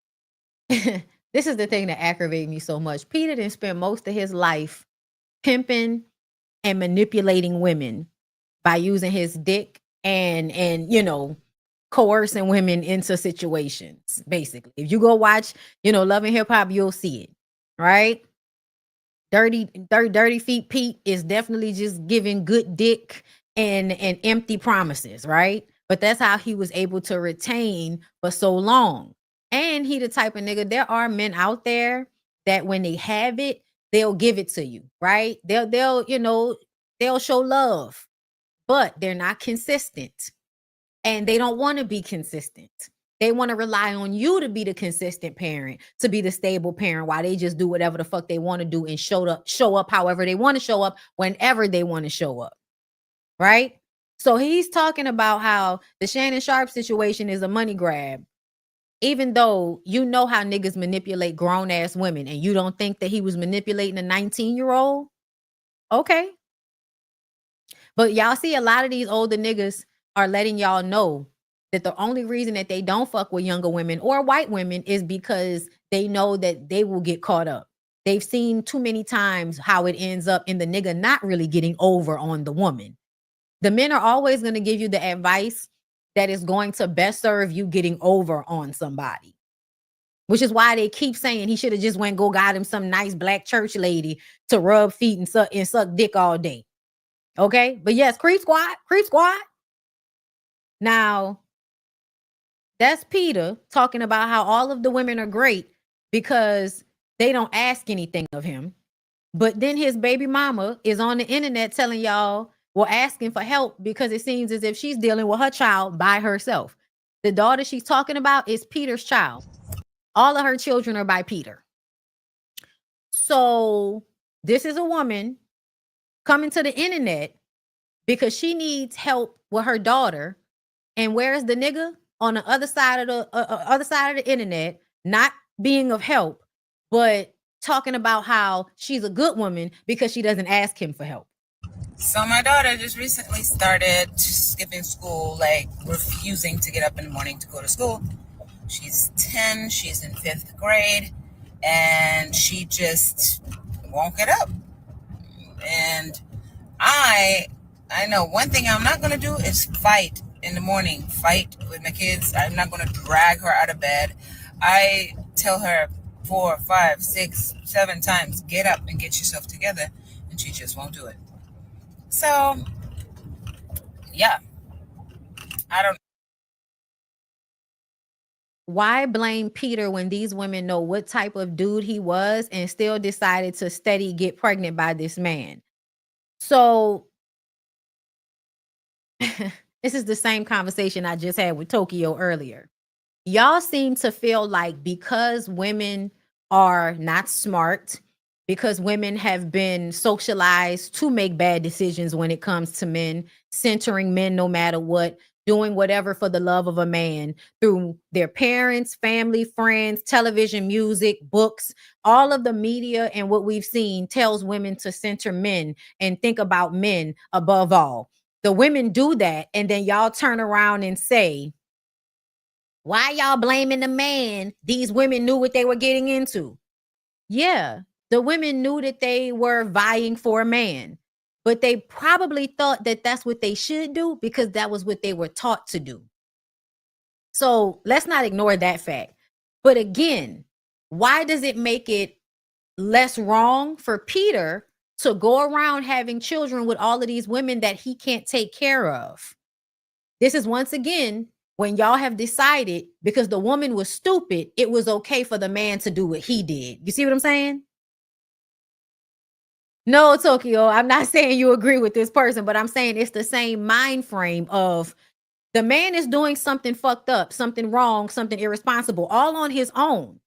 this is the thing that aggravates me so much. Peter didn't spend most of his life pimping and manipulating women by using his dick and coercing women into situations. Basically, if you go watch Love and Hip Hop, you'll see it. Right? Dirty Feet Pete is definitely just giving good dick and empty promises, right? But that's how he was able to retain for so long. And he the type of nigga, there are men out there that when they have it, they'll give it to you, right? They'll show love, but they're not consistent. And they don't want to be consistent. They want to rely on you to be the consistent parent, to be the stable parent, while they just do whatever the fuck they want to do and show up however they want to show up, whenever they want to show up. Right? So he's talking about how the Shannon Sharpe situation is a money grab. Even though you know how niggas manipulate grown ass women, and you don't think that he was manipulating a 19-year-old? Okay. But y'all see a lot of these older niggas are letting y'all know that the only reason that they don't fuck with younger women or white women is because they know that they will get caught up. They've seen too many times how it ends up in the nigga not really getting over on the woman. The men are always going to give you the advice that is going to best serve you getting over on somebody. Which is why they keep saying he should have just went got him some nice black church lady to rub feet and suck dick all day. Okay? But yes, creep squad. Now, that's Peter talking about how all of the women are great because they don't ask anything of him. But then his baby mama is on the internet telling y'all, asking for help because it seems as if she's dealing with her child by herself. The daughter she's talking about is Peter's child. All of her children are by Peter. So this is a woman coming to the internet because she needs help with her daughter. And where's the nigga? On the other side of the internet, not being of help, but talking about how she's a good woman because she doesn't ask him for help.
So my daughter just recently started skipping school, like refusing to get up in the morning to go to school. She's 10, she's in 5th grade, and she just won't get up. And I know one thing I'm not going to do is fight in the morning, fight with my kids. I'm not going to drag her out of bed. I tell her 4, 5, 6, 7 times, get up and get yourself together, and she just won't do it. So, yeah, I don't.
Why blame Peter when these women know what type of dude he was and still decided to steady get pregnant by this man? So, this is the same conversation I just had with Tokyo earlier. Y'all seem to feel like because women are not smart, because women have been socialized to make bad decisions when it comes to men, centering men no matter what, doing whatever for the love of a man through their parents, family, friends, television, music, books. All of the media and what we've seen tells women to center men and think about men above all. The women do that, and then y'all turn around and say, why y'all blaming the man? These women knew what they were getting into. Yeah, the women knew that they were vying for a man, but they probably thought that that's what they should do because that was what they were taught to do. So let's not ignore that fact. But again, why does it make it less wrong for Peter to go around having children with all of these women that he can't take care of? This is once again when y'all have decided because the woman was stupid, it was okay for the man to do what he did. You see what I'm saying? No, Tokyo, I'm not saying you agree with this person, but I'm saying it's the same mind frame of the man is doing something fucked up, something wrong, something irresponsible, all on his own.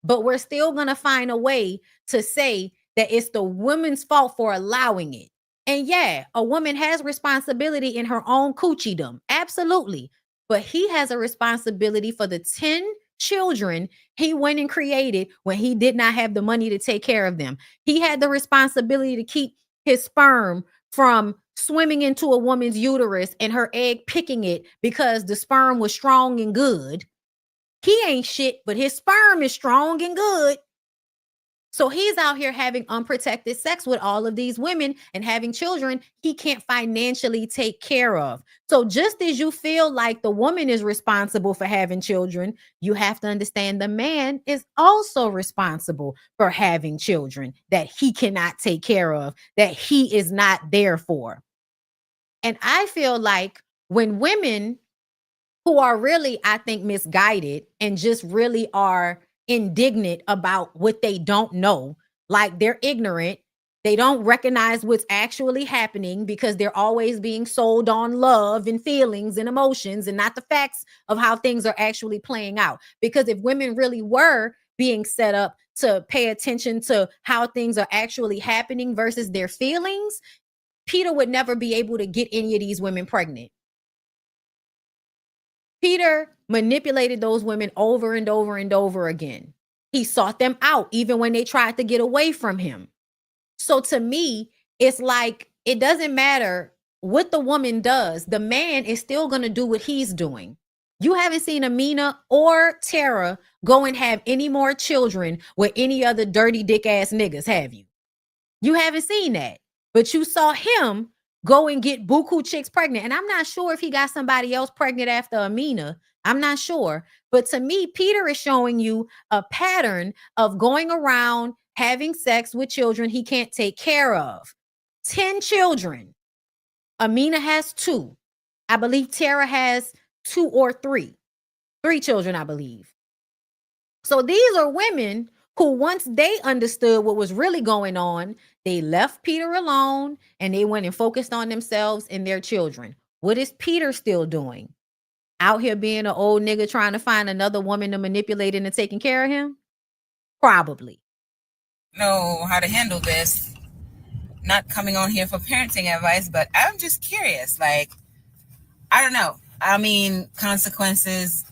But we're still going to find a way to say that it's the woman's fault for allowing it. And yeah, a woman has responsibility in her own coochiedom. Absolutely. But he has a responsibility for the 10 children he went and created when he did not have the money to take care of them. He had the responsibility to keep his sperm from swimming into a woman's uterus and her egg picking it because the sperm was strong and good. He ain't shit, but his sperm is strong and good. So he's out here having unprotected sex with all of these women and having children he can't financially take care of. So just as you feel like the woman is responsible for having children, you have to understand the man is also responsible for having children that he cannot take care of, that he is not there for. And I feel like when women who are really, I think, misguided and just really are indignant about what they don't know, like they're ignorant, they don't recognize what's actually happening because they're always being sold on love and feelings and emotions and not the facts of how things are actually playing out. Because if women really were being set up to pay attention to how things are actually happening versus their feelings, Peter would never be able to get any of these women pregnant. Peter manipulated those women over and over and over again. He sought them out even when they tried to get away from him. So to me, it's like it doesn't matter what the woman does. The man is still going to do what he's doing. You haven't seen Amina or Tara go and have any more children with any other dirty dick ass niggas, have you? You haven't seen that. But you saw him go and get buku chicks pregnant. And I'm not sure if he got somebody else pregnant after Amina. I'm not sure. But to me, Peter is showing you a pattern of going around having sex with children he can't take care of. 10 children. Amina has 2. I believe Tara has 2 or 3. 3 children, I believe. So these are women who, once they understood what was really going on, they left Peter alone and they went and focused on themselves and their children. What is Peter still doing? Out here being an old nigga trying to find another woman to manipulate and taking care of him? Probably.
Know how to handle this. Not coming on here for parenting advice, but I'm just curious. Like, I don't know. I mean, consequences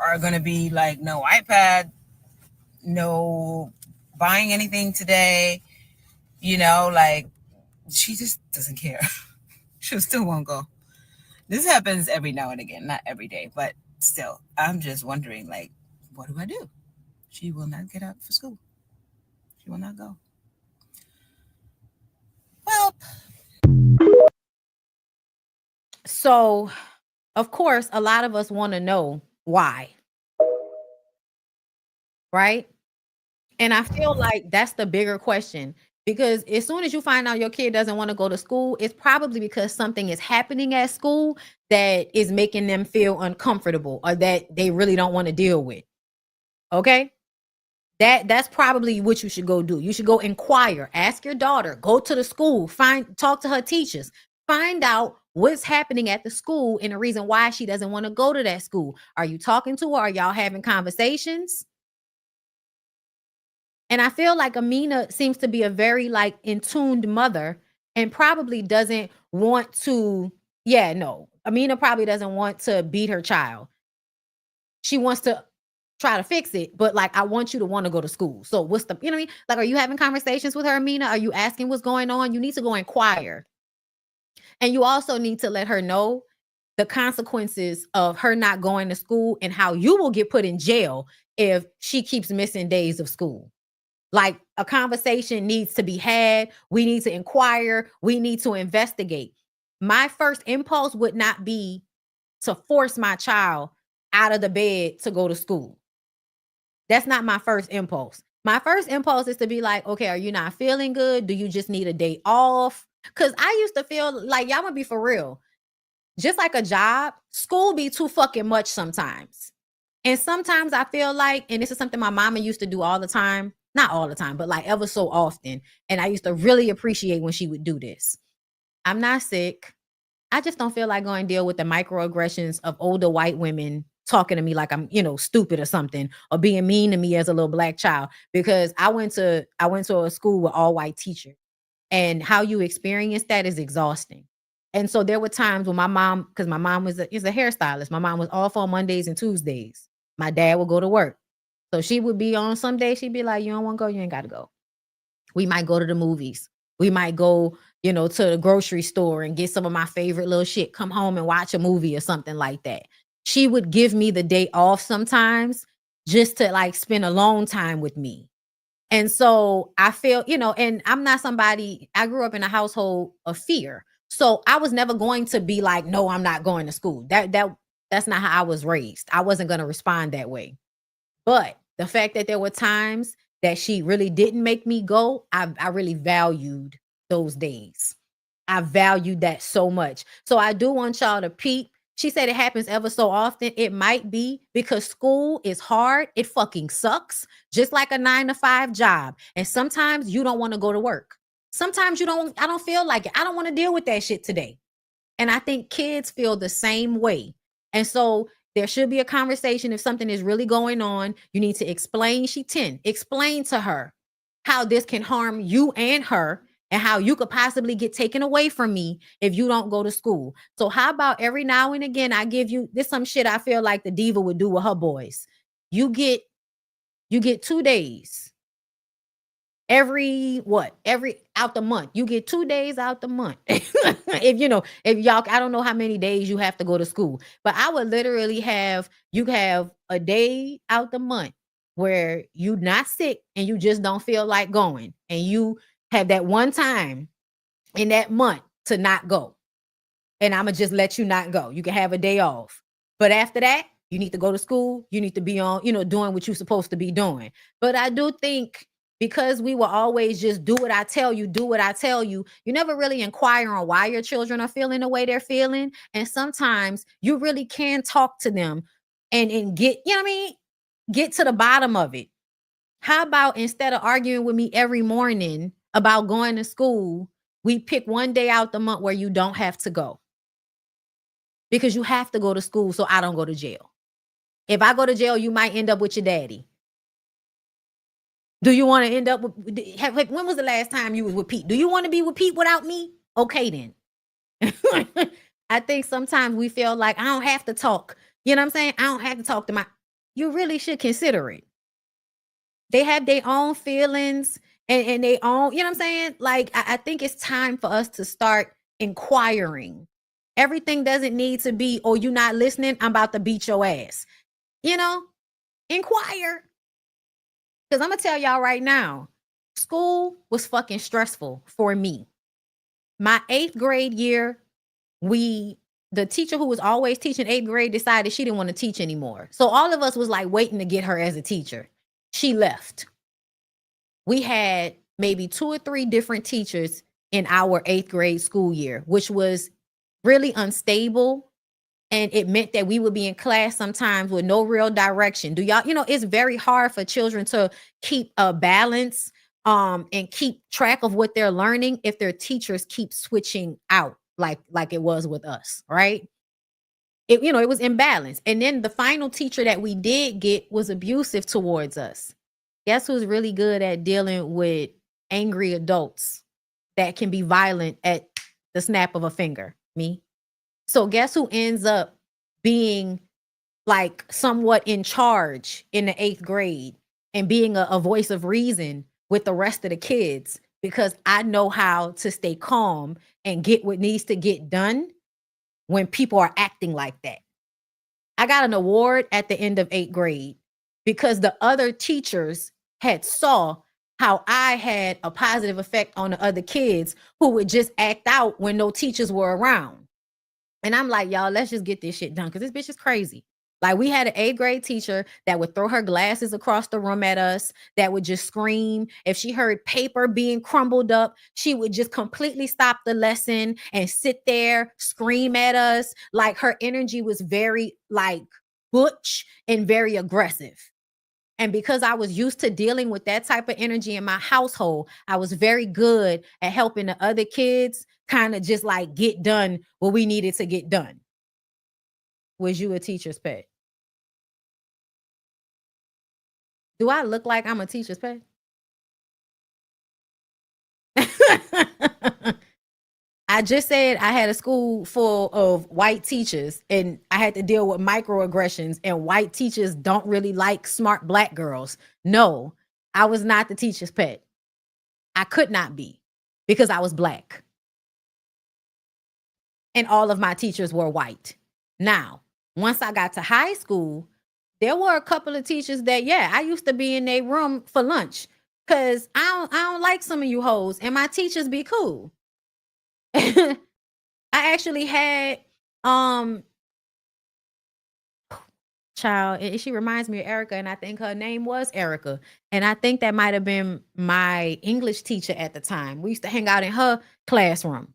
are going to be like no iPad, no buying anything today, you know, like she just doesn't care. She still won't go. This happens every now and again, not every day, but still, I'm just wondering, like, what do I do? She will not get up for school. She will not go. Well,
so of course, a lot of us want to know why. Right? And I feel like that's the bigger question, because as soon as you find out your kid doesn't want to go to school, it's probably because something is happening at school that is making them feel uncomfortable or that they really don't want to deal with. Okay? That's probably what you should go do. You should go inquire, ask your daughter, go to the school, talk to her teachers, find out what's happening at the school and the reason why she doesn't want to go to that school. Are you talking to her? Are y'all having conversations? And I feel like Amina seems to be a very like in-tuned mother and probably doesn't want to Yeah, no. Amina probably doesn't want to beat her child. She wants to try to fix it, but like, I want you to want to go to school. So what's the, you know what I mean? Like, are you having conversations with her, Amina? Are you asking what's going on? You need to go inquire. And you also need to let her know the consequences of her not going to school and how you will get put in jail if she keeps missing days of school. Like, a conversation needs to be had. We need to inquire. We need to investigate. My first impulse would not be to force my child out of the bed to go to school. That's not my first impulse. My first impulse is to be like, okay, are you not feeling good? Do you just need a day off? Because I used to feel like, y'all gonna be for real. Just like a job, school be too fucking much sometimes. And sometimes I feel like, and this is something my mama used to do all the time, not all the time, but like ever so often. And I used to really appreciate when she would do this. I'm not sick. I just don't feel like going to deal with the microaggressions of older white women talking to me like I'm, stupid or something, or being mean to me as a little black child, because I went to a school with all white teachers, and how you experience that is exhausting. And so there were times when my mom, because my mom is a hairstylist, my mom was off on Mondays and Tuesdays. My dad would go to work. So she would be on some days, she'd be like, you don't want to go, you ain't got to go. We might go to the movies. We might go, to the grocery store and get some of my favorite little shit, come home and watch a movie or something like that. She would give me the day off sometimes just to like spend alone time with me. And so I feel, and I'm not somebody, I grew up in a household of fear. So I was never going to be like, no, I'm not going to school. That's not how I was raised. I wasn't going to respond that way. But the fact that there were times that she really didn't make me go, I really valued those days. I valued that so much. So I do want y'all to peep. She said it happens ever so often. It might be because school is hard. It fucking sucks. Just like a 9-to-5 job. And sometimes you don't want to go to work. Sometimes I don't feel like it. I don't want to deal with that shit today. And I think kids feel the same way. And so there should be a conversation. If something is really going on, you need to explain. Explain to her how this can harm you and her, and how you could possibly get taken away from me if you don't go to school. So how about every now and again, I give you this some shit I feel like the diva would do with her boys. You get 2 days. Every out the month. You get 2 days out the month. if y'all, I don't know how many days you have to go to school, but I would literally have a day out the month where you're not sick and you just don't feel like going, and you have that one time in that month to not go. And I'm gonna just let you not go. You can have a day off. But after that, you need to go to school. You need to be on, doing what you're supposed to be doing. But I do think, because we will always just do what I tell you, you never really inquire on why your children are feeling the way they're feeling. And sometimes you really can talk to them and get, get to the bottom of it. How about, instead of arguing with me every morning about going to school, we pick one day out the month where you don't have to go? Because you have to go to school so I don't go to jail. If I go to jail, you might end up with your daddy. Do you want to end up with, when was the last time you was with Pete? Do you want to be with Pete without me? Okay, then. I think sometimes we feel like I don't have to talk. You know what I'm saying? I don't have to talk to you really should consider it. They have their own feelings and they own, you know what I'm saying? Like, I think it's time for us to start inquiring. Everything doesn't need to be, oh, you not listening, I'm about to beat your ass. Inquire. Because I'm going to tell y'all right now, school was fucking stressful for me. My 8th grade year, the teacher who was always teaching 8th grade decided she didn't want to teach anymore. So all of us was like waiting to get her as a teacher. She left. We had maybe 2 or 3 different teachers in our 8th grade school year, which was really unstable. And it meant that we would be in class sometimes with no real direction. Do y'all, it's very hard for children to keep a balance and keep track of what they're learning if their teachers keep switching out like it was with us, right? It was imbalanced. And then the final teacher that we did get was abusive towards us. Guess who's really good at dealing with angry adults that can be violent at the snap of a finger? Me. So guess who ends up being like somewhat in charge in the 8th grade and being a voice of reason with the rest of the kids, because I know how to stay calm and get what needs to get done when people are acting like that. I got an award at the end of 8th grade because the other teachers had saw how I had a positive effect on the other kids who would just act out when no teachers were around. And I'm like, y'all, let's just get this shit done because this bitch is crazy. Like, we had an 8th grade teacher that would throw her glasses across the room at us, that would just scream. If she heard paper being crumbled up, she would just completely stop the lesson and sit there, scream at us. Like, her energy was very like butch and very aggressive. And because I was used to dealing with that type of energy in my household, I was very good at helping the other kids kind of just like get done what we needed to get done. Was you a teacher's pet? Do I look like I'm a teacher's pet? I just said I had a school full of white teachers and I had to deal with microaggressions, and white teachers don't really like smart black girls. No, I was not the teacher's pet. I could not be because I was black. And all of my teachers were white. Now, once I got to high school, there were a couple of teachers that, yeah, I used to be in their room for lunch because I don't like some of you hoes, and my teachers be cool. I actually had child, and she reminds me of Erica, and I think her name was Erica, and I think that might have been my English teacher at the time. We used to hang out in her classroom.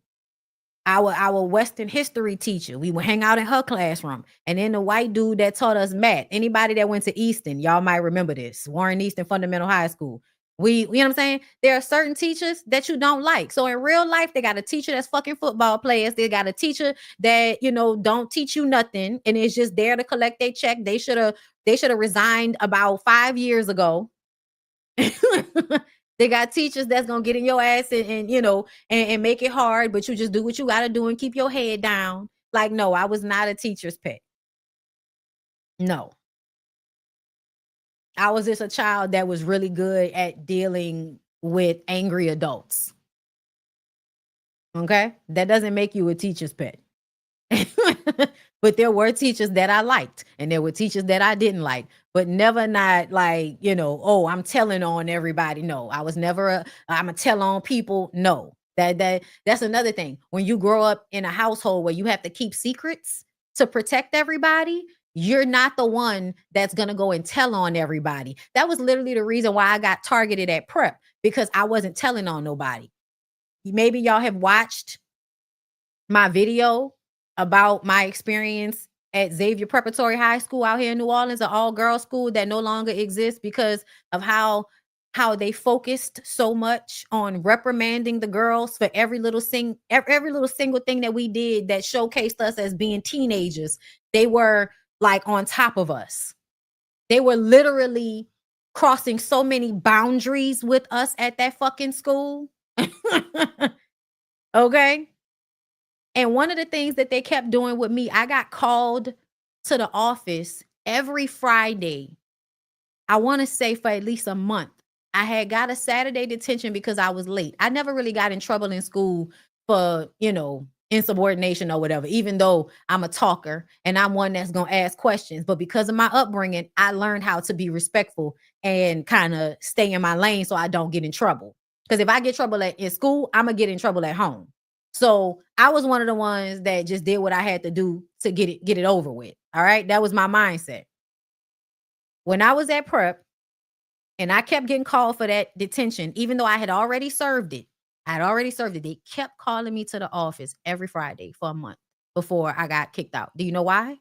Our Western history teacher, we would hang out in her classroom. And then the white dude that taught us math, anybody that went to Easton, y'all might remember this, Warren Easton Fundamental High School. You know what I'm saying? There are certain teachers that you don't like. So in real life, they got a teacher that's fucking football players. They got a teacher that, don't teach you nothing and is just there to collect their check. They should have resigned about 5 years ago. They got teachers that's gonna get in your ass and make it hard, but you just do what you gotta do and keep your head down. Like, no, I was not a teacher's pet. No. I was just a child that was really good at dealing with angry adults. Okay? That doesn't make you a teacher's pet. But there were teachers that I liked, and there were teachers that I didn't like, but never not like, oh, I'm telling on everybody. No, I was never I'm a tell on people. No, that's another thing. When you grow up in a household where you have to keep secrets to protect everybody, you're not the one that's going to go and tell on everybody. That was literally the reason why I got targeted at prep, because I wasn't telling on nobody. Maybe y'all have watched my video about my experience at Xavier Preparatory High School out here in New Orleans, an all-girls school that no longer exists because of how they focused so much on reprimanding the girls for every little single thing that we did that showcased us as being teenagers. They were like on top of us. They were literally crossing so many boundaries with us at that fucking school. Okay? And one of the things that they kept doing with me, I got called to the office every Friday. I want to say for at least a month. I had got a Saturday detention because I was late. I never really got in trouble in school for, insubordination or whatever, even though I'm a talker and I'm one that's going to ask questions. But because of my upbringing, I learned how to be respectful and kind of stay in my lane so I don't get in trouble. Because if I get trouble in school, I'm going to get in trouble at home. So I was one of the ones that just did what I had to do to get it over with. All right. That was my mindset. When I was at prep and I kept getting called for that detention, even though I had already served it. They kept calling me to the office every Friday for a month before I got kicked out. Do you know why?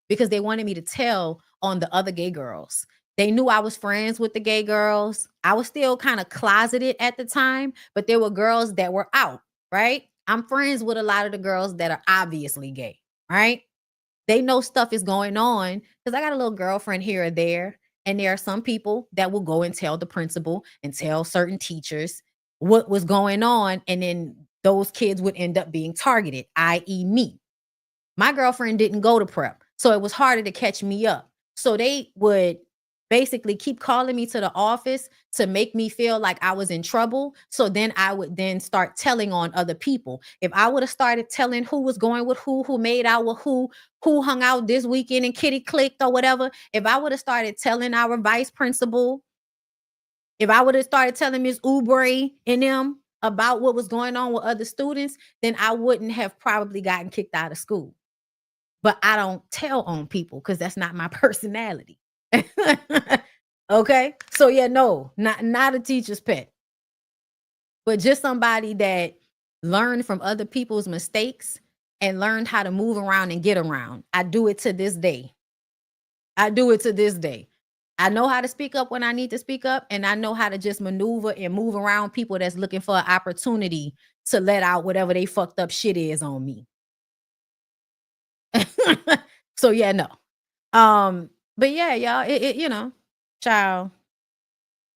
Because they wanted me to tell on the other gay girls. They knew I was friends with the gay girls. I was still kind of closeted at the time, but there were girls that were out, right? I'm friends with a lot of the girls that are obviously gay, right? They know stuff is going on because I got a little girlfriend here or there. And there are some people that will go and tell the principal and tell certain teachers what was going on. And then those kids would end up being targeted, i.e. me. My girlfriend didn't go to prep, so it was harder to catch me up. So they would basically keep calling me to the office to make me feel like I was in trouble. So then I would then start telling on other people. If I would have started telling who was going with who made out with who hung out this weekend and kitty clicked or whatever, if I would have started telling our vice principal, if I would have started telling Ms. Oubre and them about what was going on with other students, then I wouldn't have probably gotten kicked out of school. But I don't tell on people because that's not my personality. Okay, so yeah, no, not a teacher's pet, but just somebody that learned from other people's mistakes and learned how to move around and get around. I do it to this day. I know how to speak up when I need to speak up, and I know how to just maneuver and move around people that's looking for an opportunity to let out whatever they fucked up shit is on me. So yeah, no. But yeah, y'all, it child,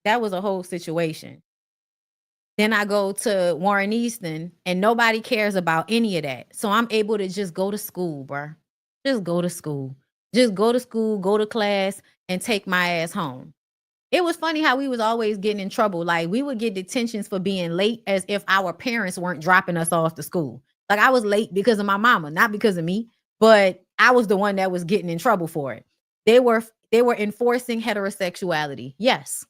that was a whole situation. Then I go to Warren Easton and nobody cares about any of that. So I'm able to just go to school, bro. Just go to school. Just go to school, go to class, and take my ass home. It was funny how we was always getting in trouble. Like we would get detentions for being late as if our parents weren't dropping us off to school. Like I was late because of my mama, not because of me, but I was the one that was getting in trouble for it. They were enforcing heterosexuality. Yes.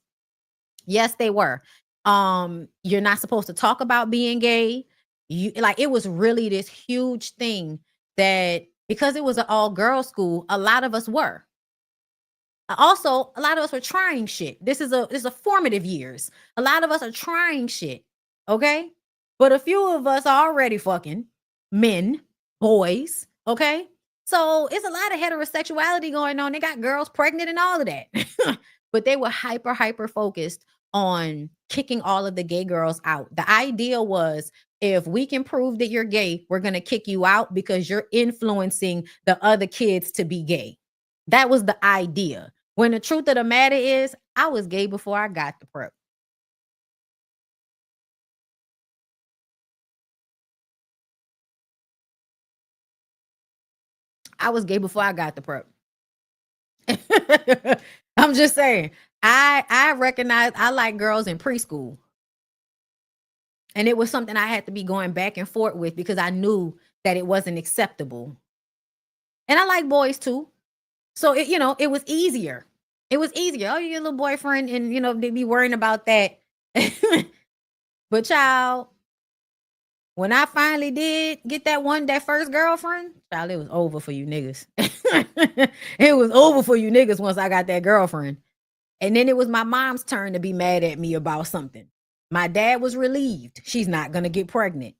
Yes, they were. You're not supposed to talk about being gay. It was really this huge thing that because it was an all-girls school, a lot of us were. Also, a lot of us were trying shit. This is a formative years. A lot of us are trying shit. Okay? But a few of us are already fucking men, boys. Okay? So it's a lot of heterosexuality going on. They got girls pregnant and all of that. But they were hyper focused on kicking all of the gay girls out. The idea was, if we can prove that you're gay, we're going to kick you out because you're influencing the other kids to be gay. That was the idea. When the truth of the matter is, I was gay before I got the prep. I was gay before I got the prep. I'm just saying, I recognize I like girls in preschool. And it was something I had to be going back and forth with because I knew that it wasn't acceptable. And I like boys too. So it was easier. It was easier. Oh, you get a little boyfriend and they be worrying about that. But child, when I finally did get that first girlfriend, child, it was over for you niggas. It was over for you niggas once I got that girlfriend. And then it was my mom's turn to be mad at me about something. My dad was relieved. She's not going to get pregnant.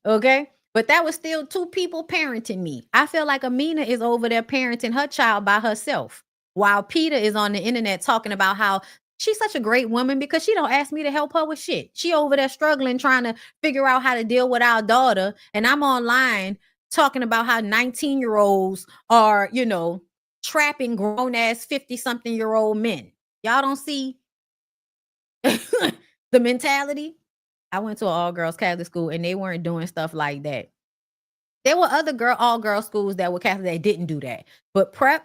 Okay? But that was still two people parenting me. I feel like Amina is over there parenting her child by herself, while Peter is on the internet talking about how she's such a great woman because she don't ask me to help her with shit. She over there struggling, trying to figure out how to deal with our daughter. And I'm online talking about how 19-year-olds are, trapping grown-ass 50-something-year-old men. Y'all don't see the mentality? I went to an all-girls Catholic school and they weren't doing stuff like that. There were other all-girl schools that were Catholic that didn't do that. But prep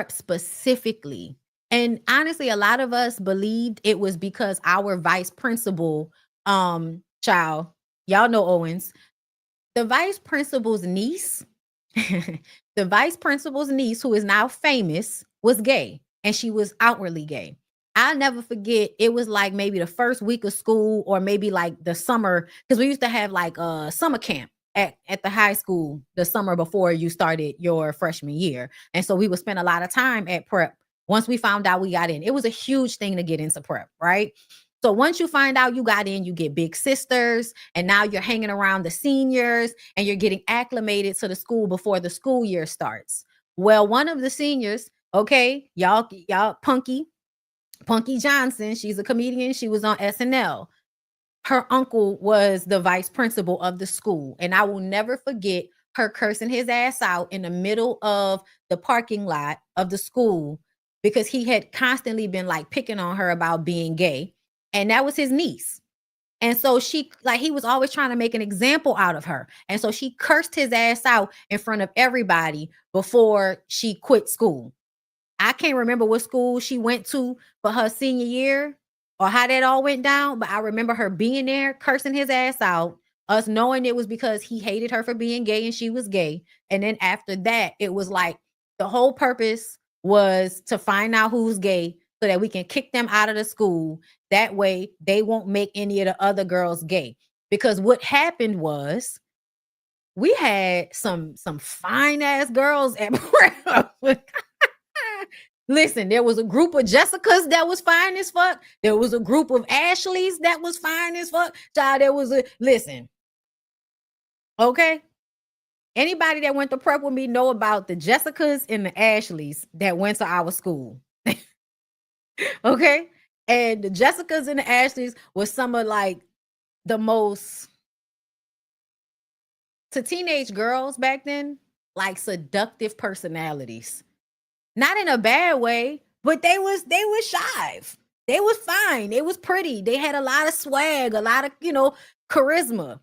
specifically. And honestly, a lot of us believed it was because our vice principal, child, y'all know Owens, the vice principal's niece, the vice principal's niece, who is now famous, was gay. And she was outwardly gay. I'll never forget, it was like maybe the first week of school or maybe like the summer, because we used to have like a summer camp at the high school the summer before you started your freshman year. And so we would spend a lot of time at prep once we found out we got in. It was a huge thing to get into prep, right? So once you find out you got in, you get big sisters, and now you're hanging around the seniors and you're getting acclimated to the school before the school year starts. Well, one of the seniors, okay, y'all Punky Johnson, she's a comedian. She was on SNL. Her uncle was the vice principal of the school. And I will never forget her cursing his ass out in the middle of the parking lot of the school because he had constantly been like picking on her about being gay. And that was his niece. And so he was always trying to make an example out of her. And so she cursed his ass out in front of everybody before she quit school. I can't remember what school she went to for her senior year or how that all went down, but I remember her being there, cursing his ass out, us knowing it was because he hated her for being gay and she was gay. And then after that, it was like the whole purpose was to find out who's gay so that we can kick them out of the school. That way they won't make any of the other girls gay. Because what happened was we had some fine ass girls at Listen, there was a group of Jessicas that was fine as fuck. There was a group of Ashleys that was fine as fuck. Child, there was listen. Okay. Anybody that went to prep with me know about the Jessicas and the Ashleys that went to our school. Okay. And the Jessicas and the Ashleys was some of like the most, to teenage girls back then, like seductive personalities. Not in a bad way, but they was shive. They was fine. They was pretty. They had a lot of swag, a lot of, charisma.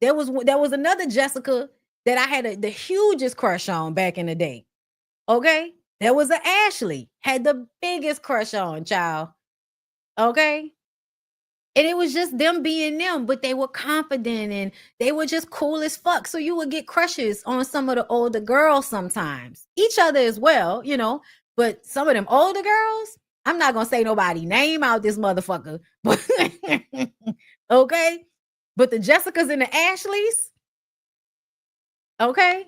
There was another Jessica that I had the hugest crush on back in the day. Okay? There was an Ashley, had the biggest crush on, child. Okay? And it was just them being them, but they were confident and they were just cool as fuck. So you would get crushes on some of the older girls sometimes. Each other as well, but some of them older girls, I'm not going to say nobody name out this motherfucker. But okay? But the Jessicas and the Ashleys, okay?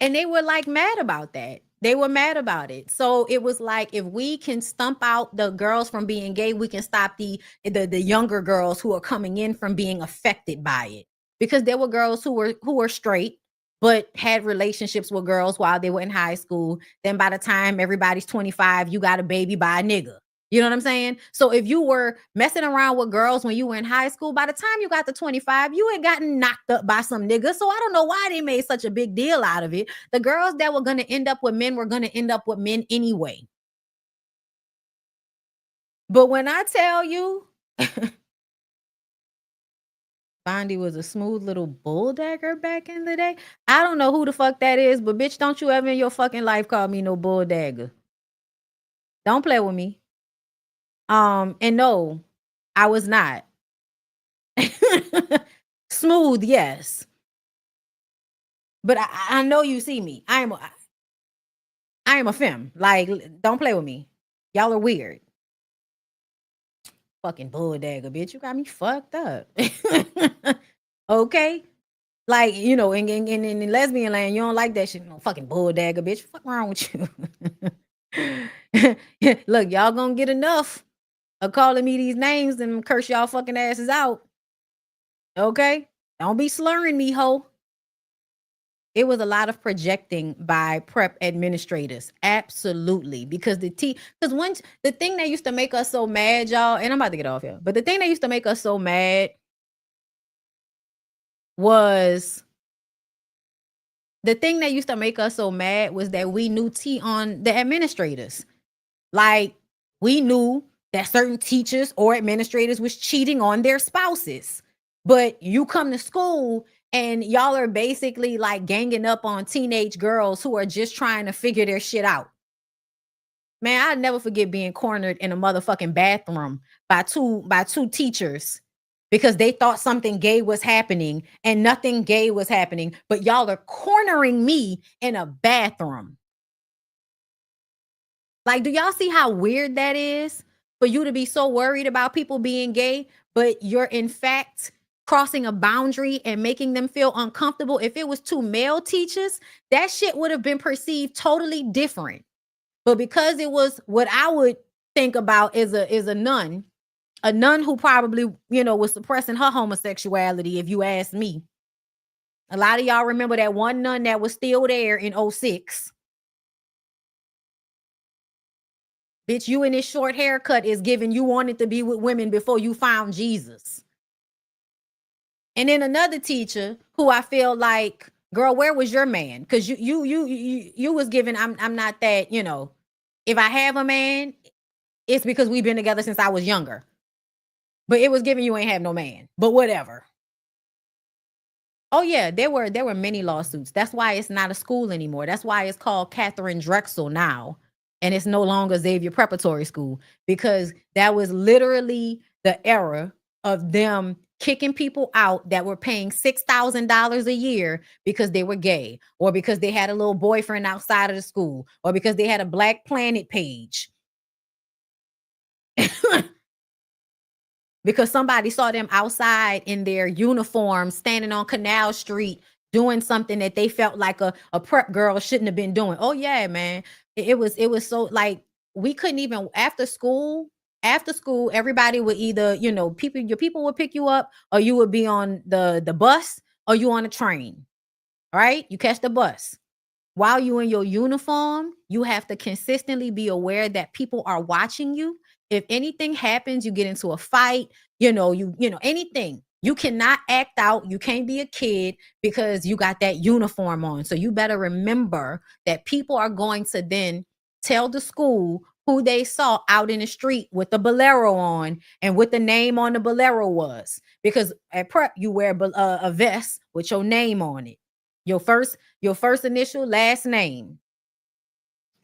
And they were like mad about that. They were mad about it. So it was like, if we can stump out the girls from being gay, we can stop the younger girls who are coming in from being affected by it. Because there were girls who were straight, but had relationships with girls while they were in high school. Then by the time everybody's 25, you got a baby by a nigga. You know what I'm saying? So if you were messing around with girls when you were in high school, by the time you got to 25, you had gotten knocked up by some nigga. So I don't know why they made such a big deal out of it. The girls that were going to end up with men were going to end up with men anyway. But when I tell you, Bondy was a smooth little bulldagger back in the day. I don't know who the fuck that is, but bitch, don't you ever in your fucking life call me no bulldagger. Don't play with me. And no, I was not. Smooth, yes. But I know you see me. I am a femme. Like, don't play with me. Y'all are weird. Fucking bulldagger, bitch. You got me fucked up. Okay? Like, in lesbian land, you don't like that shit. No fucking bulldagger, bitch. Fuck wrong with you? Look, y'all gonna get enough of calling me these names and curse y'all fucking asses out. Okay? Don't be slurring me, ho. It was a lot of projecting by prep administrators. Absolutely. Because the thing that used to make us so mad, y'all, and I'm about to get off here, but the thing that used to make us so mad was that we knew tea on the administrators. Like, we knew that certain teachers or administrators was cheating on their spouses. But you come to school and y'all are basically like ganging up on teenage girls who are just trying to figure their shit out. Man, I'll never forget being cornered in a motherfucking bathroom by two teachers because they thought something gay was happening and nothing gay was happening, but y'all are cornering me in a bathroom. Like, do y'all see how weird that is? For you to be so worried about people being gay, but you're in fact crossing a boundary and making them feel uncomfortable. If it was two male teachers, that shit would have been perceived totally different. But because it was what I would think about is a nun who probably, was suppressing her homosexuality, if you ask me. A lot of y'all remember that one nun that was still there in 2006. Bitch, you in this short haircut is giving you wanted to be with women before you found Jesus. And then another teacher who I feel like, girl, where was your man? Because you was giving, I'm not that, if I have a man, it's because we've been together since I was younger. But it was given you ain't have no man. But whatever. Oh yeah, there were many lawsuits. That's why it's not a school anymore. That's why it's called Catherine Drexel now. And it's no longer Xavier Preparatory School, because that was literally the era of them kicking people out that were paying $6,000 a year because they were gay, or because they had a little boyfriend outside of the school, or because they had a Black Planet page. Because somebody saw them outside in their uniform, standing on Canal Street, doing something that they felt like a prep girl shouldn't have been doing. Oh yeah, man. It was so, like, we couldn't even, after school, everybody would either, your people would pick you up, or you would be on the bus, or you on a train, right? You catch the bus. While you in your uniform, you have to consistently be aware that people are watching you. If anything happens, you get into a fight, anything, you cannot act out. You can't be a kid because you got that uniform on. So you better remember that people are going to then tell the school who they saw out in the street with the bolero on and what the name on the bolero was. Because at prep, you wear a vest with your name on it. Your first initial, last name.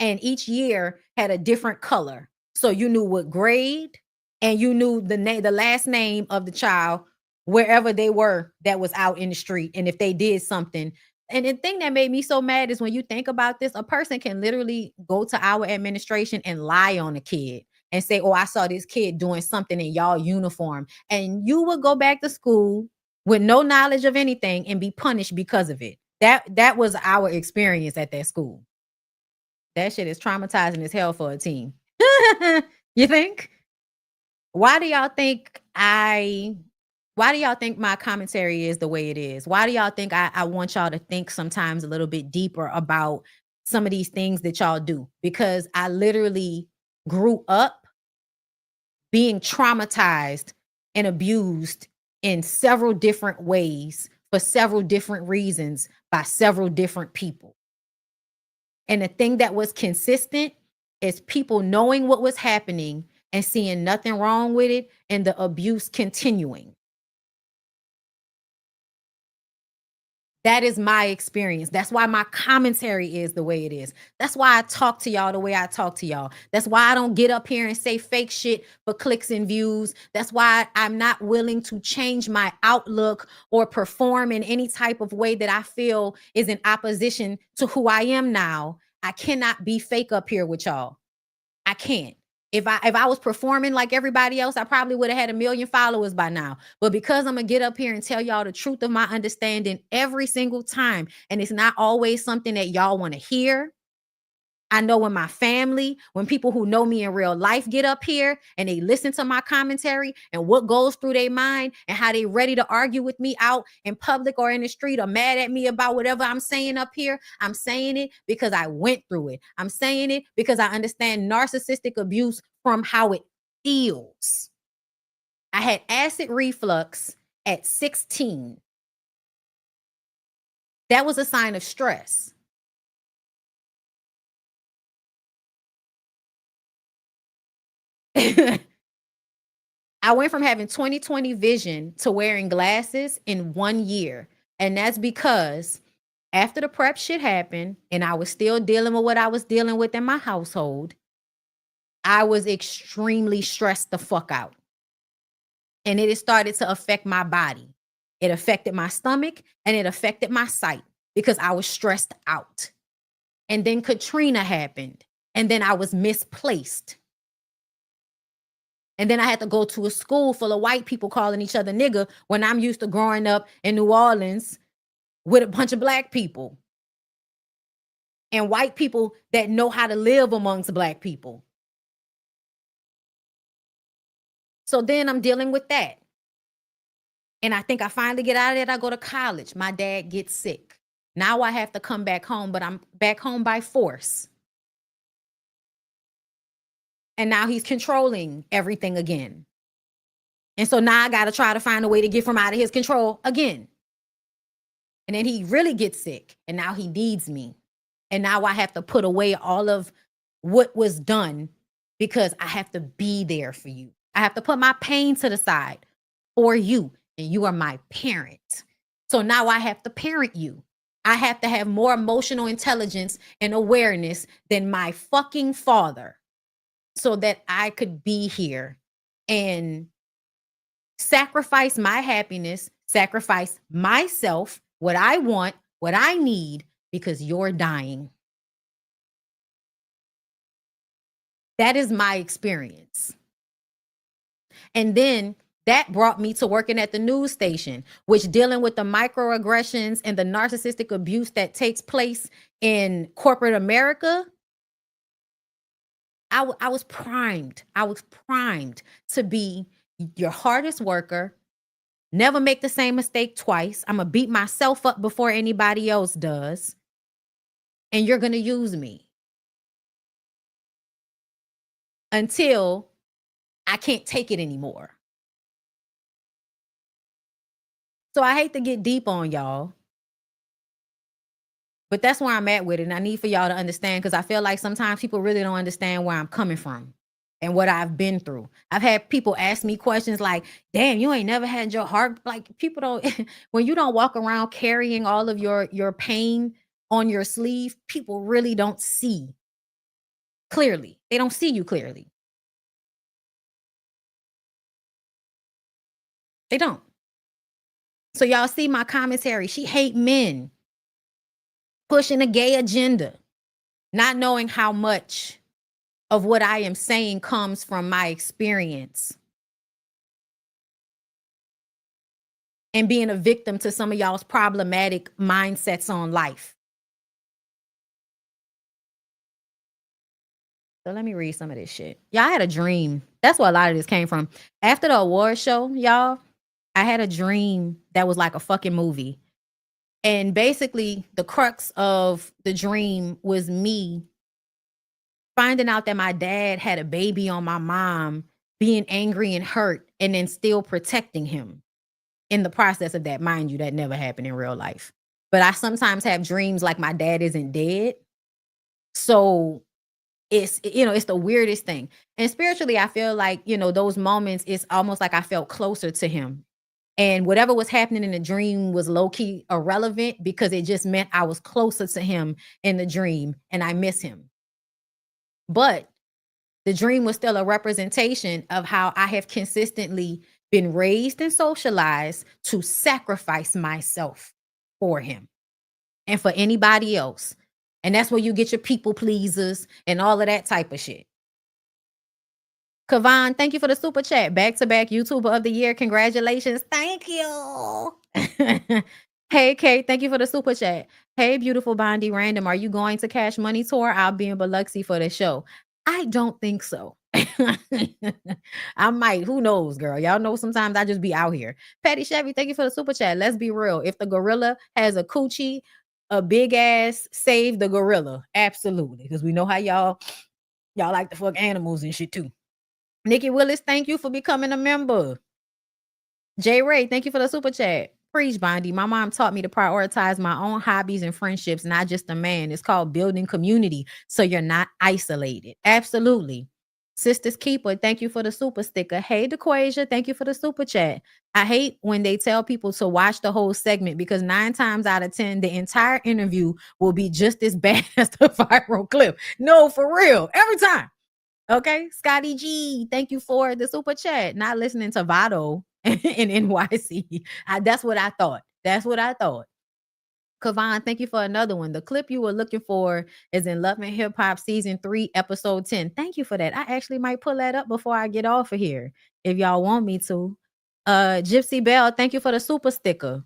And each year had a different color. So you knew what grade, and you knew the last name of the child wherever they were that was out in the street. And if they did something. And the thing that made me so mad is when you think about this, a person can literally go to our administration and lie on a kid and say, oh, I saw this kid doing something in y'all uniform. And you would go back to school with no knowledge of anything and be punished because of it. That was our experience at that school. That shit is traumatizing as hell for a teen. You think? Why do y'all think my commentary is the way it is? Why do y'all think I want y'all to think sometimes a little bit deeper about some of these things that y'all do? Because I literally grew up being traumatized and abused in several different ways for several different reasons by several different people. And the thing that was consistent is people knowing what was happening and seeing nothing wrong with it, and the abuse continuing. That is my experience. That's why my commentary is the way it is. That's why I talk to y'all the way I talk to y'all. That's why I don't get up here and say fake shit for clicks and views. That's why I'm not willing to change my outlook or perform in any type of way that I feel is in opposition to who I am now. I cannot be fake up here with y'all. I can't. If I was performing like everybody else, I probably would have had 1 million followers by now. But because I'm going to get up here and tell y'all the truth of my understanding every single time, and it's not always something that y'all want to hear. I know when my family, when people who know me in real life get up here and they listen to my commentary and what goes through their mind and how they ready to argue with me out in public or in the street or mad at me about whatever I'm saying up here, I'm saying it because I went through it. I'm saying it because I understand narcissistic abuse from how it feels. I had acid reflux at 16. That was a sign of stress. I went from having 20/20 vision to wearing glasses in 1 year. And that's because after the prep shit happened and I was still dealing with what I was dealing with in my household, I was extremely stressed the fuck out. And it started to affect my body. It affected my stomach and it affected my sight because I was stressed out. And then Katrina happened. And then I was misplaced. And then I had to go to a school full of white people calling each other nigga when I'm used to growing up in New Orleans with a bunch of black people and white people that know how to live amongst black people. So then I'm dealing with that. And I think I finally get out of it. I go to college. My dad gets sick. Now I have to come back home, but I'm back home by force. And now he's controlling everything again. And so now I got to try to find a way to get from out of his control again. And then he really gets sick. And now he needs me. And now I have to put away all of what was done because I have to be there for you. I have to put my pain to the side for you, and you are my parent. So now I have to parent you. I have to have more emotional intelligence and awareness than my fucking father so that I could be here and sacrifice my happiness, sacrifice myself, what I want, what I need, because you're dying. That is my experience. And then that brought me to working at the news station, which dealing with the microaggressions and the narcissistic abuse that takes place in corporate America. I was primed. I was primed to be your hardest worker, never make the same mistake twice. I'm going to beat myself up before anybody else does. And you're going to use me until I can't take it anymore. So I hate to get deep on y'all, but that's where I'm at with it. And I need for y'all to understand, because I feel like sometimes people really don't understand where I'm coming from and what I've been through. I've had people ask me questions like, damn, you ain't never had your heart. Like, people don't, when you don't walk around carrying all of your pain on your sleeve, people really don't see clearly. They don't see you clearly. They don't. So y'all see my commentary. She hate men, pushing a gay agenda, not knowing how much of what I am saying comes from my experience and being a victim to some of y'all's problematic mindsets on life. So let me read some of this shit. Y'all, I had a dream. That's where a lot of this came from. After the award show, y'all, I had a dream that was like a fucking movie. And basically, the crux of the dream was me finding out that my dad had a baby on my mom, being angry and hurt, and then still protecting him in the process of that. Mind you, that never happened in real life. But I sometimes have dreams like my dad isn't dead. So it's, it's the weirdest thing. And spiritually, I feel like, those moments, it's almost like I felt closer to him. And whatever was happening in the dream was low-key irrelevant, because it just meant I was closer to him in the dream and I miss him. But the dream was still a representation of how I have consistently been raised and socialized to sacrifice myself for him and for anybody else. And that's where you get your people pleasers and all of that type of shit. Kavan, thank you for the super chat. Back-to-back YouTuber of the year. Congratulations. Thank you. Hey, Kate, thank you for the super chat. Hey, beautiful Bondy Random. Are you going to Cash Money Tour? I'll be in Biloxi for the show. I don't think so. I might. Who knows, girl? Y'all know sometimes I just be out here. Patty Chevy, thank you for the super chat. Let's be real. If the gorilla has a coochie, a big ass, save the gorilla. Absolutely. Because we know how y'all like to fuck animals and shit too. Nikki Willis, thank you for becoming a member. Jay Ray, thank you for the super chat. Preach, Bondy. My mom taught me to prioritize my own hobbies and friendships, not just a man. It's called building community, so you're not isolated. Absolutely. Sisters Keeper, thank you for the super sticker. Hey, DeQuasia, thank you for the super chat. I hate when they tell people to watch the whole segment, because 9 times out of 10, the entire interview will be just as bad as the viral clip. No, for real. Every time. Okay, Scotty G, thank you for the super chat. Not listening to Vado in NYC. That's what I thought. That's what I thought. Kavan, thank you for another one. The clip you were looking for is in Love and Hip Hop Season 3, Episode 10. Thank you for that. I actually might pull that up before I get off of here, if y'all want me to. Gypsy Bell, thank you for the super sticker.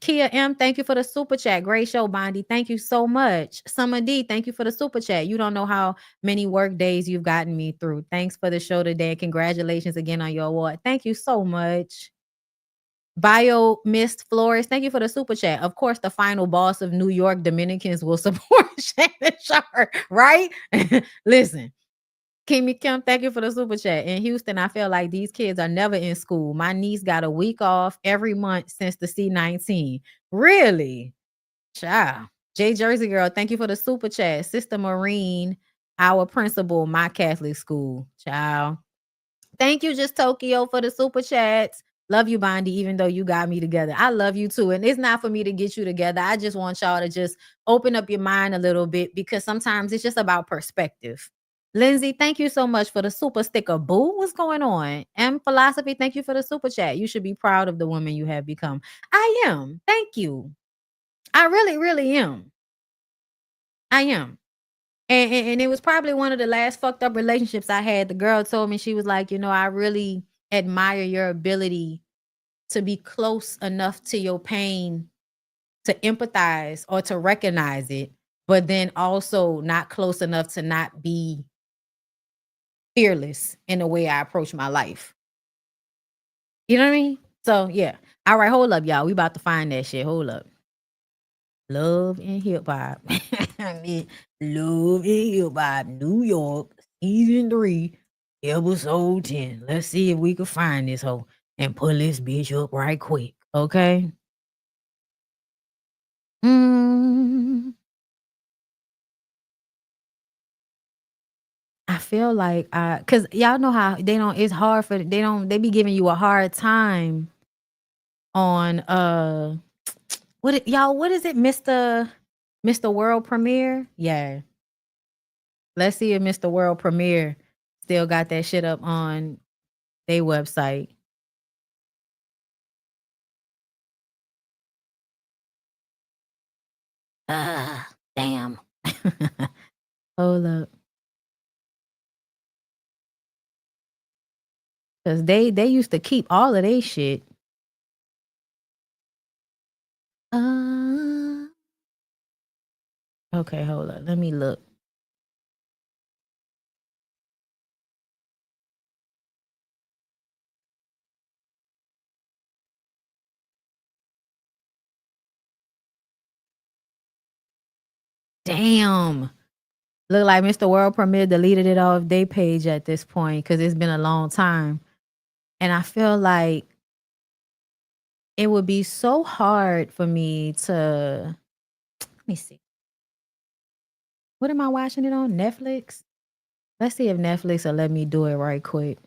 Kia M, thank you for the super chat. Great show, Bondy. Thank you so much. Summer D, thank you for the super chat. You don't know how many work days you've gotten me through. Thanks for the show today. Congratulations again on your award. Thank you so much. Bio Mist Flores, thank you for the super chat. Of course, the final boss of New York Dominicans will support Shannon Sharpe, right? Listen. Kimmy Kim, thank you for the super chat. In Houston, I feel like these kids are never in school. My niece got a week off every month since the C-19. Really? Child. J Jersey Girl, thank you for the super chat. Sister Marine, our principal, my Catholic school. Child. Thank you, Just Tokyo, for the super chats. Love you, Bondy, even though you got me together. I love you too. And it's not for me to get you together. I just want y'all to just open up your mind a little bit because sometimes it's just about perspective. Lindsay, thank you so much for the super sticker. Boo, what's going on? M Philosophy, thank you for the super chat. You should be proud of the woman you have become. I am. Thank you. I really, really am. I am. And it was probably one of the last fucked up relationships I had. The girl told me, she was like, I really admire your ability to be close enough to your pain to empathize or to recognize it, but then also not close enough to not be fearless in the way I approach my life. You know what I mean? So yeah. All right, hold up, y'all. We about to find that shit. Hold up. Love and Hip Hop. Love and Hip Hop, New York, season 3, episode 10. Let's see if we can find this hoe and pull this bitch up right quick. Okay. I feel like cause y'all know how it's hard for they be giving you a hard time on what is it, Mr. World Premiere? Yeah. Let's see if Mr. World Premiere still got that shit up on their website. Damn. Hold up. Cause they used to keep all of their shit. Okay, hold up. Let me look. Damn. Look like Mr. World Premiere deleted it off their page at this point because it's been a long time. And I feel like it would be so hard for me to let me see. What am I watching it on? Netflix? Let's see if Netflix will let me do it right quick.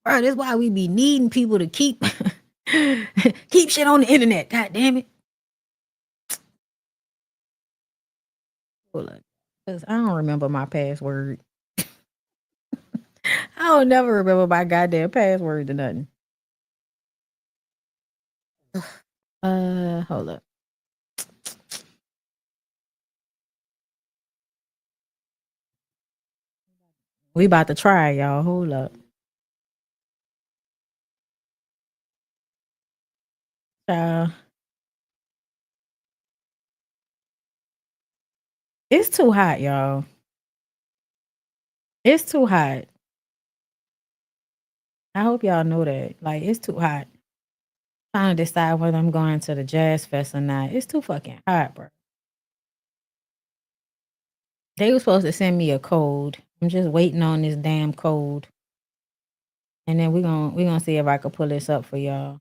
Bro, that's why we be needing people to keep keep shit on the internet. God damn it. Hold on. Because I don't remember my password. I don't never remember my goddamn password to nothing. Hold up. We about to try, y'all. Hold up. It's too hot, y'all. It's too hot. I hope y'all know that. Like, it's too hot. Trying to decide whether I'm going to the Jazz Fest or not. It's too fucking hot, bro. They were supposed to send me a code. I'm just waiting on this damn code. And then we're gonna see if I can pull this up for y'all.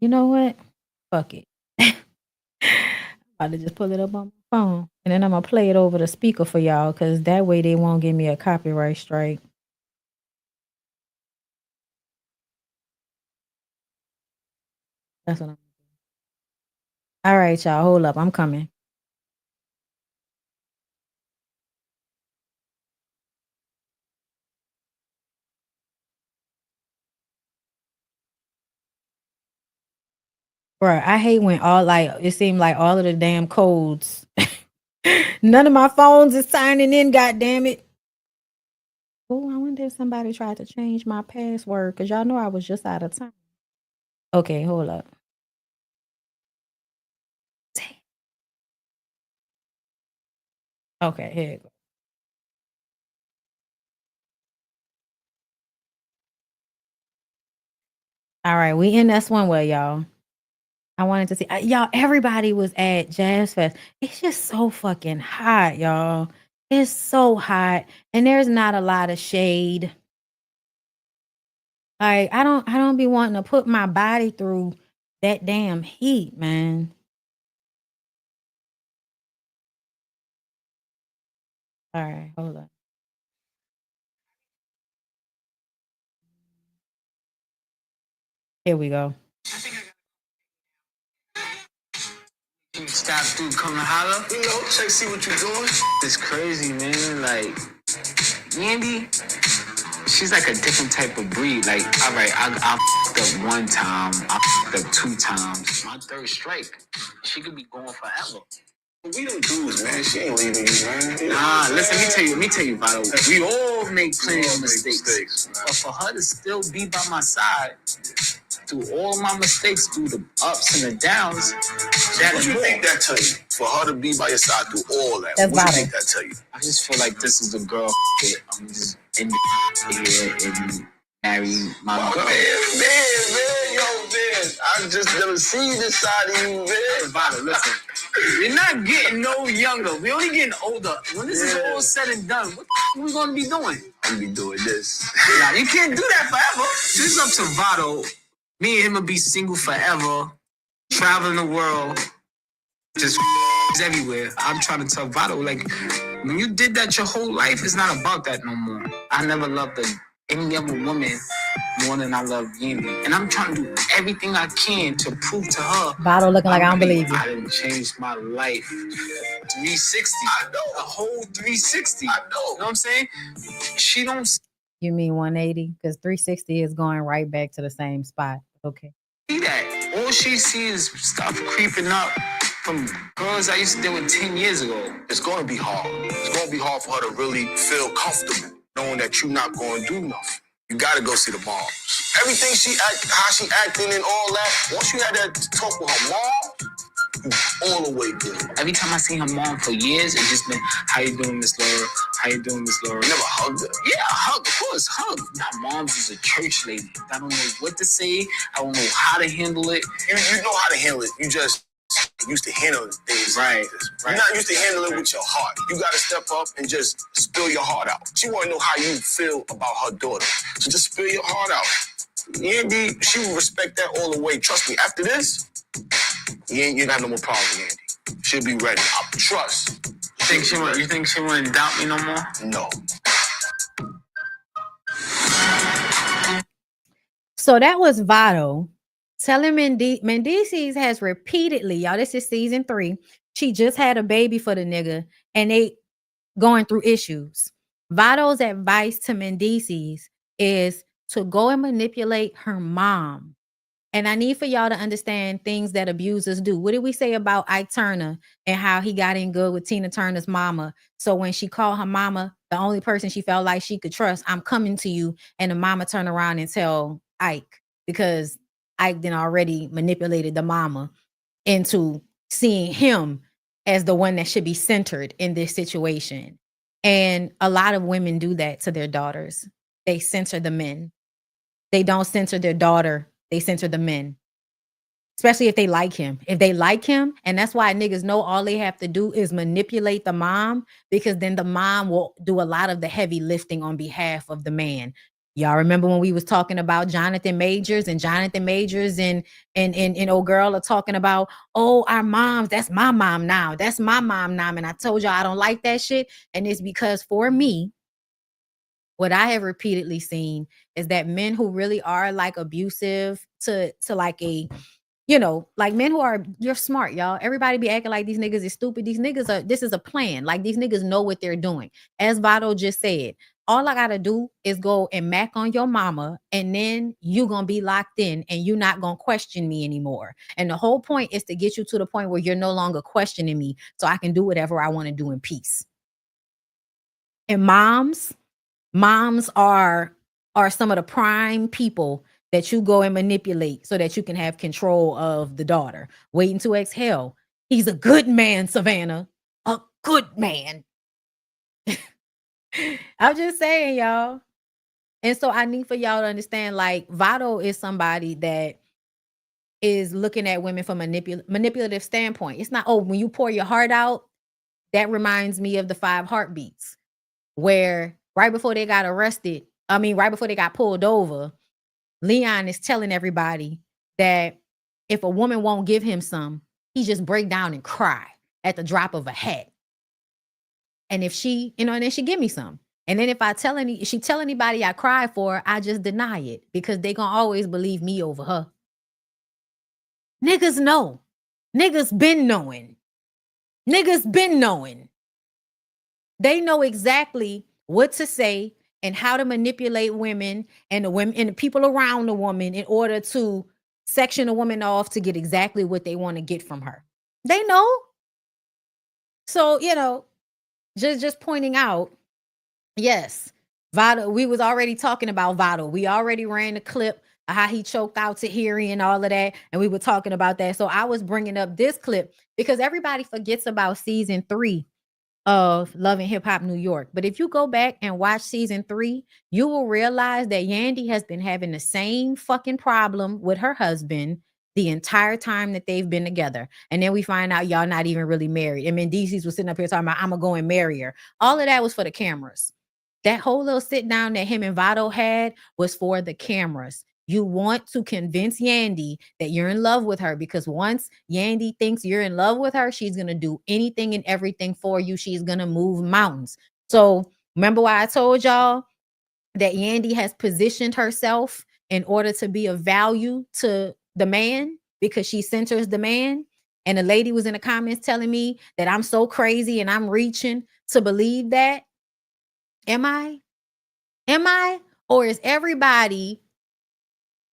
You know what? Fuck it. I'm about to just pull it up on my phone. And then I'm gonna play it over the speaker for y'all, because that way they won't give me a copyright strike. That's what I'm doing. All right, y'all. Hold up. I'm coming. Bro, I hate when it seemed like all of the damn codes. None of my phones is signing in, goddammit. Oh, I wonder if somebody tried to change my password, because y'all know I was just out of time. Okay, hold up. Okay, here you go. All right, we in this one way, y'all. I wanted to see y'all. Everybody was at Jazz Fest. It's just so fucking hot, y'all. It's so hot, and there's not a lot of shade. Like I don't be wanting to put my body through that damn heat, man. All right, hold on. Here we go.
Stop through, come to holler. You know, check, see what you're doing. It's crazy, man. Like, Yandy, she's like a different type of breed. Like, all right, I f***ed up one time, I f***ed up 2 times. My 3rd strike, she could be going forever. We don't dudes, man. She ain't leaving you, man. Nah, listen, let me tell you, Vito. We all make plenty of mistakes. But for her to still be by my side, through all my mistakes, through the ups and the downs, what do you think that tell you? For her to be by your side through all that,
That's
what do you
Vito.
think that tell you? I just feel like this is a girl that I'm just in here and marry my girl. Man, yo, I just never see this side of you, man. Vito, listen. You're not getting no younger. We only getting older. When this is all said and done, what the we gonna be doing? I'm gonna be doing this. Nah, you can't do that forever. This is up to Vado. Me and him will be single forever, traveling the world, just everywhere. I'm trying to tell Vado, like, when you did that your whole life, it's not about that no more. I never loved any other woman more than I love Yandy. And I'm trying to do everything I can to prove to her.
Vado looking like I don't believe you.
I didn't change my life. 360. I know. A whole 360. I know. You know what I'm saying? She don't
You mean 180? Because 360 is going right back to the same spot. Okay.
see that. All she sees is stuff creeping up from girls I used to deal with 10 years ago.
It's going to be hard. It's going to be hard for her to really feel comfortable knowing that you're not going to do nothing. You got to go see the moms. Everything how she acting and all that, once you had that talk with her mom, all the way good.
Every time I see her mom for years, it's just been, how you doing, Miss Laura? How you doing, Miss Laura?
You never hugged her?
Yeah, hug, of course, hug. My mom's is a church lady. I don't know what to say. I don't know how to handle it.
You know how to handle it. You just used to handle things
right.
Like this. You're not used to handling it with your heart. You got to step up and just spill your heart out. She want to know how you feel about her daughter. So just spill your heart out. Yandy, she will respect that all the way. Trust me, after this, you ain't got no more problems, Yandy. She'll be ready. I trust.
You think she wouldn't doubt me no more?
No.
So that was Vado telling Mendices has repeatedly, y'all, this is season 3. She just had a baby for the nigga and they going through issues. Vado's advice to Mendices is to go and manipulate her mom. And I need for y'all to understand things that abusers do. What did we say about Ike Turner and how he got in good with Tina Turner's mama? So when she called her mama, the only person she felt like she could trust, I'm coming to you. And the mama turned around and tell Ike, because Ike then already manipulated the mama into seeing him as the one that should be centered in this situation. And a lot of women do that to their daughters. They censor the men. They don't censor their daughter. They censor the men, especially if they like him. If they like him, and that's why niggas know all they have to do is manipulate the mom, because then the mom will do a lot of the heavy lifting on behalf of the man. Y'all remember when we was talking about Jonathan Majors and old girl are talking about, oh, our moms, that's my mom now. That's my mom now. And I told y'all I don't like that shit. And it's because for me, what I have repeatedly seen is that men who really are like abusive to like a, you know, like men who are, you're smart, y'all. Everybody be acting like these niggas is stupid. These niggas are, this is a plan. Like these niggas know what they're doing. As Vado just said, all I gotta do is go and mac on your mama, and then you gonna be locked in and you're not gonna question me anymore. And the whole point is to get you to the point where you're no longer questioning me so I can do whatever I want to do in peace. And moms are some of the prime people that you go and manipulate so that you can have control of the daughter. Waiting to exhale. He's a good man, Savannah. A good man. I'm just saying, y'all. And so I need for y'all to understand, like, Vado is somebody that is looking at women from a manipulative standpoint. It's not, oh, when you pour your heart out, that reminds me of the 5 Heartbeats, where right before they got pulled over, Leon is telling everybody that if a woman won't give him some, he just break down and cry at the drop of a hat. And if she, and then she give me some. And then if she tell anybody I cried for her, I just deny it because they gonna always believe me over her. Niggas know. Niggas been knowing. Niggas been knowing. They know exactly what to say and how to manipulate women and the people around the woman in order to section a woman off to get exactly what they want to get from her. They know. So, just pointing out, yes, Vado, we was already talking about Vado. We already ran the clip of how he choked out Tahiri and all of that, and we were talking about that. So I was bringing up this clip because everybody forgets about season 3 of Love and Hip Hop New York. But if you go back and watch season 3, you will realize that Yandy has been having the same fucking problem with her husband the entire time that they've been together. And then we find out y'all not even really married. And Mendeecees was sitting up here talking about, I'm gonna go and marry her. All of that was for the cameras. That whole little sit down that him and Vado had was for the cameras. You want to convince Yandy that you're in love with her because once Yandy thinks you're in love with her, she's going to do anything and everything for you. She's going to move mountains. So remember why I told y'all that Yandy has positioned herself in order to be of value to the man because she centers the man. And a lady was in the comments telling me that I'm so crazy and I'm reaching to believe that. Am I? Or is everybody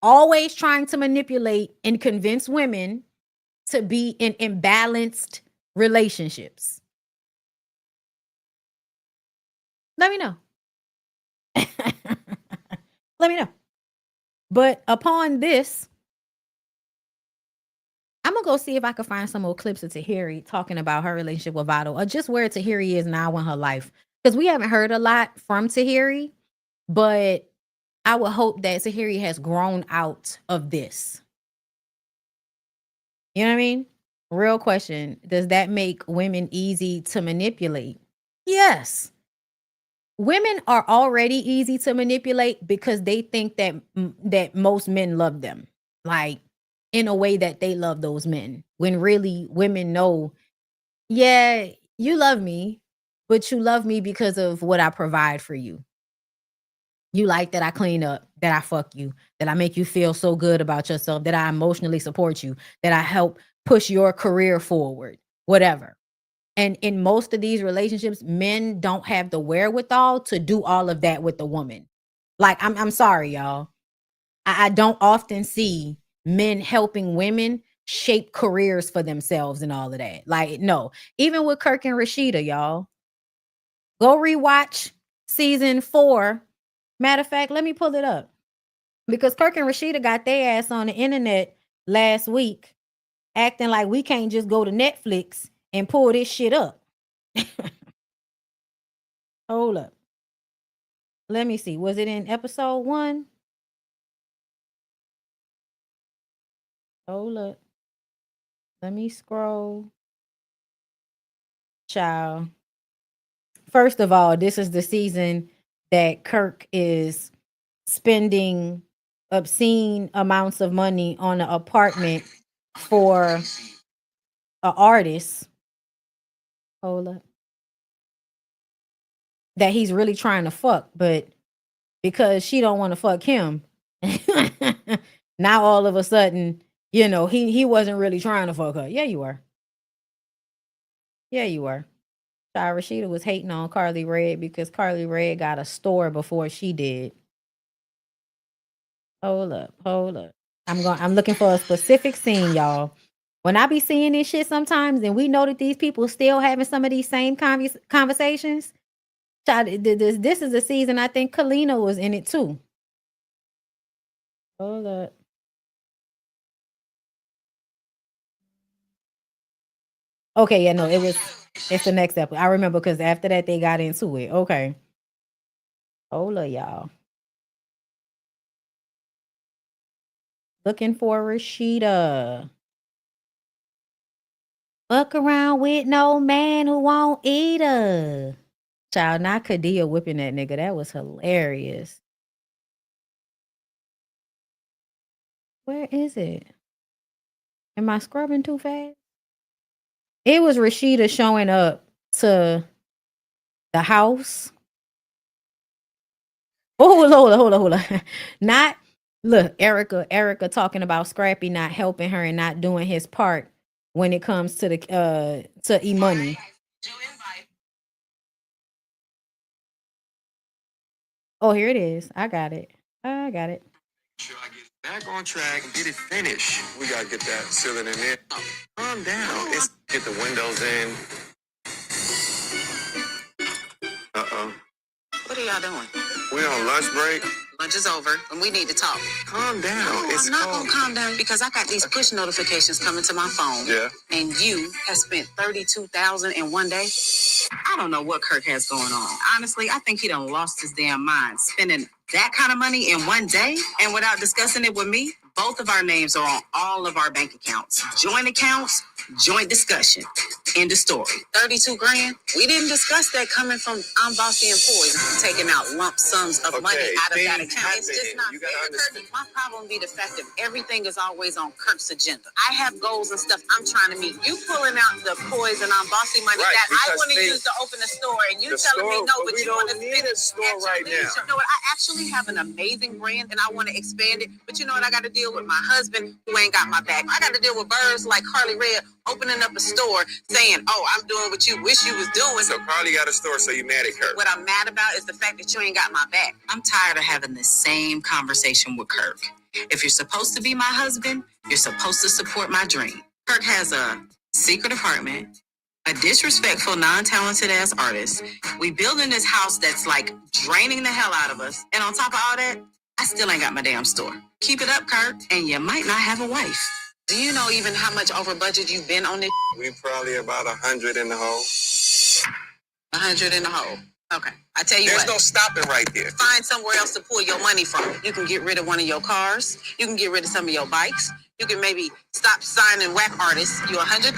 always trying to manipulate and convince women to be in imbalanced relationships? Let me know. Let me know. But upon this, I'm gonna go see if I can find some more clips of Tahiri talking about her relationship with Vado or just where Tahiri is now in her life. Because we haven't heard a lot from Tahiri, but I would hope that Tahiri has grown out of this. You know what I mean? Real question. Does that make women easy to manipulate? Yes. Women are already easy to manipulate because they think that most men love them. Like in a way that they love those men. When really women know, yeah, you love me, but you love me because of what I provide for you. You like that I clean up, that I fuck you, that I make you feel so good about yourself, that I emotionally support you, that I help push your career forward, whatever. And in most of these relationships, men don't have the wherewithal to do all of that with the woman. Like, I'm sorry, y'all. I don't often see men helping women shape careers for themselves and all of that. Like, no. Even with Kirk and Rashida, y'all. Go rewatch season 4. Matter of fact, let me pull it up. Because Kirk and Rashida got their ass on the internet last week acting like we can't just go to Netflix and pull this shit up. Hold up. Let me see. Was it in episode 1? Hold up. Let me scroll. Child. First of all, this is the season that Kirk is spending obscene amounts of money on an apartment for an artist. Hold up. That he's really trying to fuck, but because she don't want to fuck him, now all of a sudden, he wasn't really trying to fuck her. Yeah, you were. Yeah, you were. Rashida was hating on Carly Red because Carly Red got a store before she did. Hold up. I'm looking for a specific scene, y'all. When I be seeing this shit sometimes, and we know that these people still having some of these same conversations. This is a season I think Kalina was in it too. Hold up. Okay, yeah, no, it's the next episode. I remember because after that they got into it. Okay. Hold up, y'all. Looking for Rashida. Fuck around with no man who won't eat her. Child, not Kadia whipping that nigga. That was hilarious. Where is it? Am I scrubbing too fast? It was Rashida showing up to the house. Oh, hold on. Not look, Erica talking about Scrappy not helping her and not doing his part when it comes to the to E-Money. Oh, here it is. I got it.
Sure, I get back on track and get it finished. We gotta get that ceiling in there. Calm down. It's get the windows in.
What are y'all doing?
We're on lunch break.
Lunch is over, and we need to talk.
Calm down.
No,
It's
I'm not
called.
gonna calm down because I got these push notifications coming to my phone.
Yeah.
And you have spent $32,000 in one day. I don't know what Kirk has going on. Honestly, I think he done lost his damn mind spending that kind of money in one day and without discussing it with me. Both of our names are on all of our bank accounts. Joint accounts, joint discussion. End of story. 32 grand. We didn't discuss that coming from I'm Bossy employees taking out lump sums of money out of that account. It's just not fair. Kirk, my problem be the fact that everything is always on Kirk's agenda. I have goals and stuff I'm trying to meet. You pulling out the poise and I'm Bossy money
Right,
that I
because
want to
they-
use to open a store, and you
The
telling me
store-
no,
but
but
we
you want to
don't need a store right now.
You know what? I actually have an amazing brand and I want to expand it. But you know what? I got to deal with my husband who ain't got my back. I got to deal with birds like Carly Red opening up a store saying, "Oh, I'm doing what you wish you was doing."
So Carly got a store, so you mad at Kirk.
What I'm mad about is the fact that you ain't got my back. I'm tired of having the same conversation with Kirk. If you're supposed to be my husband, you're supposed to support my dream. Kirk has a secret apartment, a disrespectful, non-talented ass artist. We building this house that's like draining the hell out of us. And on top of all that, I still ain't got my damn store. Keep it up, Kirk, and you might not have a wife. Do you know even how much over budget you've been on this?
We probably about 100 in the hole.
100 in the hole. Okay. I tell you
There's
what.
no stopping right there.
Find somewhere else to pull your money from. You can get rid of one of your cars. You can get rid of some of your bikes. You can maybe stop signing whack artists. You're $100,000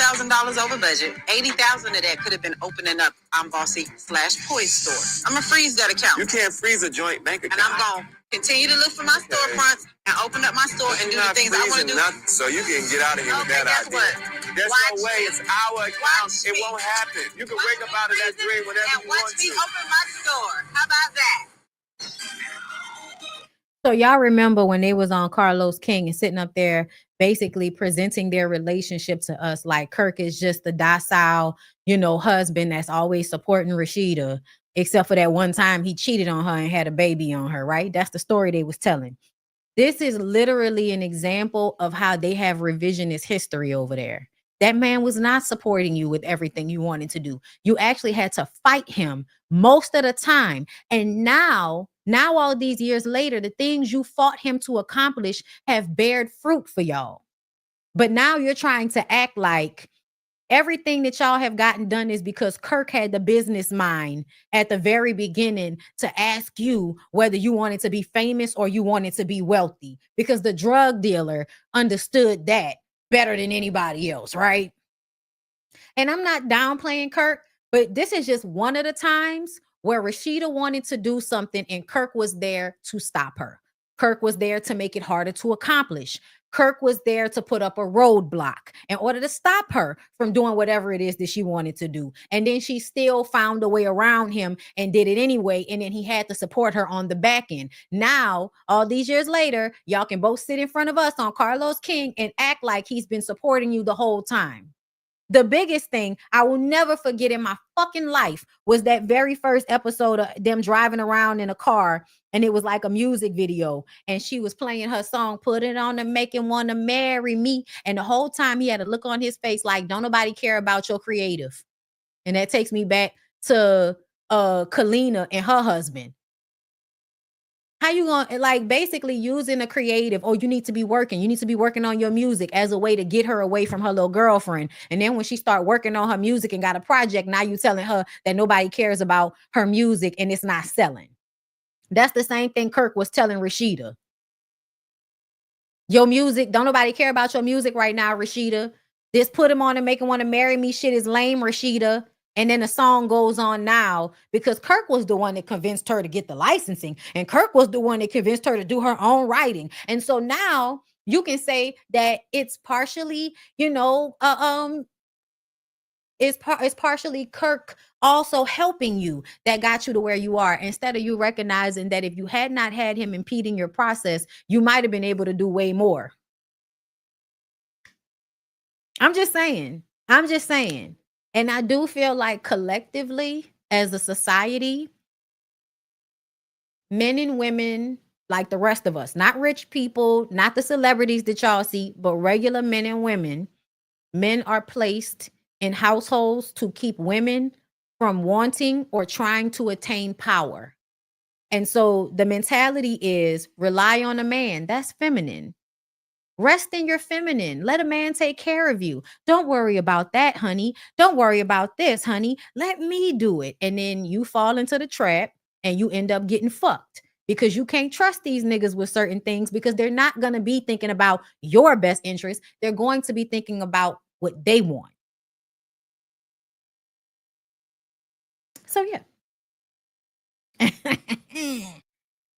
over budget. 80,000 of that could have been opening up I'm Bossy /Poise store. I'm gonna freeze that account.
You can't freeze a joint bank account.
And I'm gonna continue to look for my storefronts and open up my store and do the things I want to do.
Nothing, so you can get out of here with that
guess
idea.
what?
There's
Watch
no way. It's our account. It won't happen. You can wake up out of that dream whenever
And
you
watch
want
me
to.
open my store. How about that?
So y'all remember when they was on Carlos King and sitting up there basically presenting their relationship to us like Kirk is just the docile, husband that's always supporting Rashida, except for that one time he cheated on her and had a baby on her, right? That's the story they was telling. This is literally an example of how they have revisionist history over there. That man was not supporting you with everything you wanted to do. You actually had to fight him most of the time. And now all these years later, the things you fought him to accomplish have bared fruit for y'all. But now you're trying to act like everything that y'all have gotten done is because Kirk had the business mind at the very beginning to ask you whether you wanted to be famous or you wanted to be wealthy, because the drug dealer understood that better than anybody else, right? And I'm not downplaying Kirk, but this is just one of the times where Rashida wanted to do something and Kirk was there to stop her. Kirk was there to make it harder to accomplish. Kirk was there to put up a roadblock in order to stop her from doing whatever it is that she wanted to do. And then she still found a way around him and did it anyway. And then he had to support her on the back end. Now, all these years later, y'all can both sit in front of us on Carlos King and act like he's been supporting you the whole time. The biggest thing I will never forget in my fucking life was that very first episode of them driving around in a car, and it was like a music video, and she was playing her song, Put It On and Make Him Wanna Marry Me. And the whole time he had a look on his face like, don't nobody care about your creative. And that takes me back to Kalina and her husband. How you gonna, like, basically using a creative, oh, you need to be working on your music as a way to get her away from her little girlfriend. And then when she start working on her music and got a project, now you telling her that nobody cares about her music and it's not selling. That's the same thing Kirk was telling Rashida. Your music, don't nobody care about your music right now, Rashida. This Put Him On and Make Him Want to Marry Me shit is lame, Rashida. And then the song goes on now because Kirk was the one that convinced her to get the licensing. And Kirk was the one that convinced her to do her own writing. And so now you can say that it's partially, It's partially Kirk also helping you that got you to where you are, instead of you recognizing that if you had not had him impeding your process, you might have been able to do way more. I'm just saying. And I do feel like collectively as a society, men and women, like the rest of us, not rich people, not the celebrities that y'all see, but regular men and women, men are placed in households to keep women from wanting or trying to attain power. And so the mentality is rely on a man. That's feminine. Rest in your feminine. Let a man take care of you. Don't worry about that, honey. Don't worry about this, honey. Let me do it. And then you fall into the trap and you end up getting fucked because you can't trust these niggas with certain things because they're not going to be thinking about your best interest. They're going to be thinking about what they want. So yeah.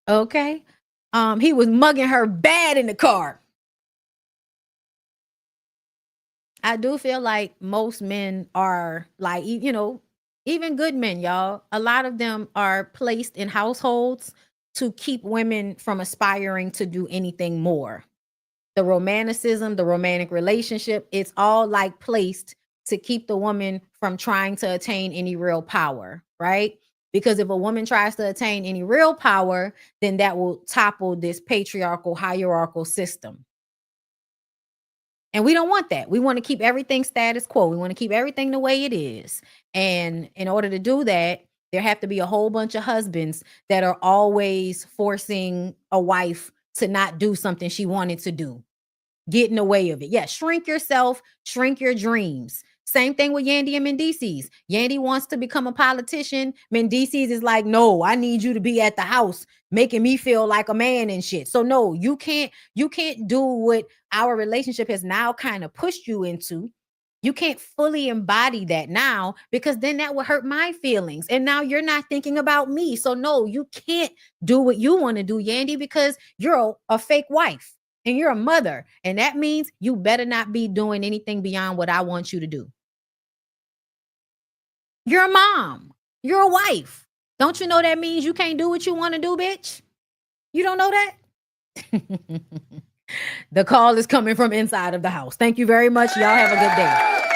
Okay. He was mugging her bad in the car. I do feel like most men are like, you know, even good men, y'all. A lot of them are placed in households to keep women from aspiring to do anything more. The romanticism, the romantic relationship, it's all like placed to keep the woman from trying to attain any real power, right? Because if a woman tries to attain any real power, then that will topple this patriarchal, hierarchical system. And we don't want that. We want to keep everything status quo. We want to keep everything the way it is. And in order to do that, there have to be a whole bunch of husbands that are always forcing a wife to not do something she wanted to do, get in the way of it. Yeah, shrink yourself, shrink your dreams. Same thing with Yandy and Mendices. Yandy wants to become a politician. Mendices is like, no, I need you to be at the house making me feel like a man and shit. So no, you can't do what our relationship has now kind of pushed you into. You can't fully embody that now because then that will hurt my feelings. And now you're not thinking about me. So no, you can't do what you want to do, Yandy, because you're a fake wife and you're a mother. And that means you better not be doing anything beyond what I want you to do. You're a mom. You're a wife. Don't you know that means you can't do what you want to do, bitch? You don't know that? The call is coming from inside of the house. Thank you very much. Y'all have a good day.